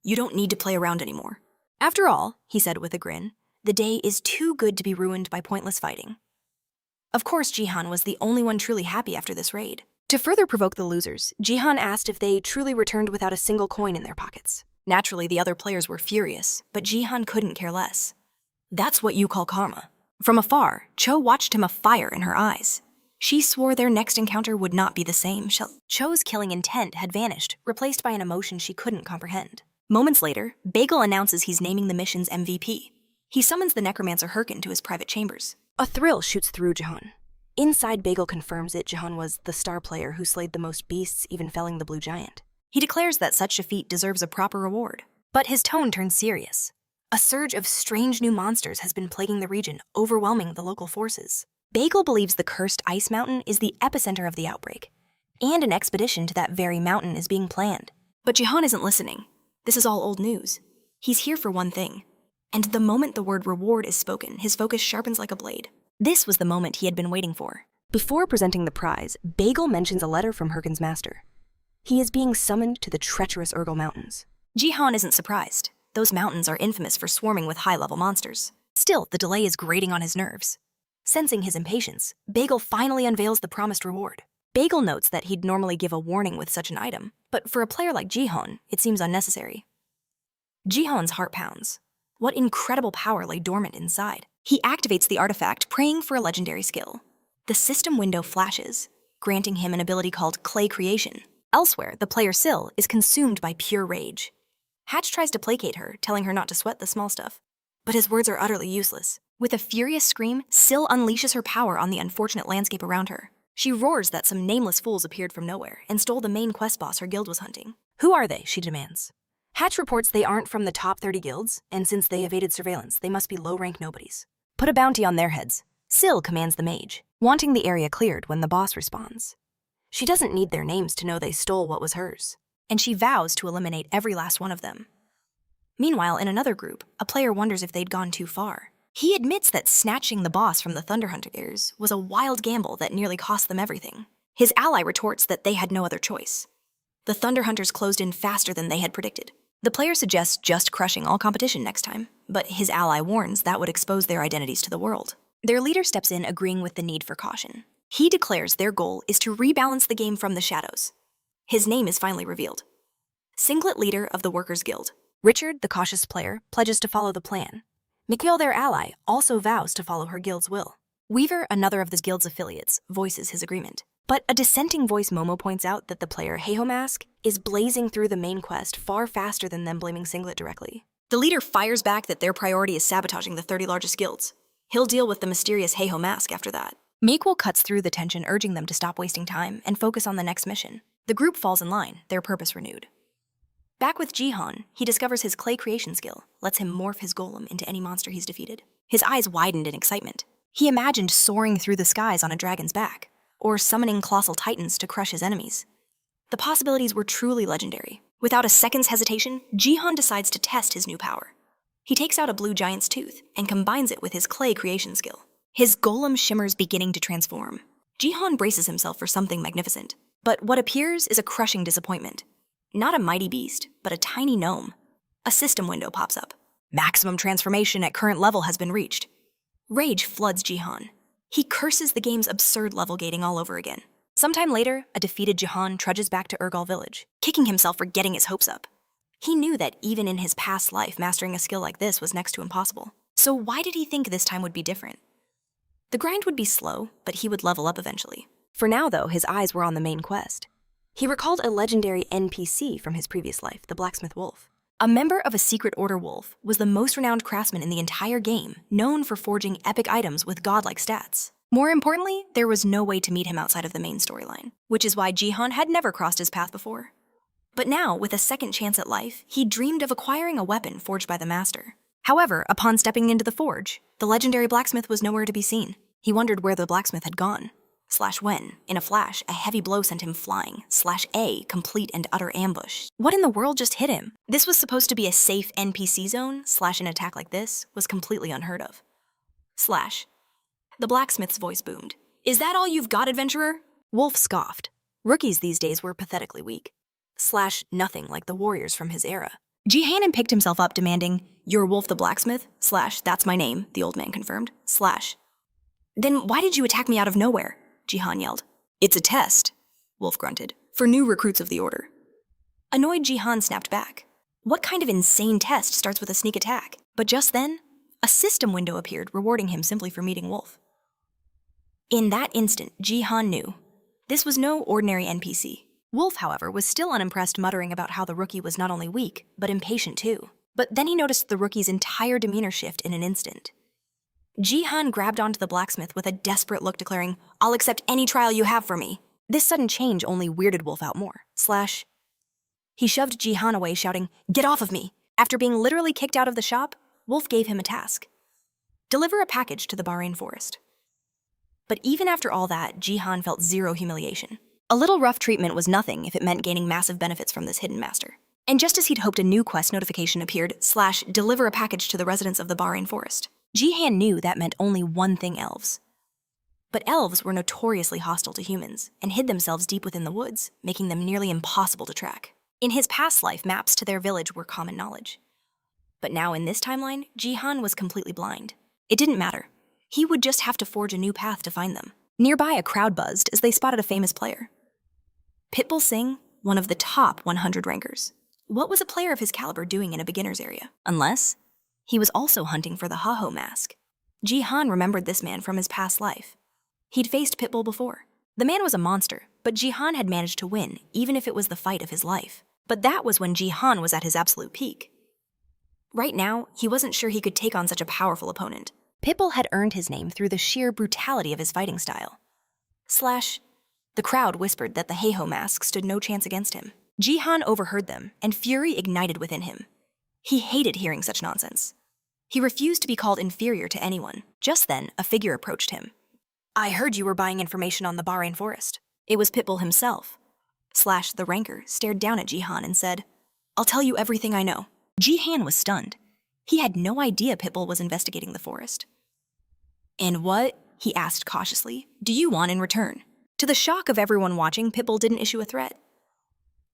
You don't need to play around anymore. After all, he said with a grin, the day is too good to be ruined by pointless fighting. Of course, Jihan was the only one truly happy after this raid. To further provoke the losers, Jihan asked if they truly returned without a single coin in their pockets. Naturally, the other players were furious, but Jihan couldn't care less. That's what you call karma. From afar, Cho watched him, a fire in her eyes. She swore their next encounter would not be the same. Cho's killing intent had vanished, replaced by an emotion she couldn't comprehend. Moments later, Bagel announces he's naming the mission's MVP. He summons the necromancer Harkin to his private chambers. A thrill shoots through Jihan. Inside, Bagel confirms it Jihan was the star player who slayed the most beasts, even felling the blue giant. He declares that such a feat deserves a proper reward. But his tone turns serious. A surge of strange new monsters has been plaguing the region, overwhelming the local forces. Bagel believes the cursed ice mountain is the epicenter of the outbreak, and an expedition to that very mountain is being planned. But Jihan isn't listening. This is all old news. He's here for one thing. And the moment the word reward is spoken, his focus sharpens like a blade. This was the moment he had been waiting for. Before presenting the prize, Bagel mentions a letter from Harkin's master. He is being summoned to the treacherous Urgal Mountains. Jihan isn't surprised. Those mountains are infamous for swarming with high-level monsters. Still, the delay is grating on his nerves. Sensing his impatience, Bagel finally unveils the promised reward. Bagel notes that he'd normally give a warning with such an item, but for a player like Jihan, it seems unnecessary. Jihan's heart pounds. What incredible power lay dormant inside. He activates the artifact, praying for a legendary skill. The system window flashes, granting him an ability called Clay Creation. Elsewhere, the player Syl is consumed by pure rage. Hatch tries to placate her, telling her not to sweat the small stuff. But his words are utterly useless. With a furious scream, Syl unleashes her power on the unfortunate landscape around her. She roars that some nameless fools appeared from nowhere and stole the main quest boss her guild was hunting. Who are they? She demands. Hatch reports they aren't from the top 30 guilds, and since they evaded surveillance, they must be low-rank nobodies. Put a bounty on their heads. Syl commands the mage, wanting the area cleared when the boss responds. She doesn't need their names to know they stole what was hers, and she vows to eliminate every last one of them. Meanwhile, in another group, a player wonders if they'd gone too far. He admits that snatching the boss from the Thunderhunters was a wild gamble that nearly cost them everything. His ally retorts that they had no other choice. The Thunderhunters closed in faster than they had predicted. The player suggests just crushing all competition next time, but his ally warns that would expose their identities to the world. Their leader steps in, agreeing with the need for caution. He declares their goal is to rebalance the game from the shadows. His name is finally revealed. Singlet leader of the Workers' Guild. Richard, the cautious player, pledges to follow the plan. Mikhail, their ally, also vows to follow her guild's will. Weaver, another of the guild's affiliates, voices his agreement. But a dissenting voice Momo points out that the player Heiho Mask is blazing through the main quest far faster than them blaming Singlet directly. The leader fires back that their priority is sabotaging the 30 largest guilds. He'll deal with the mysterious Heiho Mask after that. Meekwol cuts through the tension, urging them to stop wasting time and focus on the next mission. The group falls in line, their purpose renewed. Back with Jihan, he discovers his clay creation skill, lets him morph his golem into any monster he's defeated. His eyes widened in excitement. He imagined soaring through the skies on a dragon's back, or summoning colossal titans to crush his enemies. The possibilities were truly legendary. Without a second's hesitation, Jihan decides to test his new power. He takes out a blue giant's tooth and combines it with his clay creation skill. His golem shimmers, beginning to transform. Jihan braces himself for something magnificent, but what appears is a crushing disappointment. Not a mighty beast, but a tiny gnome. A system window pops up. Maximum transformation at current level has been reached. Rage floods Jihan. He curses the game's absurd level gating all over again. Sometime later, a defeated Jihan trudges back to Urgal village, kicking himself for getting his hopes up. He knew that even in his past life, mastering a skill like this was next to impossible. So why did he think this time would be different? The grind would be slow, but he would level up eventually. For now, though, his eyes were on the main quest. He recalled a legendary NPC from his previous life, the blacksmith wolf. A member of a secret order wolf was the most renowned craftsman in the entire game, known for forging epic items with godlike stats. More importantly, there was no way to meet him outside of the main storyline, which is why Jihan had never crossed his path before. But now, with a second chance at life, he dreamed of acquiring a weapon forged by the master. However, upon stepping into the forge, the legendary blacksmith was nowhere to be seen. He wondered where the blacksmith had gone. /when, in a flash, a heavy blow sent him flying. /a, complete and utter ambush. What in the world just hit him? This was supposed to be a safe NPC zone, /an attack like this was completely unheard of. The blacksmith's voice boomed. Is that all you've got, adventurer? Wolf scoffed. Rookies these days were pathetically weak. Nothing like the warriors from his era. Jihan picked himself up, demanding, "You're Wolf the blacksmith?" "That's my name," the old man confirmed. Then why did you attack me out of nowhere? Jihan yelled. It's a test, Wolf grunted, for new recruits of the order. Annoyed, Jihan snapped back. What kind of insane test starts with a sneak attack? But just then, a system window appeared, rewarding him simply for meeting Wolf. In that instant, Jihan knew. This was no ordinary NPC. Wolf, however, was still unimpressed, muttering about how the rookie was not only weak, but impatient too. But then he noticed the rookie's entire demeanor shift in an instant. Jihan grabbed onto the blacksmith with a desperate look, declaring, "I'll accept any trial you have for me." This sudden change only weirded Wolf out more. He shoved Jihan away, shouting, "Get off of me!" After being literally kicked out of the shop, Wolf gave him a task: deliver a package to the Bahrain forest. But even after all that, Jihan felt zero humiliation. A little rough treatment was nothing if it meant gaining massive benefits from this hidden master. And just as he'd hoped, a new quest notification appeared, /deliver a package to the residents of the Bahrain forest. Jihan knew that meant only one thing: elves. But elves were notoriously hostile to humans and hid themselves deep within the woods, making them nearly impossible to track. In his past life, maps to their village were common knowledge. But now in this timeline, Jihan was completely blind. It didn't matter. He would just have to forge a new path to find them. Nearby, a crowd buzzed as they spotted a famous player. Pitbull Singh, one of the top 100 rankers. What was a player of his caliber doing in a beginner's area? Unless he was also hunting for the Haho mask. Jihan remembered this man from his past life. He'd faced Pitbull before. The man was a monster, but Jihan had managed to win, even if it was the fight of his life. But that was when Jihan was at his absolute peak. Right now, he wasn't sure he could take on such a powerful opponent. Pitbull had earned his name through the sheer brutality of his fighting style. The crowd whispered that the Heiho mask stood no chance against him. Jihan overheard them, and fury ignited within him. He hated hearing such nonsense. He refused to be called inferior to anyone. Just then, a figure approached him. "I heard you were buying information on the Bahrain forest." It was Pitbull himself. The ranker stared down at Jihan and said, "I'll tell you everything I know." Jihan was stunned. He had no idea Pitbull was investigating the forest. "And what," he asked cautiously, "do you want in return?" To the shock of everyone watching, Pitbull didn't issue a threat.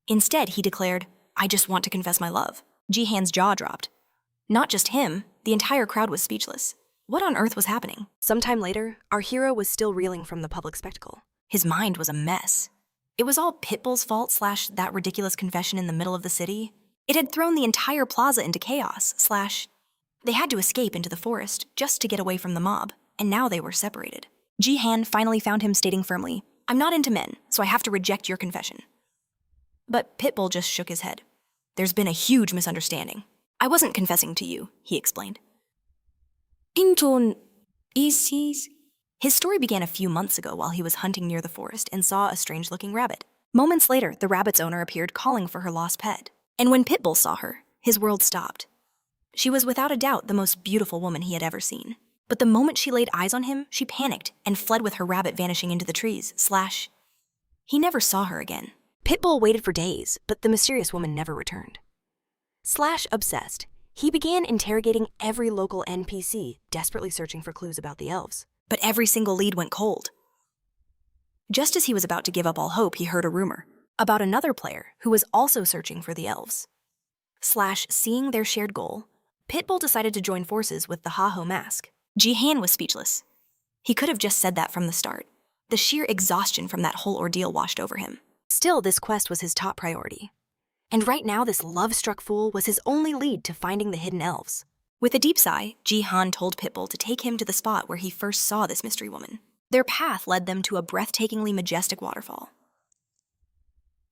Instead, he declared, "I just want to confess my love." Jihan's jaw dropped. Not just him, the entire crowd was speechless. What on earth was happening? Sometime later, our hero was still reeling from the public spectacle. His mind was a mess. It was all Pitbull's fault / that ridiculous confession in the middle of the city. It had thrown the entire plaza into chaos / they had to escape into the forest just to get away from the mob, and now they were separated. Jihan finally found him stating firmly, "I'm not into men, so I have to reject your confession." But Pitbull just shook his head. "There's been a huge misunderstanding. I wasn't confessing to you," he explained. His story began a few months ago while he was hunting near the forest and saw a strange-looking rabbit. Moments later, the rabbit's owner appeared calling for her lost pet. And when Pitbull saw her, his world stopped. She was without a doubt the most beautiful woman he had ever seen. But the moment she laid eyes on him, she panicked and fled with her rabbit vanishing into the trees / he never saw her again. Pitbull waited for days, but the mysterious woman never returned. Obsessed, he began interrogating every local NPC, desperately searching for clues about the elves. But every single lead went cold. Just as he was about to give up all hope, he heard a rumor about another player who was also searching for the elves. Seeing their shared goal, Pitbull decided to join forces with the Haho mask. Jihan was speechless. He could have just said that from the start. The sheer exhaustion from that whole ordeal washed over him. Still, this quest was his top priority. And right now, this love-struck fool was his only lead to finding the hidden elves. With a deep sigh, Jihan told Pitbull to take him to the spot where he first saw this mystery woman. Their path led them to a breathtakingly majestic waterfall.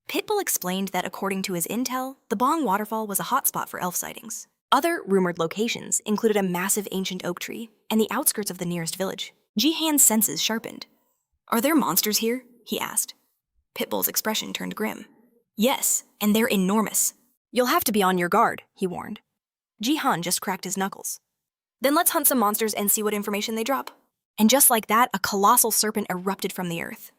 Pitbull explained that according to his intel, the Bong waterfall was a hotspot for elf sightings. Other rumored locations included a massive ancient oak tree and the outskirts of the nearest village. Jihan's senses sharpened. "Are there monsters here?" he asked. Pitbull's expression turned grim. "Yes, and they're enormous. You'll have to be on your guard," he warned. Jihan just cracked his knuckles. "Then let's hunt some monsters and see what information they drop." And just like that, a colossal serpent erupted from the earth.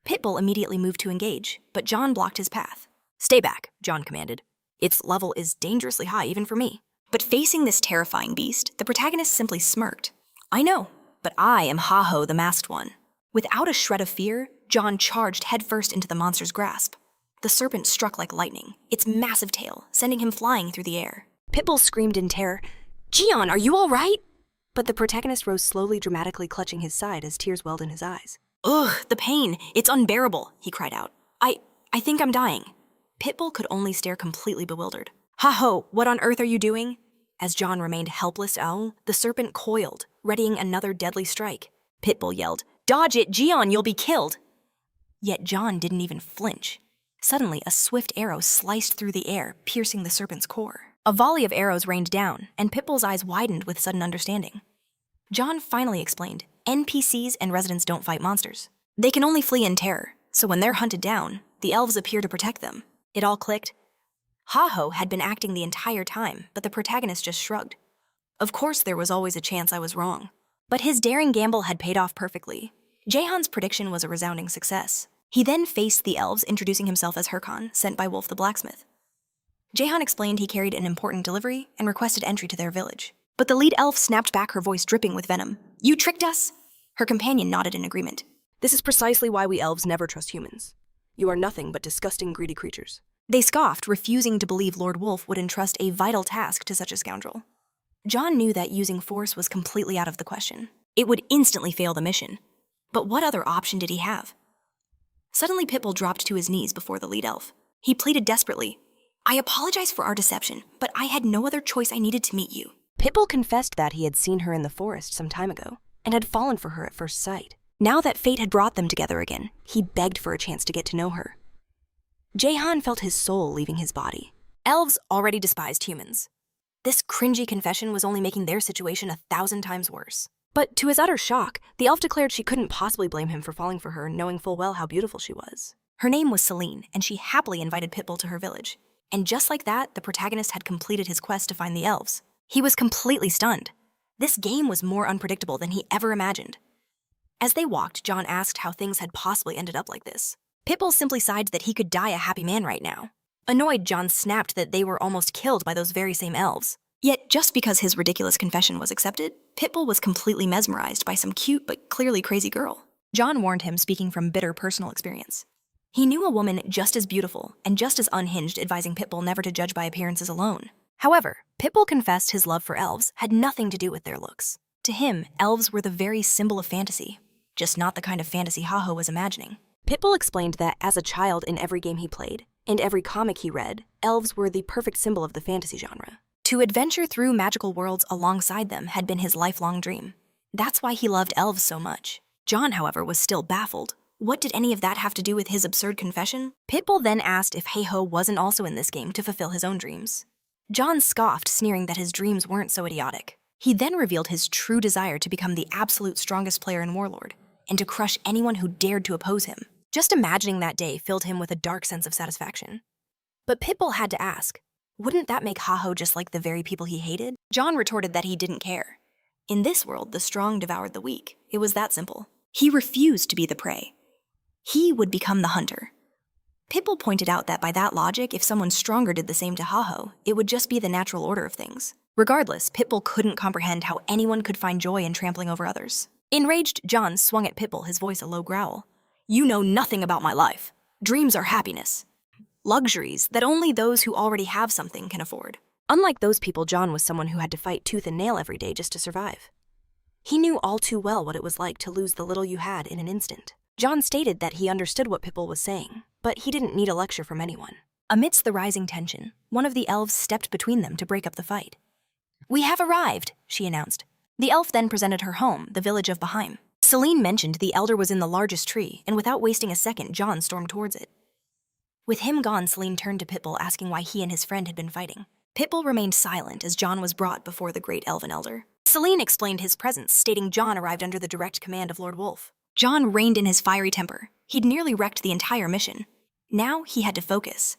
Pitbull immediately moved to engage, but John blocked his path. "Stay back," John commanded. "Its level is dangerously high even for me." But facing this terrifying beast, the protagonist simply smirked. "I know, but I am Haho, the masked one." Without a shred of fear, John charged headfirst into the monster's grasp. The serpent struck like lightning, its massive tail sending him flying through the air. Pitbull screamed in terror, "Jihan, are you all right?" But the protagonist rose slowly, dramatically clutching his side as tears welled in his eyes. "Ugh, the pain, it's unbearable," he cried out. I think I'm dying." Pitbull could only stare, completely bewildered. "Haho, what on earth are you doing?" As John remained helpless, the serpent coiled, readying another deadly strike. Pitbull yelled, "Dodge it, Jihan, you'll be killed!" Yet John didn't even flinch. Suddenly, a swift arrow sliced through the air, piercing the serpent's core. A volley of arrows rained down, and Pitbull's eyes widened with sudden understanding. John finally explained, NPCs and residents don't fight monsters. They can only flee in terror, so when they're hunted down, the elves appear to protect them. It all clicked. Ha-Ho had been acting the entire time, but the protagonist just shrugged. Of course there was always a chance I was wrong. But his daring gamble had paid off perfectly. Jaehan's prediction was a resounding success. He then faced the elves, introducing himself as Harkin, sent by Wolf the blacksmith. Jaehan explained he carried an important delivery and requested entry to their village. But the lead elf snapped back, her voice dripping with venom. You tricked us? Her companion nodded in agreement. This is precisely why we elves never trust humans. You are nothing but disgusting, greedy creatures. They scoffed, refusing to believe Lord Wolf would entrust a vital task to such a scoundrel. John knew that using force was completely out of the question. It would instantly fail the mission. But what other option did he have? Suddenly, Pitbull dropped to his knees before the lead elf. He pleaded desperately, I apologize for our deception, but I had no other choice. I needed to meet you. Pitbull confessed that he had seen her in the forest some time ago and had fallen for her at first sight. Now that fate had brought them together again, he begged for a chance to get to know her. Jaehan felt his soul leaving his body. Elves already despised humans. This cringy confession was only making their situation 1,000 times worse. But to his utter shock, the elf declared she couldn't possibly blame him for falling for her, knowing full well how beautiful she was. Her name was Celine, and she happily invited Pitbull to her village. And just like that, the protagonist had completed his quest to find the elves. He was completely stunned. This game was more unpredictable than he ever imagined. As they walked, John asked how things had possibly ended up like this. Pitbull simply sighed that he could die a happy man right now. Annoyed, John snapped that they were almost killed by those very same elves. Yet, just because his ridiculous confession was accepted, Pitbull was completely mesmerized by some cute but clearly crazy girl. John warned him, speaking from bitter personal experience. He knew a woman just as beautiful and just as unhinged, advising Pitbull never to judge by appearances alone. However, Pitbull confessed his love for elves had nothing to do with their looks. To him, elves were the very symbol of fantasy, just not the kind of fantasy Ha-Ho was imagining. Pitbull explained that as a child, in every game he played and every comic he read, elves were the perfect symbol of the fantasy genre. To adventure through magical worlds alongside them had been his lifelong dream. That's why he loved elves so much. John, however, was still baffled. What did any of that have to do with his absurd confession? Pitbull then asked if Hey-Ho wasn't also in this game to fulfill his own dreams. John scoffed, sneering that his dreams weren't so idiotic. He then revealed his true desire to become the absolute strongest player in Warlord, and to crush anyone who dared to oppose him. Just imagining that day filled him with a dark sense of satisfaction. But Pitbull had to ask, wouldn't that make Ha-Ho just like the very people he hated? John retorted that he didn't care. In this world, the strong devoured the weak. It was that simple. He refused to be the prey. He would become the hunter. Pitbull pointed out that by that logic, if someone stronger did the same to Ha-Ho, it would just be the natural order of things. Regardless, Pitbull couldn't comprehend how anyone could find joy in trampling over others. Enraged, John swung at Pitbull, his voice a low growl. You know nothing about my life. Dreams are happiness. Luxuries that only those who already have something can afford. Unlike those people, John was someone who had to fight tooth and nail every day just to survive. He knew all too well what it was like to lose the little you had in an instant. John stated that he understood what Pitbull was saying, but he didn't need a lecture from anyone. Amidst the rising tension, one of the elves stepped between them to break up the fight. We have arrived, she announced. The elf then presented her home, the village of Baheim. Celine mentioned the elder was in the largest tree, and without wasting a second, John stormed towards it. With him gone, Celine turned to Pitbull, asking why he and his friend had been fighting. Pitbull remained silent as John was brought before the great elven elder. Celine explained his presence, stating John arrived under the direct command of Lord Wolf. John reined in his fiery temper. He'd nearly wrecked the entire mission. Now he had to focus.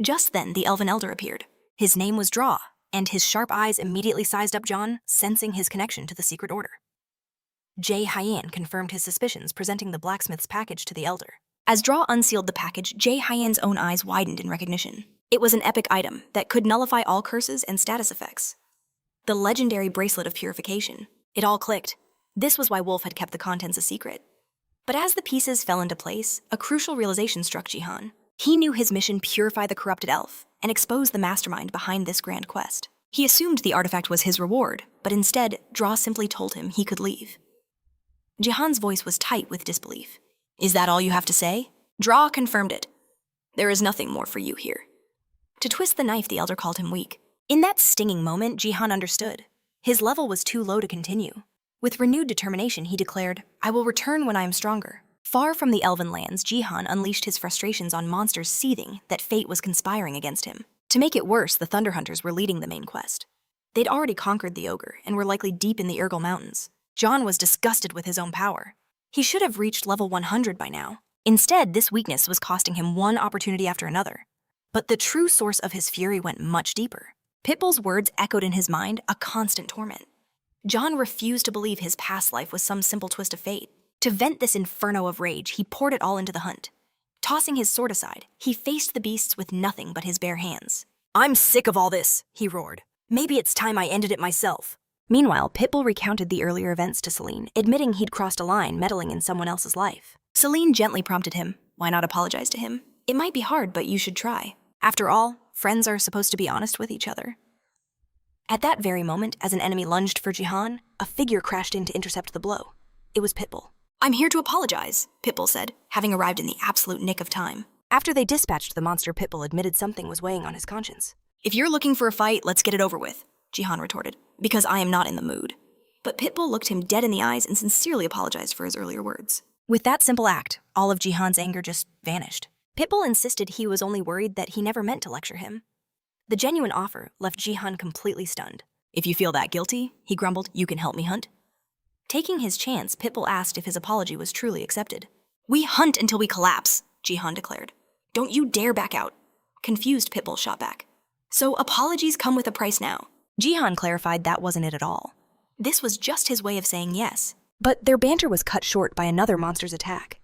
Just then, the elven elder appeared. His name was Draw, and his sharp eyes immediately sized up John, sensing his connection to the secret order. Jae-Hyan confirmed his suspicions, presenting the blacksmith's package to the elder. As Draw unsealed the package, Jae-Hyan's own eyes widened in recognition. It was an epic item that could nullify all curses and status effects. The legendary bracelet of purification. It all clicked. This was why Wolf had kept the contents a secret. But as the pieces fell into place, a crucial realization struck Jihan. He knew his mission: purify the corrupted elf and expose the mastermind behind this grand quest. He assumed the artifact was his reward, but instead, Draw simply told him he could leave. Jihan's voice was tight with disbelief. Is that all you have to say? Draw confirmed it. There is nothing more for you here. To twist the knife, the elder called him weak. In that stinging moment, Jihan understood. His level was too low to continue. With renewed determination, he declared, I will return when I am stronger. Far from the elven lands, Jihan unleashed his frustrations on monsters seething that fate was conspiring against him. To make it worse, the Thunder Hunters were leading the main quest. They'd already conquered the ogre and were likely deep in the Urgal Mountains. John was disgusted with his own power. He should have reached level 100 by now. Instead, this weakness was costing him one opportunity after another. But the true source of his fury went much deeper. Pitbull's words echoed in his mind, a constant torment. John refused to believe his past life was some simple twist of fate. To vent this inferno of rage, he poured it all into the hunt. Tossing his sword aside, he faced the beasts with nothing but his bare hands. "I'm sick of all this," he roared. "Maybe it's time I ended it myself." Meanwhile, Pitbull recounted the earlier events to Celine, admitting he'd crossed a line meddling in someone else's life. Celine gently prompted him, "Why not apologize to him? It might be hard, but you should try. After all, friends are supposed to be honest with each other." At that very moment, as an enemy lunged for Jihan, a figure crashed in to intercept the blow. It was Pitbull. "I'm here to apologize," Pitbull said, having arrived in the absolute nick of time. After they dispatched the monster, Pitbull admitted something was weighing on his conscience. "If you're looking for a fight, let's get it over with," Jihan retorted, "because I am not in the mood." But Pitbull looked him dead in the eyes and sincerely apologized for his earlier words. With that simple act, all of Jihan's anger just vanished. Pitbull insisted he was only worried that he never meant to lecture him. The genuine offer left Jihan completely stunned. "If you feel that guilty," he grumbled, "you can help me hunt." Taking his chance, Pitbull asked if his apology was truly accepted. "We hunt until we collapse," Jihan declared. "Don't you dare back out." Confused, Pitbull shot back. "So apologies come with a price now." Jihan clarified that wasn't it at all. This was just his way of saying yes. But their banter was cut short by another monster's attack.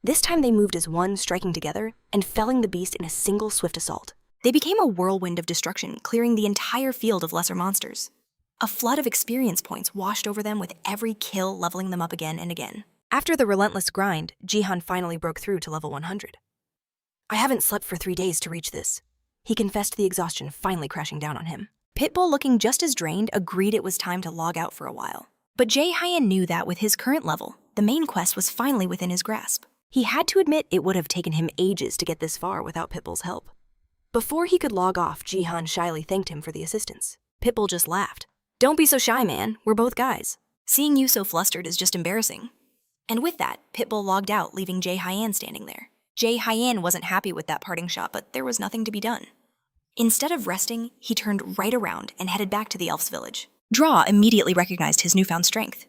This time they moved as one, striking together, and felling the beast in a single swift assault. They became a whirlwind of destruction, clearing the entire field of lesser monsters. A flood of experience points washed over them with every kill, leveling them up again and again. After the relentless grind, Jihan finally broke through to level 100. "I haven't slept for 3 days to reach this," he confessed, the exhaustion finally crashing down on him. Pitbull, looking just as drained, agreed it was time to log out for a while. But Jae-hyun knew that with his current level, the main quest was finally within his grasp. He had to admit it would have taken him ages to get this far without Pitbull's help. Before he could log off, Jihan shyly thanked him for the assistance. Pitbull just laughed. "Don't be so shy, man. We're both guys. Seeing you so flustered is just embarrassing." And with that, Pitbull logged out, leaving Jae-hyun standing there. Jae-hyun wasn't happy with that parting shot, but there was nothing to be done. Instead of resting, he turned right around and headed back to the elf's village. Draw immediately recognized his newfound strength.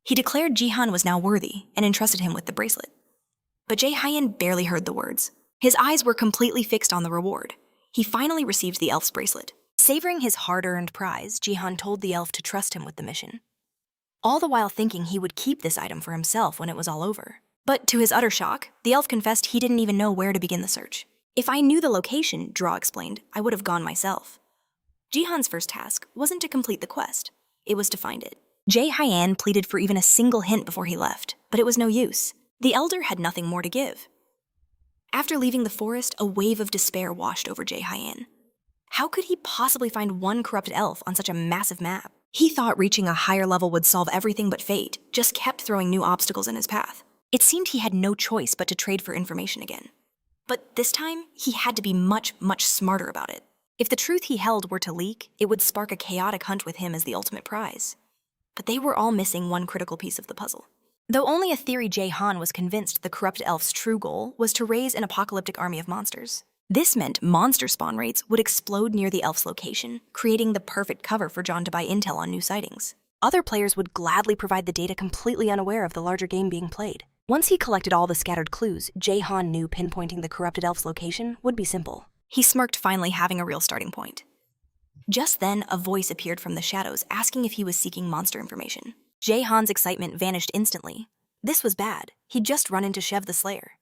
He declared Jihan was now worthy and entrusted him with the bracelet. But Jae-hyun barely heard the words. His eyes were completely fixed on the reward. He finally received the elf's bracelet. Savoring his hard-earned prize, Jihan told the elf to trust him with the mission, all the while thinking he would keep this item for himself when it was all over. But to his utter shock, the elf confessed he didn't even know where to begin the search. "If I knew the location," Draw explained, "I would have gone myself." Jihan's first task wasn't to complete the quest, it was to find it. Jae-hyun pleaded for even a single hint before he left, but it was no use. The elder had nothing more to give. After leaving the forest, a wave of despair washed over Jae-hyun. How could he possibly find one corrupted elf on such a massive map? He thought reaching a higher level would solve everything, but fate just kept throwing new obstacles in his path. It seemed he had no choice but to trade for information again. But this time, he had to be much, much smarter about it. If the truth he held were to leak, it would spark a chaotic hunt with him as the ultimate prize. But they were all missing one critical piece of the puzzle. Though only a theory, Jae-hyun was convinced the corrupt elf's true goal was to raise an apocalyptic army of monsters. This meant monster spawn rates would explode near the elf's location, creating the perfect cover for John to buy intel on new sightings. Other players would gladly provide the data, completely unaware of the larger game being played. Once he collected all the scattered clues, Jae-hyun knew pinpointing the corrupted elf's location would be simple. He smirked, finally having a real starting point. Just then, a voice appeared from the shadows asking if he was seeking monster information. Jae-hyun's excitement vanished instantly. This was bad. He'd just run into Shev the Slayer.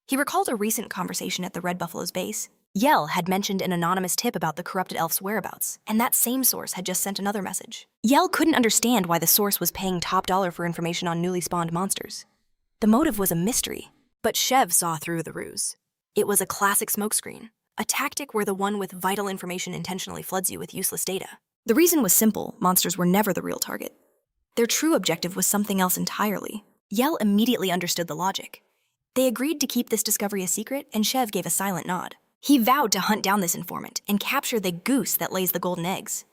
He recalled a recent conversation at the Red Buffalo's base. Yell had mentioned an anonymous tip about the corrupted elf's whereabouts, and that same source had just sent another message. Yell couldn't understand why the source was paying top dollar for information on newly spawned monsters. The motive was a mystery, but Shev saw through the ruse. It was a classic smokescreen, a tactic where the one with vital information intentionally floods you with useless data. The reason was simple: monsters were never the real target. Their true objective was something else entirely. Yell immediately understood the logic. They agreed to keep this discovery a secret, and Shev gave a silent nod. He vowed to hunt down this informant and capture the goose that lays the golden eggs.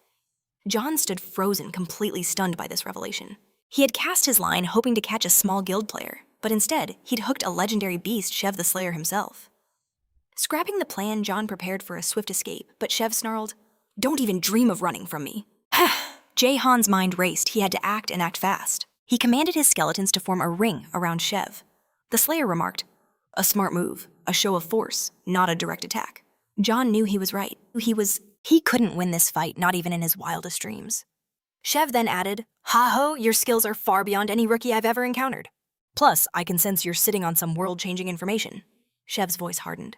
John stood frozen, completely stunned by this revelation. He had cast his line hoping to catch a small guild player, but instead, he'd hooked a legendary beast, Shev the Slayer himself. Scrapping the plan, John prepared for a swift escape, but Shev snarled, Don't even dream of running from me. Jae-han's mind raced. He had to act and act fast. He commanded his skeletons to form a ring around Shev. The Slayer remarked, "A smart move, a show of force, not a direct attack." John knew he was right. He couldn't win this fight, not even in his wildest dreams. Shev then added, "Ha-ho, your skills are far beyond any rookie I've ever encountered. Plus, I can sense you're sitting on some world-changing information." Shev's voice hardened.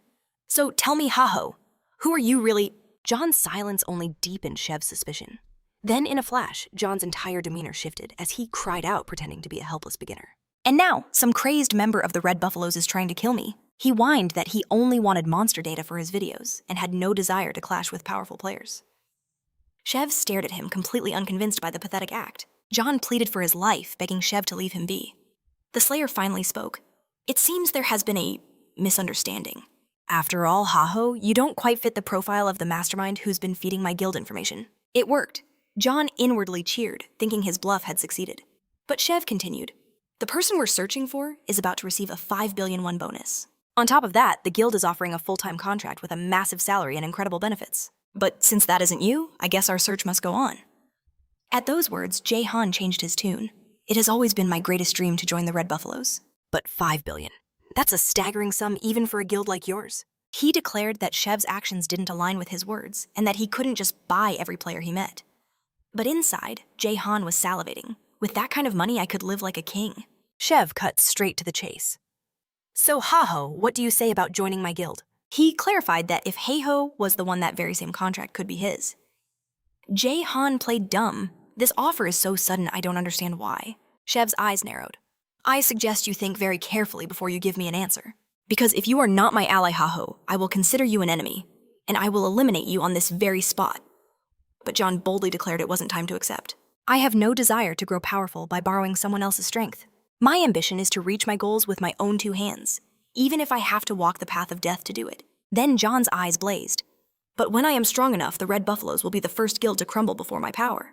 "So tell me, Ha-ho, who are you really?" John's silence only deepened Shev's suspicion. Then, in a flash, John's entire demeanor shifted as he cried out, pretending to be a helpless beginner. "And now, some crazed member of the Red Buffaloes is trying to kill me." He whined that he only wanted monster data for his videos and had no desire to clash with powerful players. Shev stared at him, completely unconvinced by the pathetic act. John pleaded for his life, begging Shev to leave him be. The Slayer finally spoke. "It seems there has been a misunderstanding. After all, Ha-ho, you don't quite fit the profile of the mastermind who's been feeding my guild information." It worked. John inwardly cheered, thinking his bluff had succeeded. But Shev continued, "The person we're searching for is about to receive a 5 billion won bonus. On top of that, the guild is offering a full-time contract with a massive salary and incredible benefits. But since that isn't you, I guess our search must go on." At those words, Jae-han changed his tune. "It has always been my greatest dream to join the Red Buffaloes." "But 5 billion. That's a staggering sum even for a guild like yours." He declared that Shev's actions didn't align with his words and that he couldn't just buy every player he met. But inside, Jae-han was salivating. "With that kind of money, I could live like a king." Shev cut straight to the chase. "So, Ha-ho, what do you say about joining my guild?" He clarified that if Heiho was the one, that very same contract could be his. Jae-han played dumb. "This offer is so sudden, I don't understand why." Shev's eyes narrowed. "I suggest you think very carefully before you give me an answer. Because if you are not my ally, Ha-ho, I will consider you an enemy, and I will eliminate you on this very spot." But John boldly declared it wasn't time to accept. "I have no desire to grow powerful by borrowing someone else's strength. My ambition is to reach my goals with my own 2 hands, even if I have to walk the path of death to do it." Then John's eyes blazed. "But when I am strong enough, the Red Buffaloes will be the first guild to crumble before my power."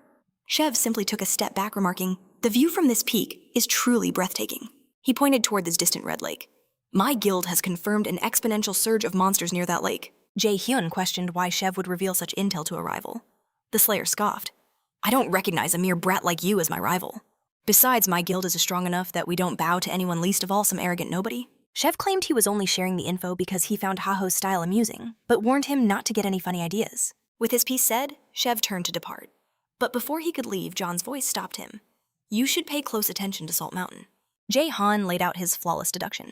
Shev simply took a step back, remarking, "The view from this peak is truly breathtaking." He pointed toward this distant red lake. "My guild has confirmed an exponential surge of monsters near that lake." Jae-hyun questioned why Shev would reveal such intel to a rival. The Slayer scoffed. "I don't recognize a mere brat like you as my rival. Besides, my guild is strong enough that we don't bow to anyone, least of all some arrogant nobody." Shev claimed he was only sharing the info because he found Ha-ho's style amusing, but warned him not to get any funny ideas. With his piece said, Shev turned to depart. But before he could leave, John's voice stopped him. "You should pay close attention to Salt Mountain." Jae-han laid out his flawless deduction.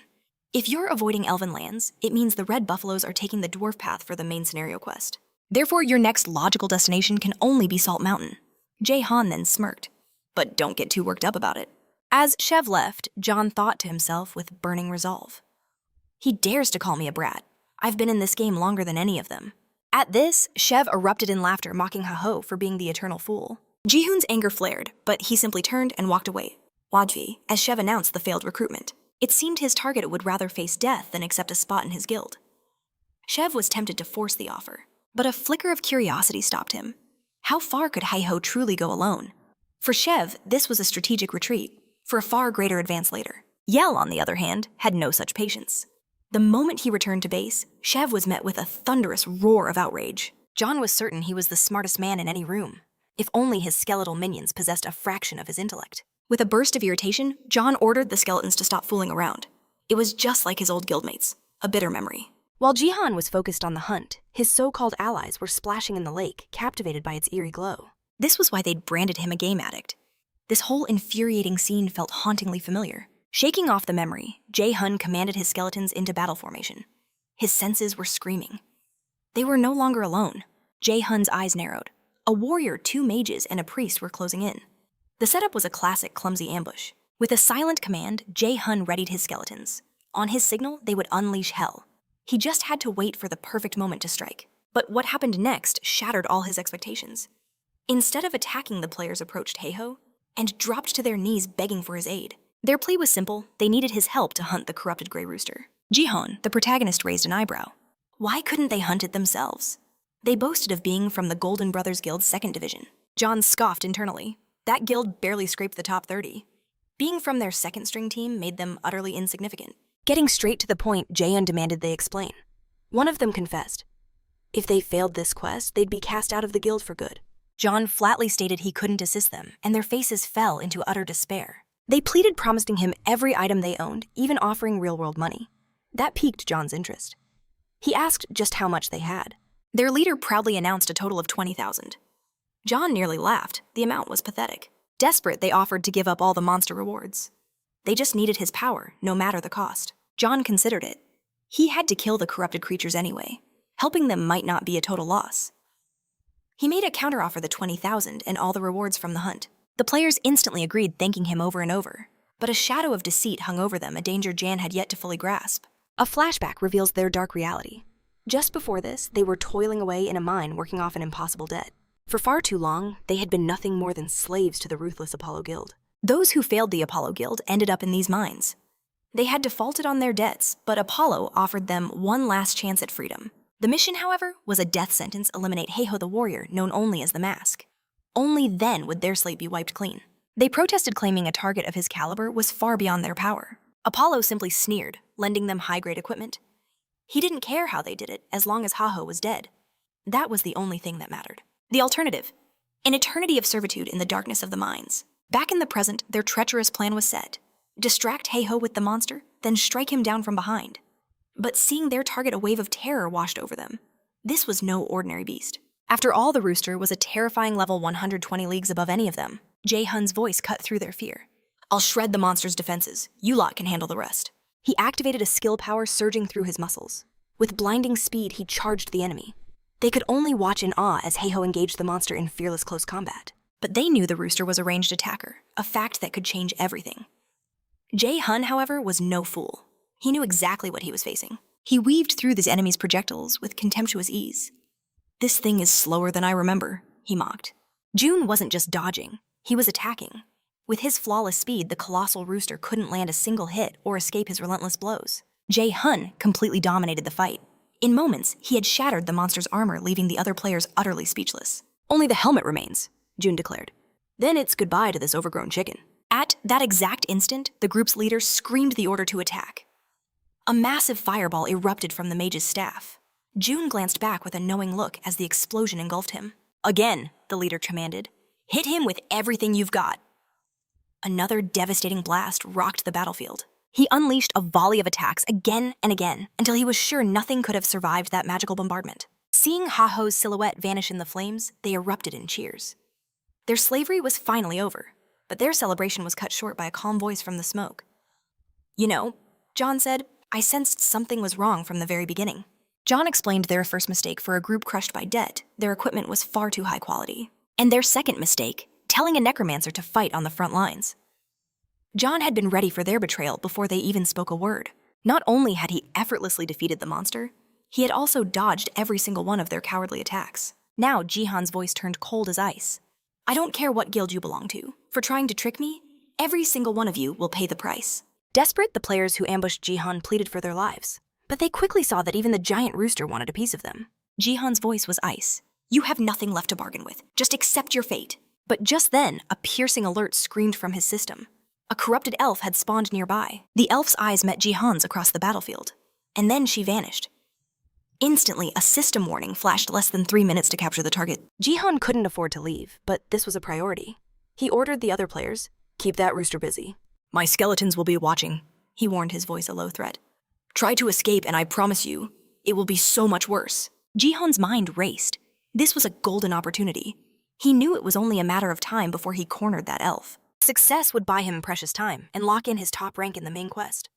"If you're avoiding Elven lands, it means the Red Buffaloes are taking the dwarf path for the main scenario quest. Therefore, your next logical destination can only be Salt Mountain." Jae-han then smirked. "But don't get too worked up about it." As Shev left, John thought to himself with burning resolve. "He dares to call me a brat. I've been in this game longer than any of them." At this, Shev erupted in laughter, mocking Ha-ho for being the eternal fool. Ji-hoon's anger flared, but he simply turned and walked away. Wajvi, as Shev announced the failed recruitment. It seemed his target would rather face death than accept a spot in his guild. Shev was tempted to force the offer, but a flicker of curiosity stopped him. How far could Heiho truly go alone? For Shev, this was a strategic retreat, for a far greater advance later. Yell, on the other hand, had no such patience. The moment he returned to base, Shev was met with a thunderous roar of outrage. John was certain he was the smartest man in any room, if only his skeletal minions possessed a fraction of his intellect. With a burst of irritation, John ordered the skeletons to stop fooling around. It was just like his old guildmates, a bitter memory. While Ji-han was focused on the hunt, his so-called allies were splashing in the lake, captivated by its eerie glow. This was why they'd branded him a game addict. This whole infuriating scene felt hauntingly familiar. Shaking off the memory, Jae-hun commanded his skeletons into battle formation. His senses were screaming. They were no longer alone. Jae-hun's eyes narrowed. A warrior, 2 mages, and a priest were closing in. The setup was a classic clumsy ambush. With a silent command, Jae-hun readied his skeletons. On his signal, they would unleash hell. He just had to wait for the perfect moment to strike. But what happened next shattered all his expectations. Instead of attacking, the players approached Heiho and dropped to their knees begging for his aid. Their plea was simple: they needed his help to hunt the corrupted Grey Rooster. Ji-hoon, the protagonist, raised an eyebrow. Why couldn't they hunt it themselves? They boasted of being from the Golden Brothers Guild's 2nd Division. John scoffed internally. That guild barely scraped the top 30. Being from their 2nd-string team made them utterly insignificant. Getting straight to the point, Jae-hyun demanded they explain. One of them confessed. If they failed this quest, they'd be cast out of the guild for good. John flatly stated he couldn't assist them, and their faces fell into utter despair. They pleaded, promising him every item they owned, even offering real-world money. That piqued John's interest. He asked just how much they had. Their leader proudly announced a total of 20,000. John nearly laughed. The amount was pathetic. Desperate, they offered to give up all the monster rewards. They just needed his power, no matter the cost. John considered it. He had to kill the corrupted creatures anyway. Helping them might not be a total loss. He made a counteroffer, the 20,000 and all the rewards from the hunt. The players instantly agreed, thanking him over and over. But a shadow of deceit hung over them, a danger Jan had yet to fully grasp. A flashback reveals their dark reality. Just before this, they were toiling away in a mine working off an impossible debt. For far too long, they had been nothing more than slaves to the ruthless Apollo Guild. Those who failed the Apollo Guild ended up in these mines. They had defaulted on their debts, but Apollo offered them one last chance at freedom. The mission, however, was a death sentence: eliminate Heiho the warrior, known only as the Mask. Only then would their slate be wiped clean. They protested, claiming a target of his caliber was far beyond their power. Apollo simply sneered, lending them high-grade equipment. He didn't care how they did it, as long as Heiho was dead. That was the only thing that mattered. The alternative: an eternity of servitude in the darkness of the mines. Back in the present, their treacherous plan was set. Distract Heiho with the monster, then strike him down from behind. But seeing their target, a wave of terror washed over them. This was no ordinary beast. After all, the rooster was a terrifying level 120 leagues above any of them. Jae-hun's voice cut through their fear. I'll shred the monster's defenses. You lot can handle the rest. He activated a skill power surging through his muscles. With blinding speed, he charged the enemy. They could only watch in awe as Heiho engaged the monster in fearless close combat. But they knew the rooster was a ranged attacker, a fact that could change everything. Jae-hun, however, was no fool. He knew exactly what he was facing. He weaved through his enemy's projectiles with contemptuous ease. This thing is slower than I remember, he mocked. June wasn't just dodging, he was attacking. With his flawless speed, the colossal rooster couldn't land a single hit or escape his relentless blows. Jae-hun completely dominated the fight. In moments, he had shattered the monster's armor, leaving the other players utterly speechless. Only the helmet remains, June declared. Then it's goodbye to this overgrown chicken. At that exact instant, the group's leader screamed the order to attack. A massive fireball erupted from the mage's staff. June glanced back with a knowing look as the explosion engulfed him. Again, the leader commanded. Hit him with everything you've got. Another devastating blast rocked the battlefield. He unleashed a volley of attacks again and again until he was sure nothing could have survived that magical bombardment. Seeing Heiho's silhouette vanish in the flames, they erupted in cheers. Their slavery was finally over, but their celebration was cut short by a calm voice from the smoke. You know, John said, I sensed something was wrong from the very beginning. John explained their first mistake: for a group crushed by debt, their equipment was far too high quality. And their second mistake, telling a necromancer to fight on the front lines. John had been ready for their betrayal before they even spoke a word. Not only had he effortlessly defeated the monster, he had also dodged every single one of their cowardly attacks. Now Jihan's voice turned cold as ice. I don't care what guild you belong to. For trying to trick me, every single one of you will pay the price. Desperate, the players who ambushed Jihan pleaded for their lives. But they quickly saw that even the giant rooster wanted a piece of them. Jihan's voice was ice. You have nothing left to bargain with. Just accept your fate. But just then, a piercing alert screamed from his system. A corrupted elf had spawned nearby. The elf's eyes met Jihan's across the battlefield. And then she vanished. Instantly, a system warning flashed less than 3 minutes to capture the target. Jihan couldn't afford to leave, but this was a priority. He ordered the other players, keep that rooster busy. My skeletons will be watching, he warned, his voice a low threat. Try to escape and I promise you, it will be so much worse. Jihan's mind raced. This was a golden opportunity. He knew it was only a matter of time before he cornered that elf. Success would buy him precious time and lock in his top rank in the main quest.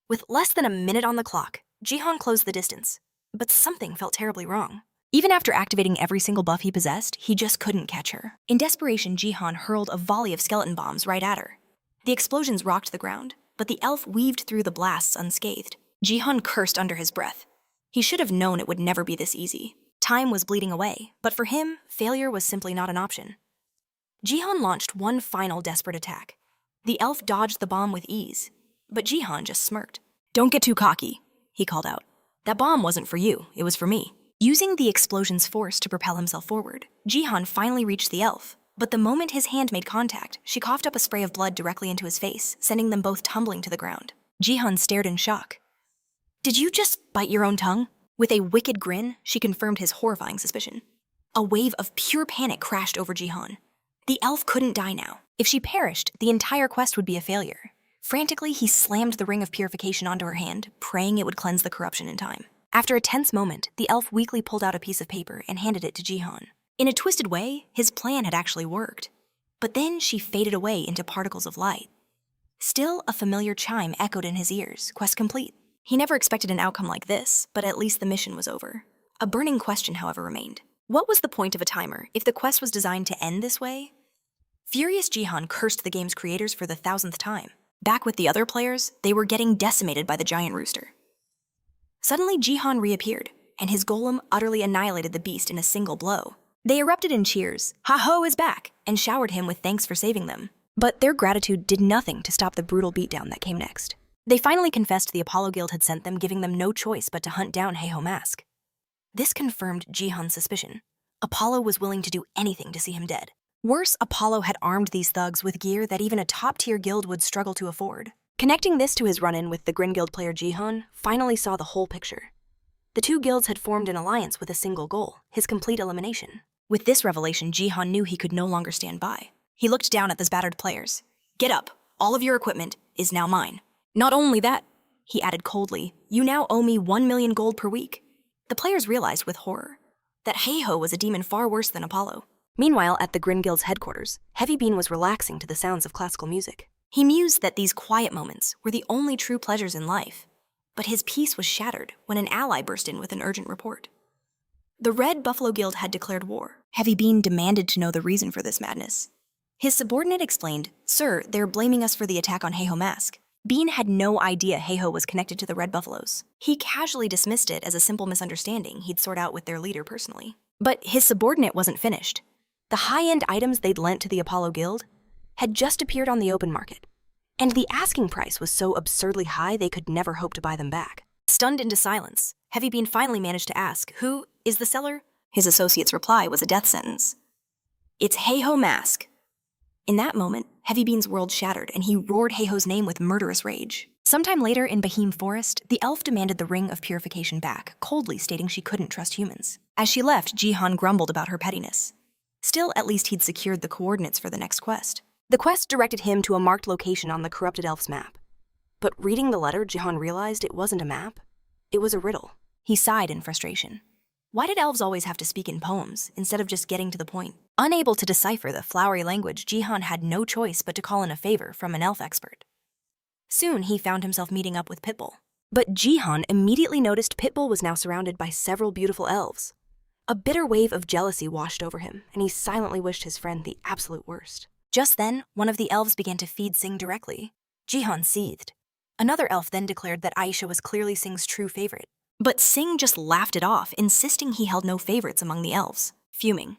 With less than a minute on the clock, Jihan closed the distance. But something felt terribly wrong. Even after activating every single buff he possessed, he just couldn't catch her. In desperation, Jihan hurled a volley of skeleton bombs right at her. The explosions rocked the ground, but the elf weaved through the blasts unscathed. Jihan cursed under his breath. He should have known it would never be this easy. Time was bleeding away, but for him, failure was simply not an option. Jihan launched one final desperate attack. The elf dodged the bomb with ease, but Jihan just smirked. Don't get too cocky, he called out. That bomb wasn't for you, it was for me. Using the explosion's force to propel himself forward, Jihan finally reached the elf. But the moment his hand made contact, she coughed up a spray of blood directly into his face, sending them both tumbling to the ground. Jihan stared in shock. Did you just bite your own tongue? With a wicked grin, she confirmed his horrifying suspicion. A wave of pure panic crashed over Jihan. The elf couldn't die now. If she perished, the entire quest would be a failure. Frantically, he slammed the ring of purification onto her hand, praying it would cleanse the corruption in time. After a tense moment, the elf weakly pulled out a piece of paper and handed it to Jihan. In a twisted way, his plan had actually worked. But then she faded away into particles of light. Still, a familiar chime echoed in his ears, quest complete. He never expected an outcome like this, but at least the mission was over. A burning question, however, remained. What was the point of a timer if the quest was designed to end this way? Furious Jihan cursed the game's creators for the 1000th time. Back with the other players, they were getting decimated by the giant rooster. Suddenly, Jihan reappeared, and his golem utterly annihilated the beast in a single blow. They erupted in cheers, "Ha-ho is back," and showered him with thanks for saving them. But their gratitude did nothing to stop the brutal beatdown that came next. They finally confessed the Apollo Guild had sent them, giving them no choice but to hunt down Heiho Mask. This confirmed Jihan's suspicion. Apollo was willing to do anything to see him dead. Worse, Apollo had armed these thugs with gear that even a top-tier guild would struggle to afford. Connecting this to his run-in with the Grin Guild player Jihan finally saw the whole picture. The two guilds had formed an alliance with a single goal, his complete elimination. With this revelation, Jihan knew he could no longer stand by. He looked down at the battered players. "Get up. All of your equipment is now mine. Not only that," he added coldly, "you now owe me 1 million gold per week." The players realized with horror that Heiho was a demon far worse than Apollo. Meanwhile, at the Grin Guild's headquarters, Heavy Bean was relaxing to the sounds of classical music. He mused that these quiet moments were the only true pleasures in life. But his peace was shattered when an ally burst in with an urgent report. The Red Buffalo Guild had declared war. Heavy Bean demanded to know the reason for this madness. His subordinate explained, "Sir, they're blaming us for the attack on Heiho Mask." Bean had no idea Heiho was connected to the Red Buffaloes. He casually dismissed it as a simple misunderstanding he'd sort out with their leader personally. But his subordinate wasn't finished. The high-end items they'd lent to the Apollo Guild had just appeared on the open market, and the asking price was so absurdly high they could never hope to buy them back. Stunned into silence, Heavy Bean finally managed to ask, "Who is the seller?" His associate's reply was a death sentence. "It's Heiho Mask." In that moment, Heavy Bean's world shattered, and he roared Heiho's name with murderous rage. Sometime later in Beheem Forest, the elf demanded the Ring of Purification back, coldly stating she couldn't trust humans. As she left, Jihan grumbled about her pettiness. Still, at least he'd secured the coordinates for the next quest. The quest directed him to a marked location on the corrupted elf's map. But reading the letter, Jihan realized it wasn't a map. It was a riddle. He sighed in frustration. Why did elves always have to speak in poems, instead of just getting to the point? Unable to decipher the flowery language, Jihan had no choice but to call in a favor from an elf expert. Soon, he found himself meeting up with Pitbull. But Jihan immediately noticed Pitbull was now surrounded by several beautiful elves. A bitter wave of jealousy washed over him, and he silently wished his friend the absolute worst. Just then, one of the elves began to feed Sing directly. Jihan seethed. Another elf then declared that Aisha was clearly Sing's true favorite. But Sing just laughed it off, insisting he held no favorites among the elves. Fuming,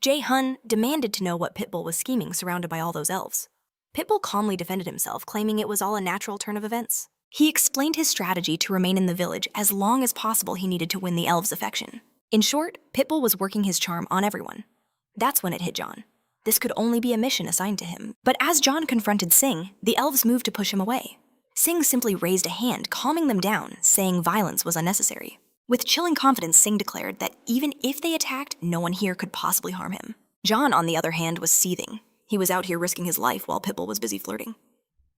Jae-hun demanded to know what Pitbull was scheming surrounded by all those elves. Pitbull calmly defended himself, claiming it was all a natural turn of events. He explained his strategy to remain in the village as long as possible he needed to win the elves' affection. In short, Pitbull was working his charm on everyone. That's when it hit John. This could only be a mission assigned to him. But as John confronted Sing, the elves moved to push him away. Sing simply raised a hand, calming them down, saying violence was unnecessary. With chilling confidence, Sing declared that even if they attacked, no one here could possibly harm him. John, on the other hand, was seething. He was out here risking his life while Pitbull was busy flirting.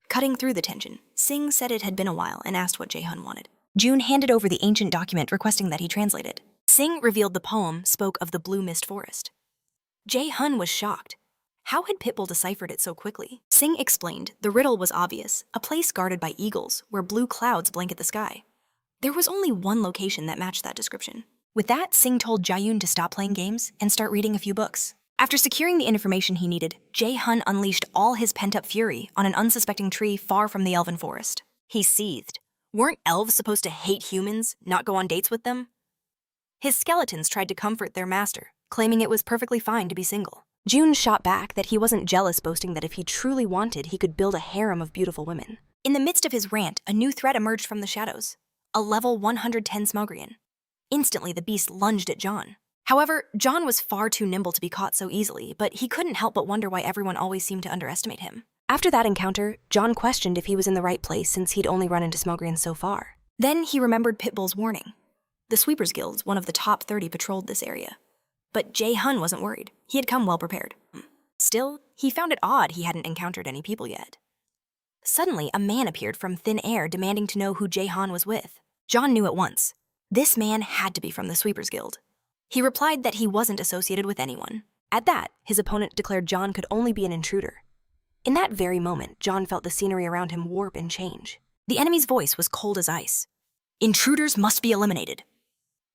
Cutting through the tension, Sing said it had been a while and asked what Jae-hun wanted. June handed over the ancient document requesting that he translate it. Sing revealed the poem spoke of the blue mist forest. Jae-hun was shocked. How had Pitbull deciphered it so quickly? Sing explained the riddle was obvious, a place guarded by eagles where blue clouds blanket the sky. There was only one location that matched that description. With that, Sing told Jae-yoon to stop playing games and start reading a few books. After securing the information he needed, Jae-hun unleashed all his pent-up fury on an unsuspecting tree far from the elven forest. He seethed. Weren't elves supposed to hate humans, not go on dates with them? His skeletons tried to comfort their master, claiming it was perfectly fine to be single. June shot back that he wasn't jealous, boasting that if he truly wanted, he could build a harem of beautiful women. In the midst of his rant, a new threat emerged from the shadows. A level 110 Smogrian. Instantly, the beast lunged at John. However, John was far too nimble to be caught so easily, but he couldn't help but wonder why everyone always seemed to underestimate him. After that encounter, John questioned if he was in the right place since he'd only run into Smogrians so far. Then he remembered Pitbull's warning. The Sweepers Guild, one of the top 30, patrolled this area. But Jae-hun wasn't worried. He had come well prepared. Still, he found it odd he hadn't encountered any people yet. Suddenly, a man appeared from thin air demanding to know who Jae-hun was with. John knew at once. This man had to be from the Sweepers Guild. He replied that he wasn't associated with anyone. At that, his opponent declared John could only be an intruder. In that very moment, John felt the scenery around him warp and change. The enemy's voice was cold as ice. Intruders must be eliminated.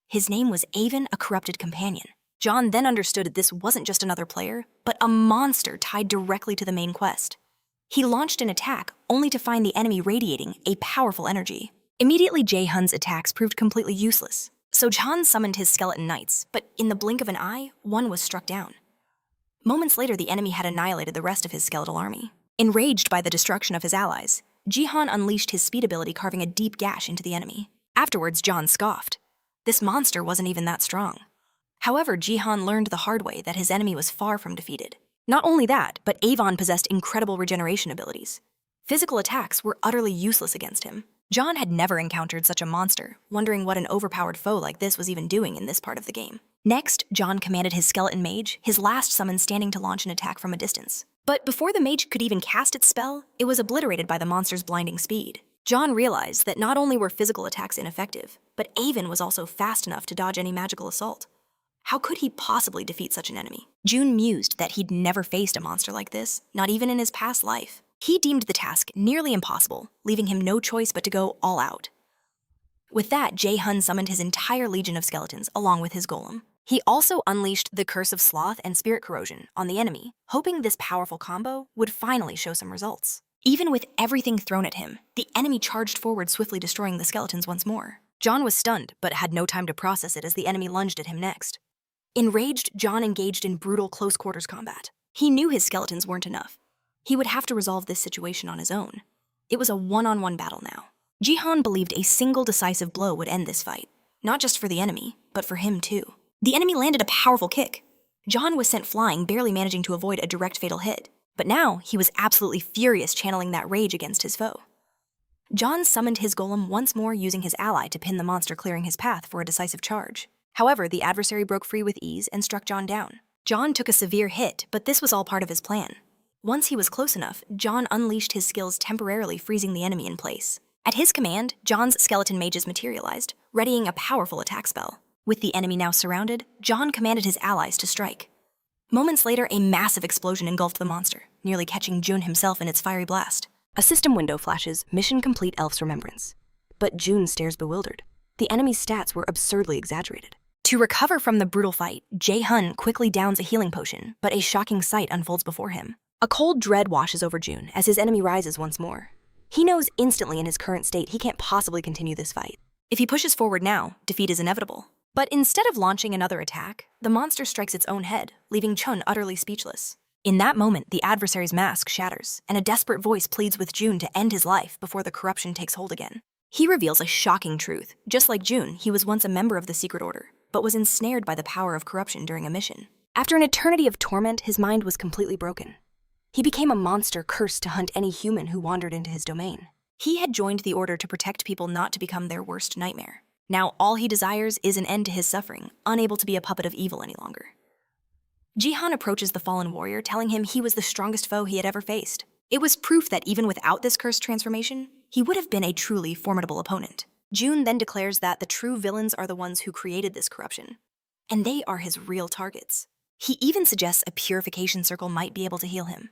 His name was Avon, a corrupted companion. John then understood that this wasn't just another player, but a monster tied directly to the main quest. He launched an attack, only to find the enemy radiating a powerful energy. Immediately, Jae-hun's attacks proved completely useless. So John summoned his skeleton knights, but in the blink of an eye, one was struck down. Moments later, the enemy had annihilated the rest of his skeletal army. Enraged by the destruction of his allies, Jae-hun unleashed his speed ability, carving a deep gash into the enemy. Afterwards, John scoffed. This monster wasn't even that strong. However, Jae-hun learned the hard way that his enemy was far from defeated. Not only that, but Avon possessed incredible regeneration abilities. Physical attacks were utterly useless against him. John had never encountered such a monster, wondering what an overpowered foe like this was even doing in this part of the game. Next, John commanded his skeleton mage, his last summon standing, to launch an attack from a distance. But before the mage could even cast its spell, it was obliterated by the monster's blinding speed. John realized that not only were physical attacks ineffective, but Avon was also fast enough to dodge any magical assault. How could he possibly defeat such an enemy? June mused that he'd never faced a monster like this, not even in his past life. He deemed the task nearly impossible, leaving him no choice but to go all out. With that, Jae-hun summoned his entire legion of skeletons along with his golem. He also unleashed the Curse of Sloth and Spirit Corrosion on the enemy, hoping this powerful combo would finally show some results. Even with everything thrown at him, the enemy charged forward, swiftly destroying the skeletons once more. John was stunned, but had no time to process it as the enemy lunged at him next. Enraged, John engaged in brutal close-quarters combat. He knew his skeletons weren't enough. He would have to resolve this situation on his own. It was a one-on-one battle now. Jae-hun believed a single decisive blow would end this fight, not just for the enemy, but for him too. The enemy landed a powerful kick. John was sent flying, barely managing to avoid a direct fatal hit. But now, he was absolutely furious, channeling that rage against his foe. John summoned his golem once more, using his ally to pin the monster, clearing his path for a decisive charge. However, the adversary broke free with ease and struck John down. John took a severe hit, but this was all part of his plan. Once he was close enough, John unleashed his skills, temporarily freezing the enemy in place. At his command, John's skeleton mages materialized, readying a powerful attack spell. With the enemy now surrounded, John commanded his allies to strike. Moments later, a massive explosion engulfed the monster, nearly catching June himself in its fiery blast. A system window flashes, "Mission complete, Elf's remembrance." But June stares bewildered. The enemy's stats were absurdly exaggerated. To recover from the brutal fight, Jae-hun quickly downs a healing potion, but a shocking sight unfolds before him. A cold dread washes over June as his enemy rises once more. He knows instantly in his current state he can't possibly continue this fight. If he pushes forward now, defeat is inevitable. But instead of launching another attack, the monster strikes its own head, leaving Chun utterly speechless. In that moment, the adversary's mask shatters, and a desperate voice pleads with June to end his life before the corruption takes hold again. He reveals a shocking truth. Just like June, he was once a member of the Secret Order, but was ensnared by the power of corruption during a mission. After an eternity of torment, his mind was completely broken. He became a monster cursed to hunt any human who wandered into his domain. He had joined the Order to protect people, not to become their worst nightmare. Now all he desires is an end to his suffering, unable to be a puppet of evil any longer. Jae-hun approaches the fallen warrior, telling him he was the strongest foe he had ever faced. It was proof that even without this cursed transformation, he would have been a truly formidable opponent. June then declares that the true villains are the ones who created this corruption, and they are his real targets. He even suggests a purification circle might be able to heal him.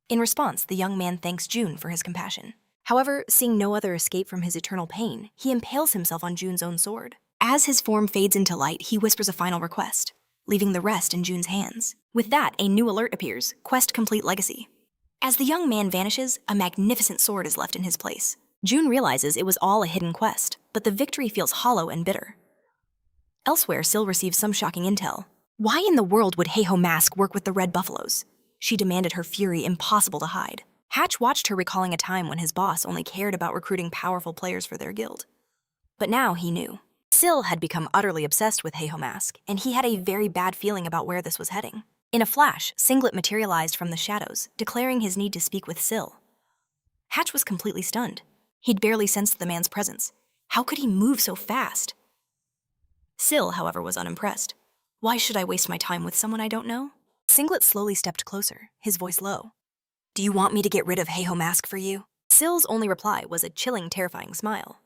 In response, the young man thanks June for his compassion. However, seeing no other escape from his eternal pain, he impales himself on June's own sword. As his form fades into light, he whispers a final request, leaving the rest in June's hands. With that, a new alert appears: Quest Complete Legacy. As the young man vanishes, a magnificent sword is left in his place. June realizes it was all a hidden quest, but the victory feels hollow and bitter. Elsewhere, Syl receives some shocking intel. Why in the world would Heiho Mask work with the Red Buffaloes? She demanded, her fury impossible to hide. Hatch watched her, recalling a time when his boss only cared about recruiting powerful players for their guild. But now he knew. Syl had become utterly obsessed with Heiho Mask, and he had a very bad feeling about where this was heading. In a flash, Singlet materialized from the shadows, declaring his need to speak with Syl. Hatch was completely stunned. He'd barely sensed the man's presence. How could he move so fast? Sil, however, was unimpressed. Why should I waste my time with someone I don't know? Singlet slowly stepped closer, his voice low. Do you want me to get rid of Heiho Mask for you? Sil's only reply was a chilling, terrifying smile.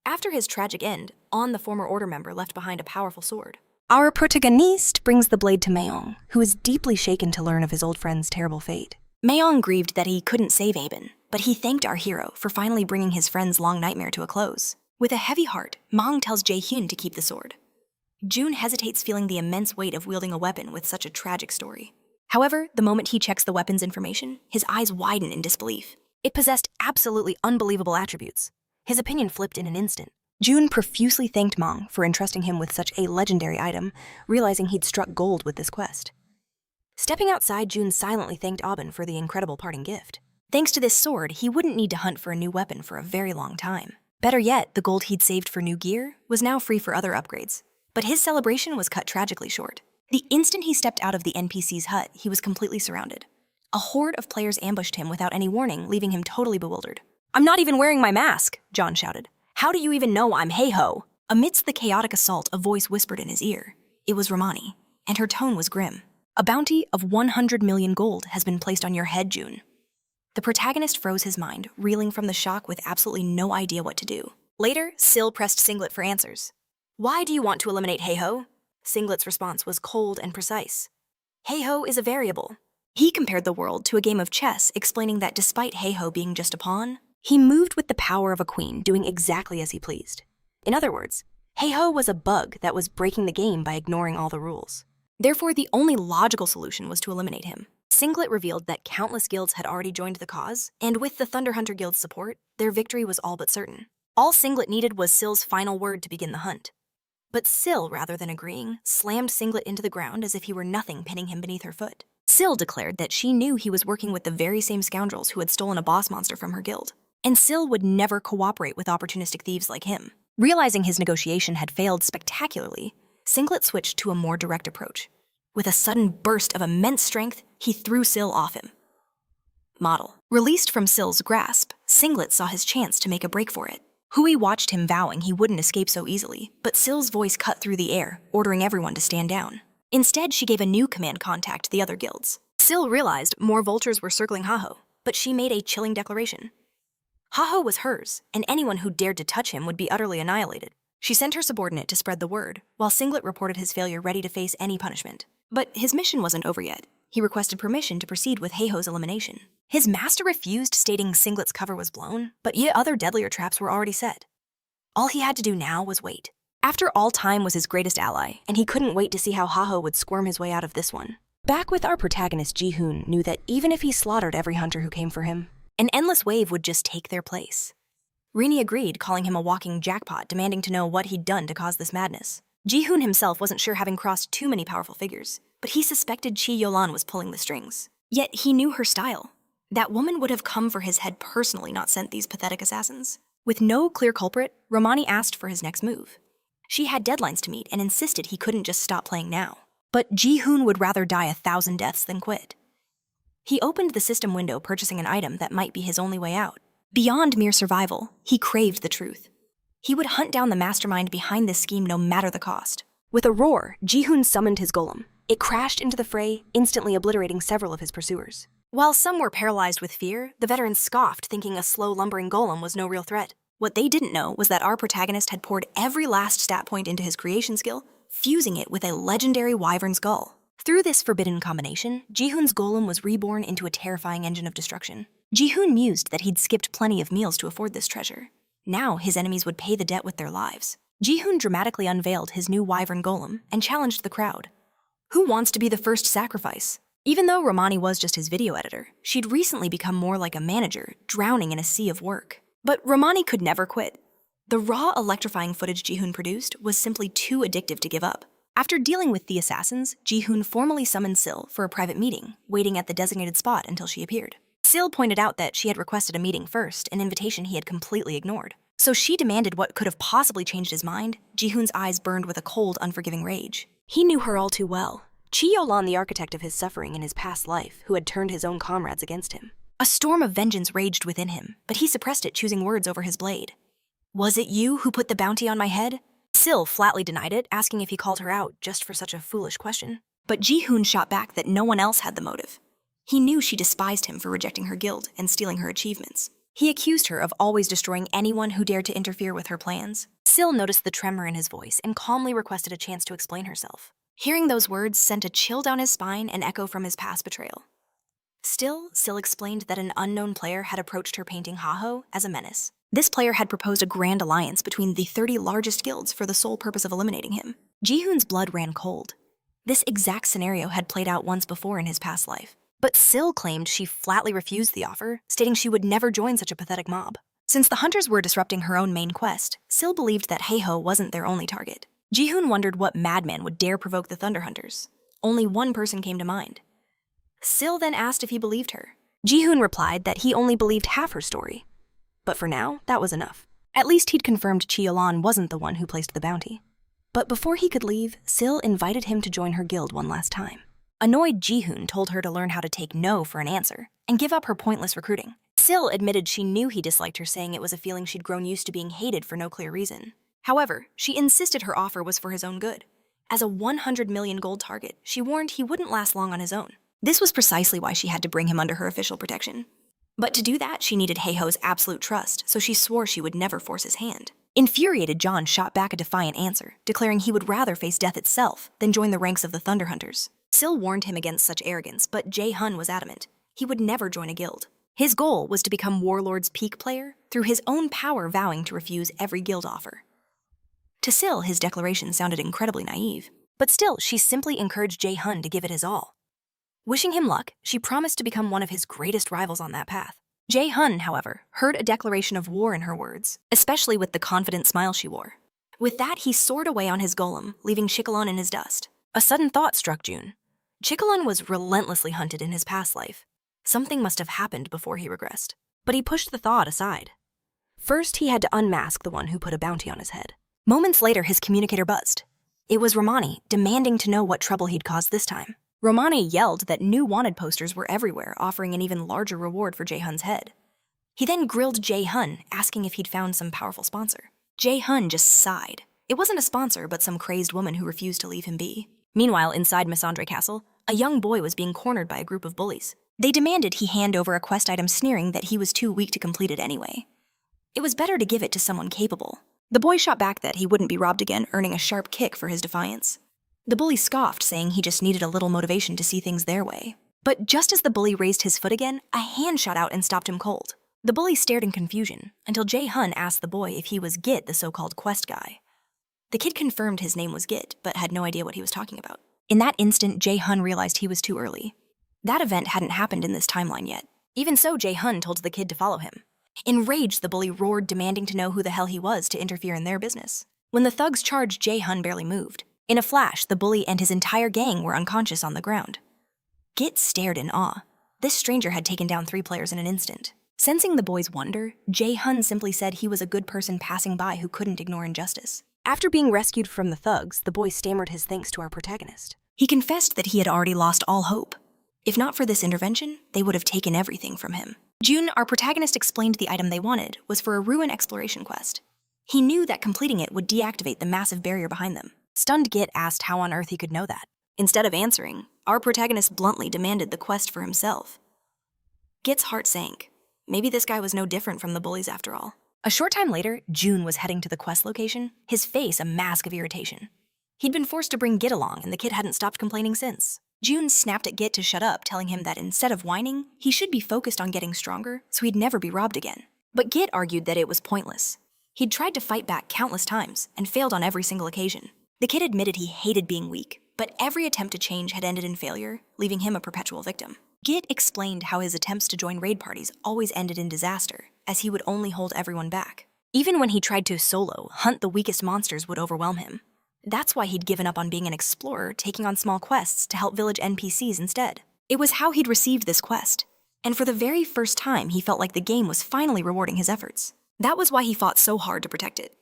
After his tragic end, the former Order member left behind a powerful sword. Our protagonist brings the blade to Mayong, who is deeply shaken to learn of his old friend's terrible fate. Mayong grieved that he couldn't save Aben, but he thanked our hero for finally bringing his friend's long nightmare to a close. With a heavy heart, Mang tells Jae-hyun to keep the sword. Jun hesitates, feeling the immense weight of wielding a weapon with such a tragic story. However, the moment he checks the weapon's information, his eyes widen in disbelief. It possessed absolutely unbelievable attributes. His opinion flipped in an instant. Jun profusely thanked Mang for entrusting him with such a legendary item, realizing he'd struck gold with this quest. Stepping outside, Jun silently thanked Aben for the incredible parting gift. Thanks to this sword, he wouldn't need to hunt for a new weapon for a very long time. Better yet, the gold he'd saved for new gear was now free for other upgrades. But his celebration was cut tragically short. The instant he stepped out of the NPC's hut, he was completely surrounded. A horde of players ambushed him without any warning, leaving him totally bewildered. I'm not even wearing my mask, John shouted. How do you even know I'm Heiho? Amidst the chaotic assault, a voice whispered in his ear. It was Romani, and her tone was grim. A bounty of 100 million gold has been placed on your head, Jun. The protagonist froze his mind, reeling from the shock with absolutely no idea what to do. Later, Sil pressed Singlet for answers. Why do you want to eliminate Heiho? Singlet's response was cold and precise. Heiho is a variable. He compared the world to a game of chess, explaining that despite Heiho being just a pawn, he moved with the power of a queen, doing exactly as he pleased. In other words, Heiho was a bug that was breaking the game by ignoring all the rules. Therefore, the only logical solution was to eliminate him. Singlet revealed that countless guilds had already joined the cause, and with the Thunder Hunter Guild's support, their victory was all but certain. All Singlet needed was Sil's final word to begin the hunt. But Sil, rather than agreeing, slammed Singlet into the ground as if he were nothing, pinning him beneath her foot. Sil declared that she knew he was working with the very same scoundrels who had stolen a boss monster from her guild, and Sil would never cooperate with opportunistic thieves like him. Realizing his negotiation had failed spectacularly, Singlet switched to a more direct approach. With a sudden burst of immense strength, he threw Sil off him. Model. Released from Sil's grasp, Singlet saw his chance to make a break for it. Hui watched him, vowing he wouldn't escape so easily, but Sil's voice cut through the air, ordering everyone to stand down. Instead, she gave a new command contact to the other guilds. Sil realized more vultures were circling Haho, but she made a chilling declaration. Haho was hers, and anyone who dared to touch him would be utterly annihilated. She sent her subordinate to spread the word, while Singlet reported his failure, ready to face any punishment. But his mission wasn't over yet. He requested permission to proceed with Heiho's elimination. His master refused, stating Singlet's cover was blown, but yet other deadlier traps were already set. All he had to do now was wait. After all, time was his greatest ally, and he couldn't wait to see how Haho would squirm his way out of this one. Back with our protagonist, Ji-hoon knew that even if he slaughtered every hunter who came for him, an endless wave would just take their place. Rini agreed, calling him a walking jackpot, demanding to know what he'd done to cause this madness. Ji-hoon himself wasn't sure, having crossed too many powerful figures, but he suspected Chi Yolan was pulling the strings. Yet he knew her style. That woman would have come for his head personally, not sent these pathetic assassins. With no clear culprit, Romani asked for his next move. She had deadlines to meet and insisted he couldn't just stop playing now. But Ji-hoon would rather die 1,000 deaths than quit. He opened the system window, purchasing an item that might be his only way out. Beyond mere survival, he craved the truth. He would hunt down the mastermind behind this scheme no matter the cost. With a roar, Ji-hoon summoned his golem. It crashed into the fray, instantly obliterating several of his pursuers. While some were paralyzed with fear, the veterans scoffed, thinking a slow, lumbering golem was no real threat. What they didn't know was that our protagonist had poured every last stat point into his creation skill, fusing it with a legendary wyvern skull. Through this forbidden combination, Ji-hoon's golem was reborn into a terrifying engine of destruction. Ji-hoon mused that he'd skipped plenty of meals to afford this treasure. Now his enemies would pay the debt with their lives. Ji-hoon dramatically unveiled his new wyvern golem and challenged the crowd. Who wants to be the first sacrifice? Even though Romani was just his video editor, she'd recently become more like a manager, drowning in a sea of work. But Romani could never quit. The raw, electrifying footage Ji-hoon produced was simply too addictive to give up. After dealing with the assassins, Ji-hoon formally summoned Sil for a private meeting, waiting at the designated spot until she appeared. Sil pointed out that she had requested a meeting first, an invitation he had completely ignored. So she demanded what could have possibly changed his mind. Ji-hoon's eyes burned with a cold, unforgiving rage. He knew her all too well. Chi Yolan, the architect of his suffering in his past life, who had turned his own comrades against him. A storm of vengeance raged within him, but he suppressed it, choosing words over his blade. Was it you who put the bounty on my head? Sil flatly denied it, asking if he called her out just for such a foolish question. But Ji-hoon shot back that no one else had the motive. He knew she despised him for rejecting her guild and stealing her achievements. He accused her of always destroying anyone who dared to interfere with her plans. Sil noticed the tremor in his voice and calmly requested a chance to explain herself. Hearing those words sent a chill down his spine and echo from his past betrayal. Still, Sil explained that an unknown player had approached her painting Haho as a menace. This player had proposed a grand alliance between the 30 largest guilds for the sole purpose of eliminating him. Ji-hoon's blood ran cold. This exact scenario had played out once before in his past life. But Sil claimed she flatly refused the offer, stating she would never join such a pathetic mob. Since the hunters were disrupting her own main quest, Sil believed that Haho wasn't their only target. Ji-hoon wondered what madman would dare provoke the Thunder Hunters. Only one person came to mind. Sil then asked if he believed her. Ji-hoon replied that he only believed half her story. But for now, that was enough. At least he'd confirmed Chi-Elan wasn't the one who placed the bounty. But before he could leave, Sil invited him to join her guild one last time. Annoyed, Ji-hoon told her to learn how to take no for an answer and give up her pointless recruiting. Sil admitted she knew he disliked her, saying it was a feeling she'd grown used to being hated for no clear reason. However, she insisted her offer was for his own good. As a 100 million gold target, she warned he wouldn't last long on his own. This was precisely why she had to bring him under her official protection. But to do that, she needed Haeho's absolute trust, so she swore she would never force his hand. Infuriated, John shot back a defiant answer, declaring he would rather face death itself than join the ranks of the Thunder Hunters. Sil warned him against such arrogance, but Jae-hun was adamant. He would never join a guild. His goal was to become Warlord's peak player, through his own power vowing to refuse every guild offer. To Sil, his declaration sounded incredibly naive. But still, she simply encouraged Jae-hun to give it his all. Wishing him luck, she promised to become one of his greatest rivals on that path. Jae-hun, however, heard a declaration of war in her words, especially with the confident smile she wore. With that, he soared away on his golem, leaving Chikalan in his dust. A sudden thought struck June. Chikalan was relentlessly hunted in his past life. Something must have happened before he regressed. But he pushed the thought aside. First, he had to unmask the one who put a bounty on his head. Moments later, his communicator buzzed. It was Romani, demanding to know what trouble he'd caused this time. Romani yelled that new wanted posters were everywhere, offering an even larger reward for Jae-hun's head. He then grilled Jae-hun, asking if he'd found some powerful sponsor. Jae-hun just sighed. It wasn't a sponsor, but some crazed woman who refused to leave him be. Meanwhile, inside Missandre Castle, a young boy was being cornered by a group of bullies. They demanded he hand over a quest item, sneering that he was too weak to complete it anyway. It was better to give it to someone capable. The boy shot back that he wouldn't be robbed again, earning a sharp kick for his defiance. The bully scoffed, saying he just needed a little motivation to see things their way. But just as the bully raised his foot again, a hand shot out and stopped him cold. The bully stared in confusion, until Jae-hun asked the boy if he was Git, the so-called quest guy. The kid confirmed his name was Git, but had no idea what he was talking about. In that instant, Jae-hun realized he was too early. That event hadn't happened in this timeline yet. Even so, Jae-hun told the kid to follow him. Enraged, the bully roared, demanding to know who the hell he was to interfere in their business. When the thugs charged, Jae-hun barely moved. In a flash, the bully and his entire gang were unconscious on the ground. Git stared in awe. This stranger had taken down 3 players in an instant. Sensing the boy's wonder, Jae-hun simply said he was a good person passing by who couldn't ignore injustice. After being rescued from the thugs, the boy stammered his thanks to our protagonist. He confessed that he had already lost all hope. If not for this intervention, they would have taken everything from him. June, our protagonist, explained the item they wanted was for a ruin exploration quest. He knew that completing it would deactivate the massive barrier behind them. Stunned, Git asked how on earth he could know that. Instead of answering, our protagonist bluntly demanded the quest for himself. Git's heart sank. Maybe this guy was no different from the bullies after all. A short time later, June was heading to the quest location, his face a mask of irritation. He'd been forced to bring Git along, and the kid hadn't stopped complaining since. June snapped at Git to shut up, telling him that instead of whining, he should be focused on getting stronger so he'd never be robbed again. But Git argued that it was pointless. He'd tried to fight back countless times and failed on every single occasion. The kid admitted he hated being weak, but every attempt to change had ended in failure, leaving him a perpetual victim. Git explained how his attempts to join raid parties always ended in disaster, as he would only hold everyone back. Even when he tried to solo, hunt the weakest monsters would overwhelm him. That's why he'd given up on being an explorer, taking on small quests to help village NPCs instead. It was how he'd received this quest, and for the very first time he felt like the game was finally rewarding his efforts. That was why he fought so hard to protect it.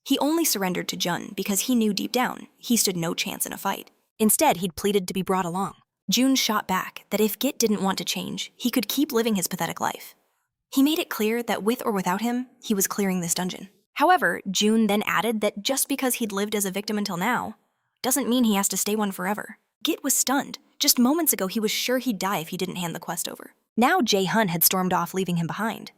He only surrendered to Jun because he knew deep down he stood no chance in a fight. Instead, he'd pleaded to be brought along. Jun shot back that if Git didn't want to change, he could keep living his pathetic life. He made it clear that with or without him, he was clearing this dungeon. However, June then added that just because he'd lived as a victim until now, doesn't mean he has to stay one forever. Git was stunned. Just moments ago, he was sure he'd die if he didn't hand the quest over. Now Jae-hun had stormed off, leaving him behind.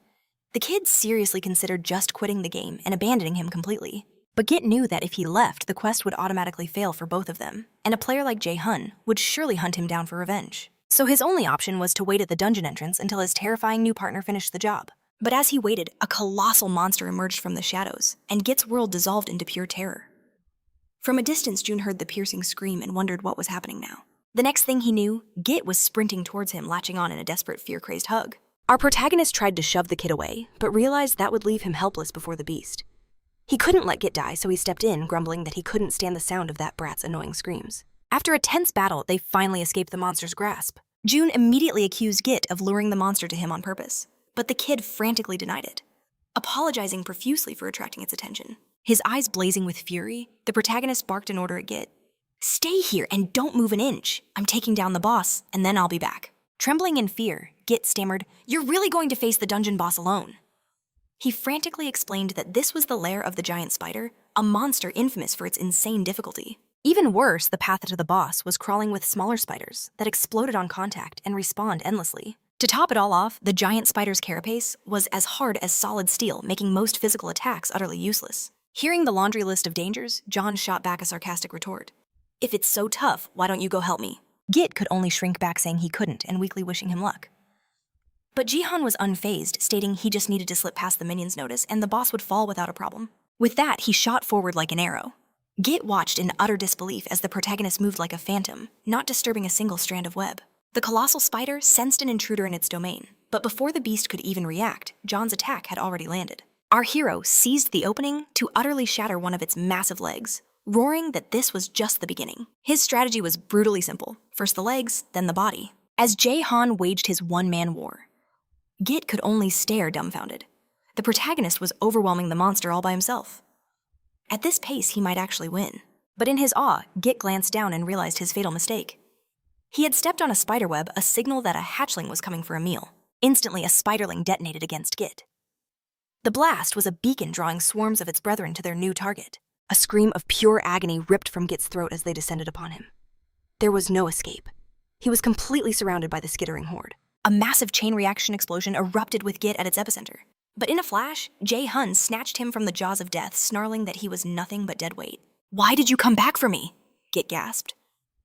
The kid seriously considered just quitting the game and abandoning him completely. But Git knew that if he left, the quest would automatically fail for both of them, and a player like Jae-hun would surely hunt him down for revenge. So his only option was to wait at the dungeon entrance until his terrifying new partner finished the job. But as he waited, a colossal monster emerged from the shadows, and Git's world dissolved into pure terror. From a distance, June heard the piercing scream and wondered what was happening now. The next thing he knew, Git was sprinting towards him, latching on in a desperate, fear-crazed hug. Our protagonist tried to shove the kid away, but realized that would leave him helpless before the beast. He couldn't let Git die, so he stepped in, grumbling that he couldn't stand the sound of that brat's annoying screams. After a tense battle, they finally escaped the monster's grasp. June immediately accused Git of luring the monster to him on purpose, but the kid frantically denied it, apologizing profusely for attracting its attention. His eyes blazing with fury, the protagonist barked an order at Git. "Stay here and don't move an inch. I'm taking down the boss, and then I'll be back." Trembling in fear, Git stammered, "You're really going to face the dungeon boss alone." He frantically explained that this was the lair of the giant spider, a monster infamous for its insane difficulty. Even worse, the path to the boss was crawling with smaller spiders that exploded on contact and respawned endlessly. To top it all off, the giant spider's carapace was as hard as solid steel, making most physical attacks utterly useless. Hearing the laundry list of dangers, John shot back a sarcastic retort. "If it's so tough, why don't you go help me?" Git could only shrink back, saying he couldn't and weakly wishing him luck. But Jihan was unfazed, stating he just needed to slip past the minions' notice and the boss would fall without a problem. With that, he shot forward like an arrow. Git watched in utter disbelief as the protagonist moved like a phantom, not disturbing a single strand of web. The colossal spider sensed an intruder in its domain, but before the beast could even react, John's attack had already landed. Our hero seized the opening to utterly shatter one of its massive legs, roaring that this was just the beginning. His strategy was brutally simple. First the legs, then the body. As Jae-han waged his one-man war, Git could only stare dumbfounded. The protagonist was overwhelming the monster all by himself. At this pace, he might actually win. But in his awe, Git glanced down and realized his fatal mistake. He had stepped on a spiderweb, a signal that a hatchling was coming for a meal. Instantly, a spiderling detonated against Git. The blast was a beacon drawing swarms of its brethren to their new target. A scream of pure agony ripped from Git's throat as they descended upon him. There was no escape. He was completely surrounded by the skittering horde. A massive chain reaction explosion erupted with Git at its epicenter. But in a flash, Jae-hun snatched him from the jaws of death, snarling that he was nothing but dead weight. "Why did you come back for me?" Git gasped.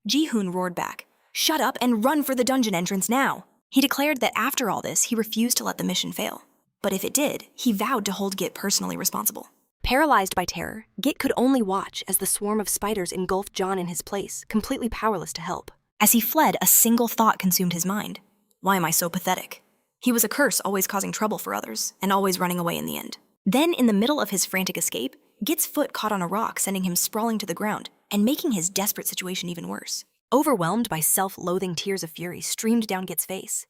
Ji-hoon roared back, "Shut up and run for the dungeon entrance now!" He declared that after all this, he refused to let the mission fail. But if it did, he vowed to hold Git personally responsible. Paralyzed by terror, Git could only watch as the swarm of spiders engulfed John in his place, completely powerless to help. As he fled, a single thought consumed his mind. Why am I so pathetic? He was a curse, always causing trouble for others, and always running away in the end. Then, in the middle of his frantic escape, Git's foot caught on a rock, sending him sprawling to the ground, and making his desperate situation even worse. Overwhelmed by self-loathing, tears of fury streamed down Git's face.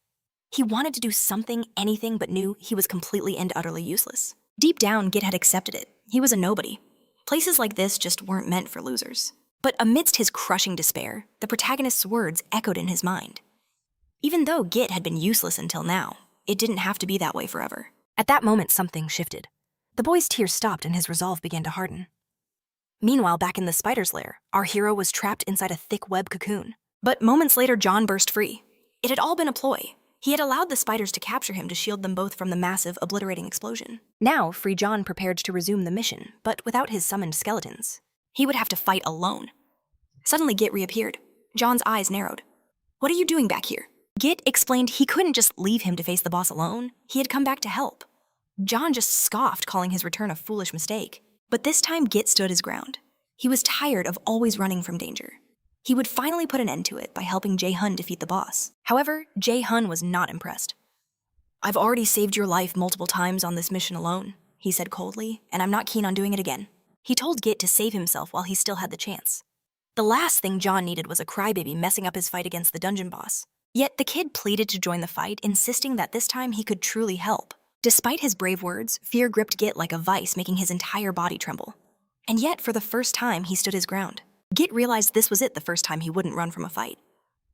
He wanted to do something, anything, but knew he was completely and utterly useless. Deep down, Git had accepted it. He was a nobody. Places like this just weren't meant for losers. But amidst his crushing despair, the protagonist's words echoed in his mind. Even though Git had been useless until now, it didn't have to be that way forever. At that moment, something shifted. The boy's tears stopped and his resolve began to harden. Meanwhile, back in the spider's lair, our hero was trapped inside a thick web cocoon. But moments later, John burst free. It had all been a ploy. He had allowed the spiders to capture him to shield them both from the massive, obliterating explosion. Now, Free John prepared to resume the mission, but without his summoned skeletons. He would have to fight alone. Suddenly, Git reappeared. John's eyes narrowed. "What are you doing back here?" Git explained he couldn't just leave him to face the boss alone. He had come back to help. John just scoffed, calling his return a foolish mistake. But this time, Git stood his ground. He was tired of always running from danger. He would finally put an end to it by helping Jae-hun defeat the boss. However, Jae-hun was not impressed. "I've already saved your life multiple times on this mission alone," he said coldly, "and I'm not keen on doing it again." He told Git to save himself while he still had the chance. The last thing John needed was a crybaby messing up his fight against the dungeon boss. Yet the kid pleaded to join the fight, insisting that this time he could truly help. Despite his brave words, fear gripped Git like a vice, making his entire body tremble. And yet, for the first time, he stood his ground. Git realized this was it the first time he wouldn't run from a fight.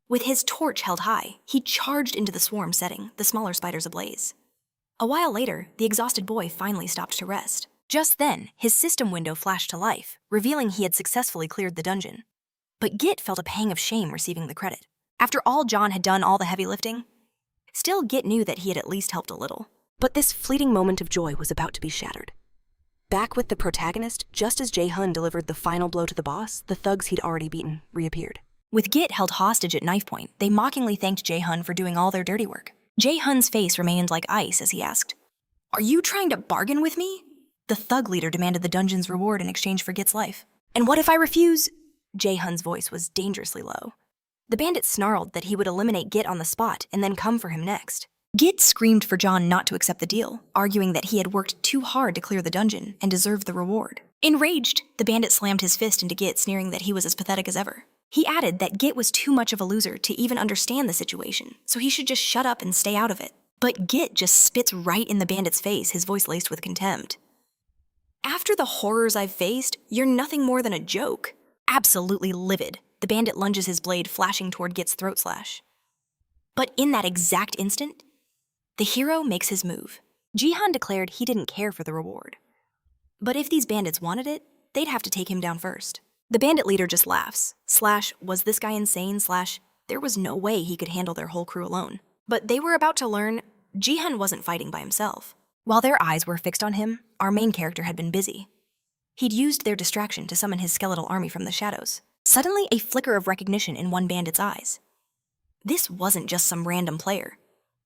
With his torch held high, he charged into the swarm, setting the smaller spiders ablaze. A while later, the exhausted boy finally stopped to rest. Just then, his system window flashed to life, revealing he had successfully cleared the dungeon. But Git felt a pang of shame receiving the credit. After all, John had done all the heavy lifting. Still, Git knew that he had at least helped a little. But this fleeting moment of joy was about to be shattered. Back with the protagonist, just as Jae-hun delivered the final blow to the boss, the thugs he'd already beaten reappeared. With Git held hostage at knife point, they mockingly thanked Jae-hun for doing all their dirty work. Jae-hun's face remained like ice as he asked, "Are you trying to bargain with me?" The thug leader demanded the dungeon's reward in exchange for Git's life. "And what if I refuse?" Jae-hun's voice was dangerously low. The bandit snarled that he would eliminate Git on the spot and then come for him next. Git screamed for John not to accept the deal, arguing that he had worked too hard to clear the dungeon and deserved the reward. Enraged, the bandit slammed his fist into Git, sneering that he was as pathetic as ever. He added that Git was too much of a loser to even understand the situation, so he should just shut up and stay out of it. But Git just spits right in the bandit's face, his voice laced with contempt. "After the horrors I've faced, you're nothing more than a joke." Absolutely livid, the bandit lunges his blade, flashing toward Git's throat slash. But in that exact instant, the hero makes his move. Jae-hun declared he didn't care for the reward. But if these bandits wanted it, they'd have to take him down first. The bandit leader just laughs, slash, was this guy insane, slash, there was no way he could handle their whole crew alone. But they were about to learn Jae-hun wasn't fighting by himself. While their eyes were fixed on him, our main character had been busy. He'd used their distraction to summon his skeletal army from the shadows. Suddenly, a flicker of recognition in one bandit's eyes. This wasn't just some random player.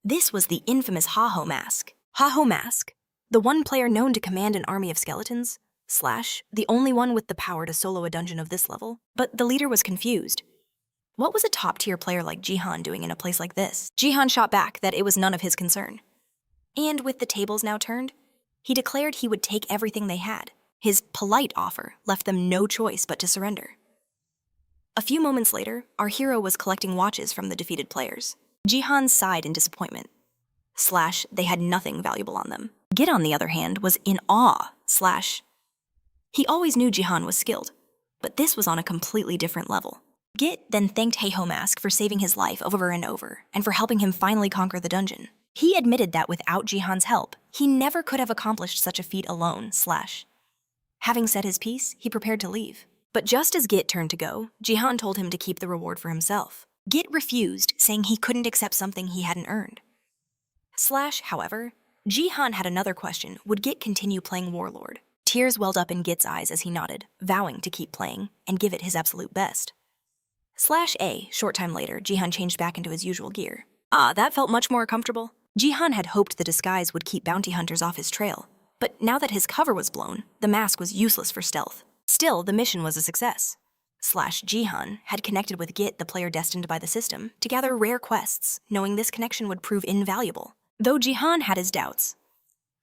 This was the infamous Ha-Ho Mask. Ha-Ho Mask, the one player known to command an army of skeletons, slash, the only one with the power to solo a dungeon of this level. But the leader was confused. What was a top-tier player like Jae-hun doing in a place like this? Jae-hun shot back that it was none of his concern. And with the tables now turned, he declared he would take everything they had. His polite offer left them no choice but to surrender. A few moments later, our hero was collecting watches from the defeated players. Jae-hun sighed in disappointment. Slash, they had nothing valuable on them. Git, on the other hand, was in awe, slash. He always knew Jae-hun was skilled, but this was on a completely different level. Git then thanked Ha-Ho Mask for saving his life over and over, and for helping him finally conquer the dungeon. He admitted that without Jae-hun's help, he never could have accomplished such a feat alone, slash. Having said his piece, he prepared to leave. But just as Git turned to go, Jae-hun told him to keep the reward for himself. Git refused, saying he couldn't accept something he hadn't earned. Slash, however, Jae-hun had another question. Would Git continue playing Warlord? Tears welled up in Git's eyes as he nodded, vowing to keep playing and give it his absolute best. Slash A, short time later, Jae-hun changed back into his usual gear. That felt much more comfortable. Jae-hun had hoped the disguise would keep bounty hunters off his trail, but now that his cover was blown, the mask was useless for stealth. Still, the mission was a success. Slash Jae-hun had connected with Git, the player destined by the system, to gather rare quests, knowing this connection would prove invaluable. Though Jae-hun had his doubts.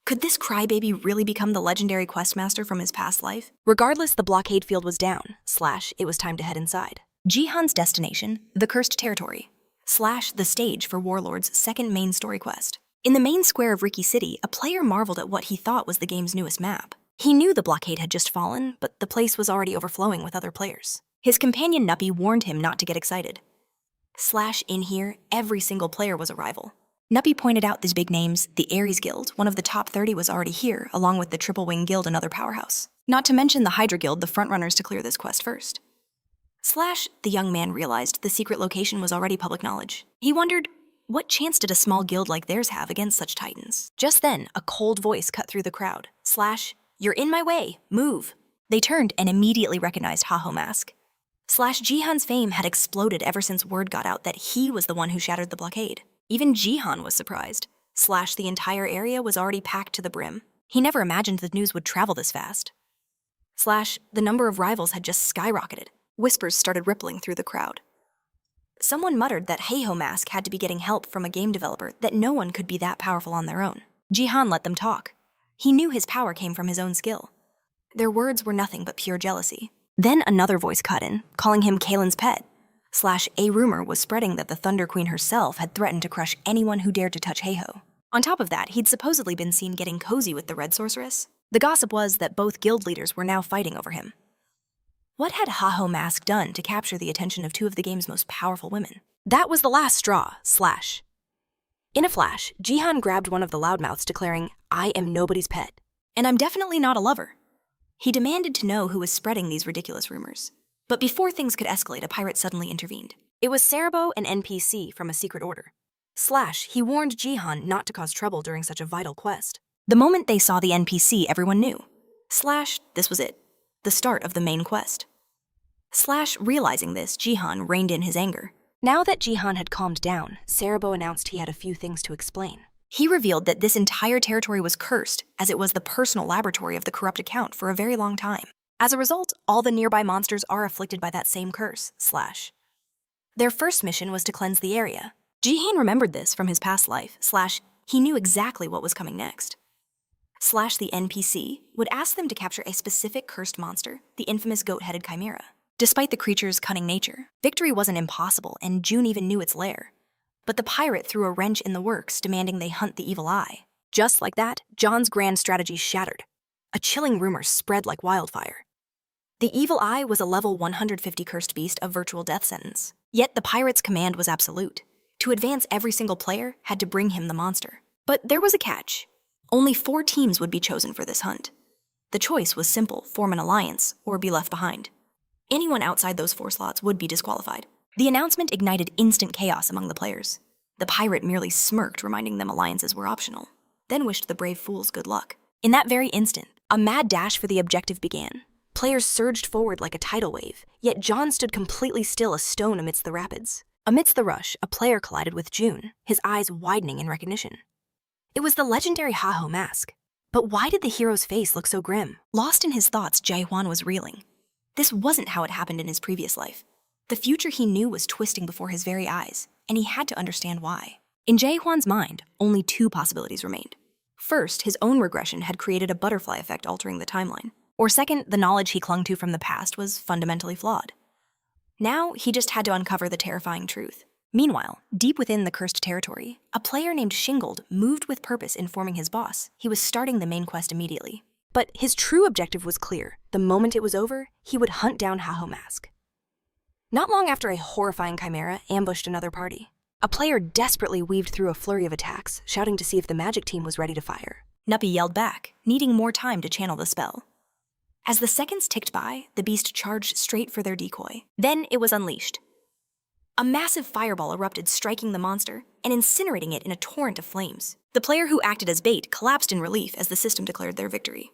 Could this crybaby really become the legendary questmaster from his past life? Regardless, the blockade field was down, slash, it was time to head inside. Jae-hun's destination, the Cursed Territory, slash, the stage for Warlord's second main story quest. In the main square of Riki City, a player marveled at what he thought was the game's newest map. He knew the blockade had just fallen, but the place was already overflowing with other players. His companion Nuppy warned him not to get excited. Slash, in here, every single player was a rival. Nuppy pointed out these big names. The Ares Guild, one of the top 30, was already here, along with the Triple Wing Guild, another powerhouse. Not to mention the Hydra Guild, the frontrunners to clear this quest first. Slash, the young man realized the secret location was already public knowledge. He wondered, what chance did a small guild like theirs have against such titans? Just then, a cold voice cut through the crowd. Slash, you're in my way, move. They turned and immediately recognized Ha-Ho Mask. Slash, Jae-hun's fame had exploded ever since word got out that he was the one who shattered the blockade. Even Jae-hun was surprised. Slash, the entire area was already packed to the brim. He never imagined the news would travel this fast. Slash, the number of rivals had just skyrocketed. Whispers started rippling through the crowd. Someone muttered that Ha-Ho Mask had to be getting help from a game developer, that no one could be that powerful on their own. Jae-hun let them talk. He knew his power came from his own skill. Their words were nothing but pure jealousy. Then another voice cut in, calling him Kalen's pet. Slash, a rumor was spreading that the Thunder Queen herself had threatened to crush anyone who dared to touch Ha-Ho. On top of that, he'd supposedly been seen getting cozy with the Red Sorceress. The gossip was that both guild leaders were now fighting over him. What had Ha-Ho Mask done to capture the attention of two of the game's most powerful women? That was the last straw, Slash. In a flash, Jae-hun grabbed one of the loudmouths, declaring, I am nobody's pet, And I'm definitely not a lover. He demanded to know who was spreading these ridiculous rumors. But before things could escalate, a pirate suddenly intervened. It was Cerebro, an NPC from a secret order. He warned Jihan not to cause trouble during such a vital quest. The moment they saw the NPC, everyone knew. This was it. The start of the main quest. Realizing this, Jihan reined in his anger. Now that Jihan had calmed down, Cerebro announced he had a few things to explain. He revealed that this entire territory was cursed, as it was the personal laboratory of the corrupt account for a very long time. As a result, all the nearby monsters are afflicted by that same curse, Their first mission was to cleanse the area. Jihan remembered this from his past life, he knew exactly what was coming next. The NPC would ask them to capture a specific cursed monster, the infamous goat-headed chimera. Despite the creature's cunning nature, victory wasn't impossible, and June even knew its lair. But the pirate threw a wrench in the works, demanding they hunt the evil eye. Just like that, John's grand strategy shattered. A chilling rumor spread like wildfire. The evil eye was a level 150 cursed beast of virtual death sentence. Yet the pirate's command was absolute. To advance, every single player had to bring him the monster. But there was a catch. Only 4 teams would be chosen for this hunt. The choice was simple: form an alliance or be left behind. Anyone outside those 4 slots would be disqualified. The announcement ignited instant chaos among the players. The pirate merely smirked, reminding them alliances were optional, then wished the brave fools good luck. In that very instant, a mad dash for the objective began. Players surged forward like a tidal wave, yet John stood completely still, a stone amidst the rapids. Amidst the rush, a player collided with June, his eyes widening in recognition. It was the legendary Haho mask. But why did the hero's face look so grim? Lost in his thoughts, Jae-hwan was reeling. This wasn't how it happened in his previous life. The future he knew was twisting before his very eyes, and he had to understand why. In Jae-hwan's mind, only 2 possibilities remained. First, his own regression had created a butterfly effect altering the timeline. Or second, the knowledge he clung to from the past was fundamentally flawed. Now, he just had to uncover the terrifying truth. Meanwhile, deep within the cursed territory, a player named Shingled moved with purpose, informing his boss he was starting the main quest immediately. But his true objective was clear. The moment it was over, he would hunt down Haho Mask. Not long after, a horrifying chimera ambushed another party. A player desperately weaved through a flurry of attacks, shouting to see if the magic team was ready to fire. Nuppy yelled back, needing more time to channel the spell. As the seconds ticked by, the beast charged straight for their decoy. Then it was unleashed. A massive fireball erupted, striking the monster and incinerating it in a torrent of flames. The player who acted as bait collapsed in relief as the system declared their victory.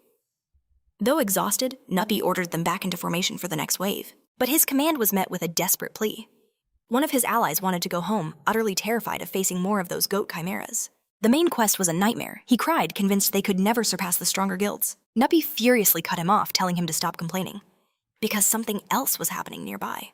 Though exhausted, Nuppy ordered them back into formation for the next wave. But his command was met with a desperate plea. One of his allies wanted to go home, utterly terrified of facing more of those goat chimeras. The main quest was a nightmare. He cried, convinced they could never surpass the stronger guilds. Nuppy furiously cut him off, telling him to stop complaining, because something else was happening nearby.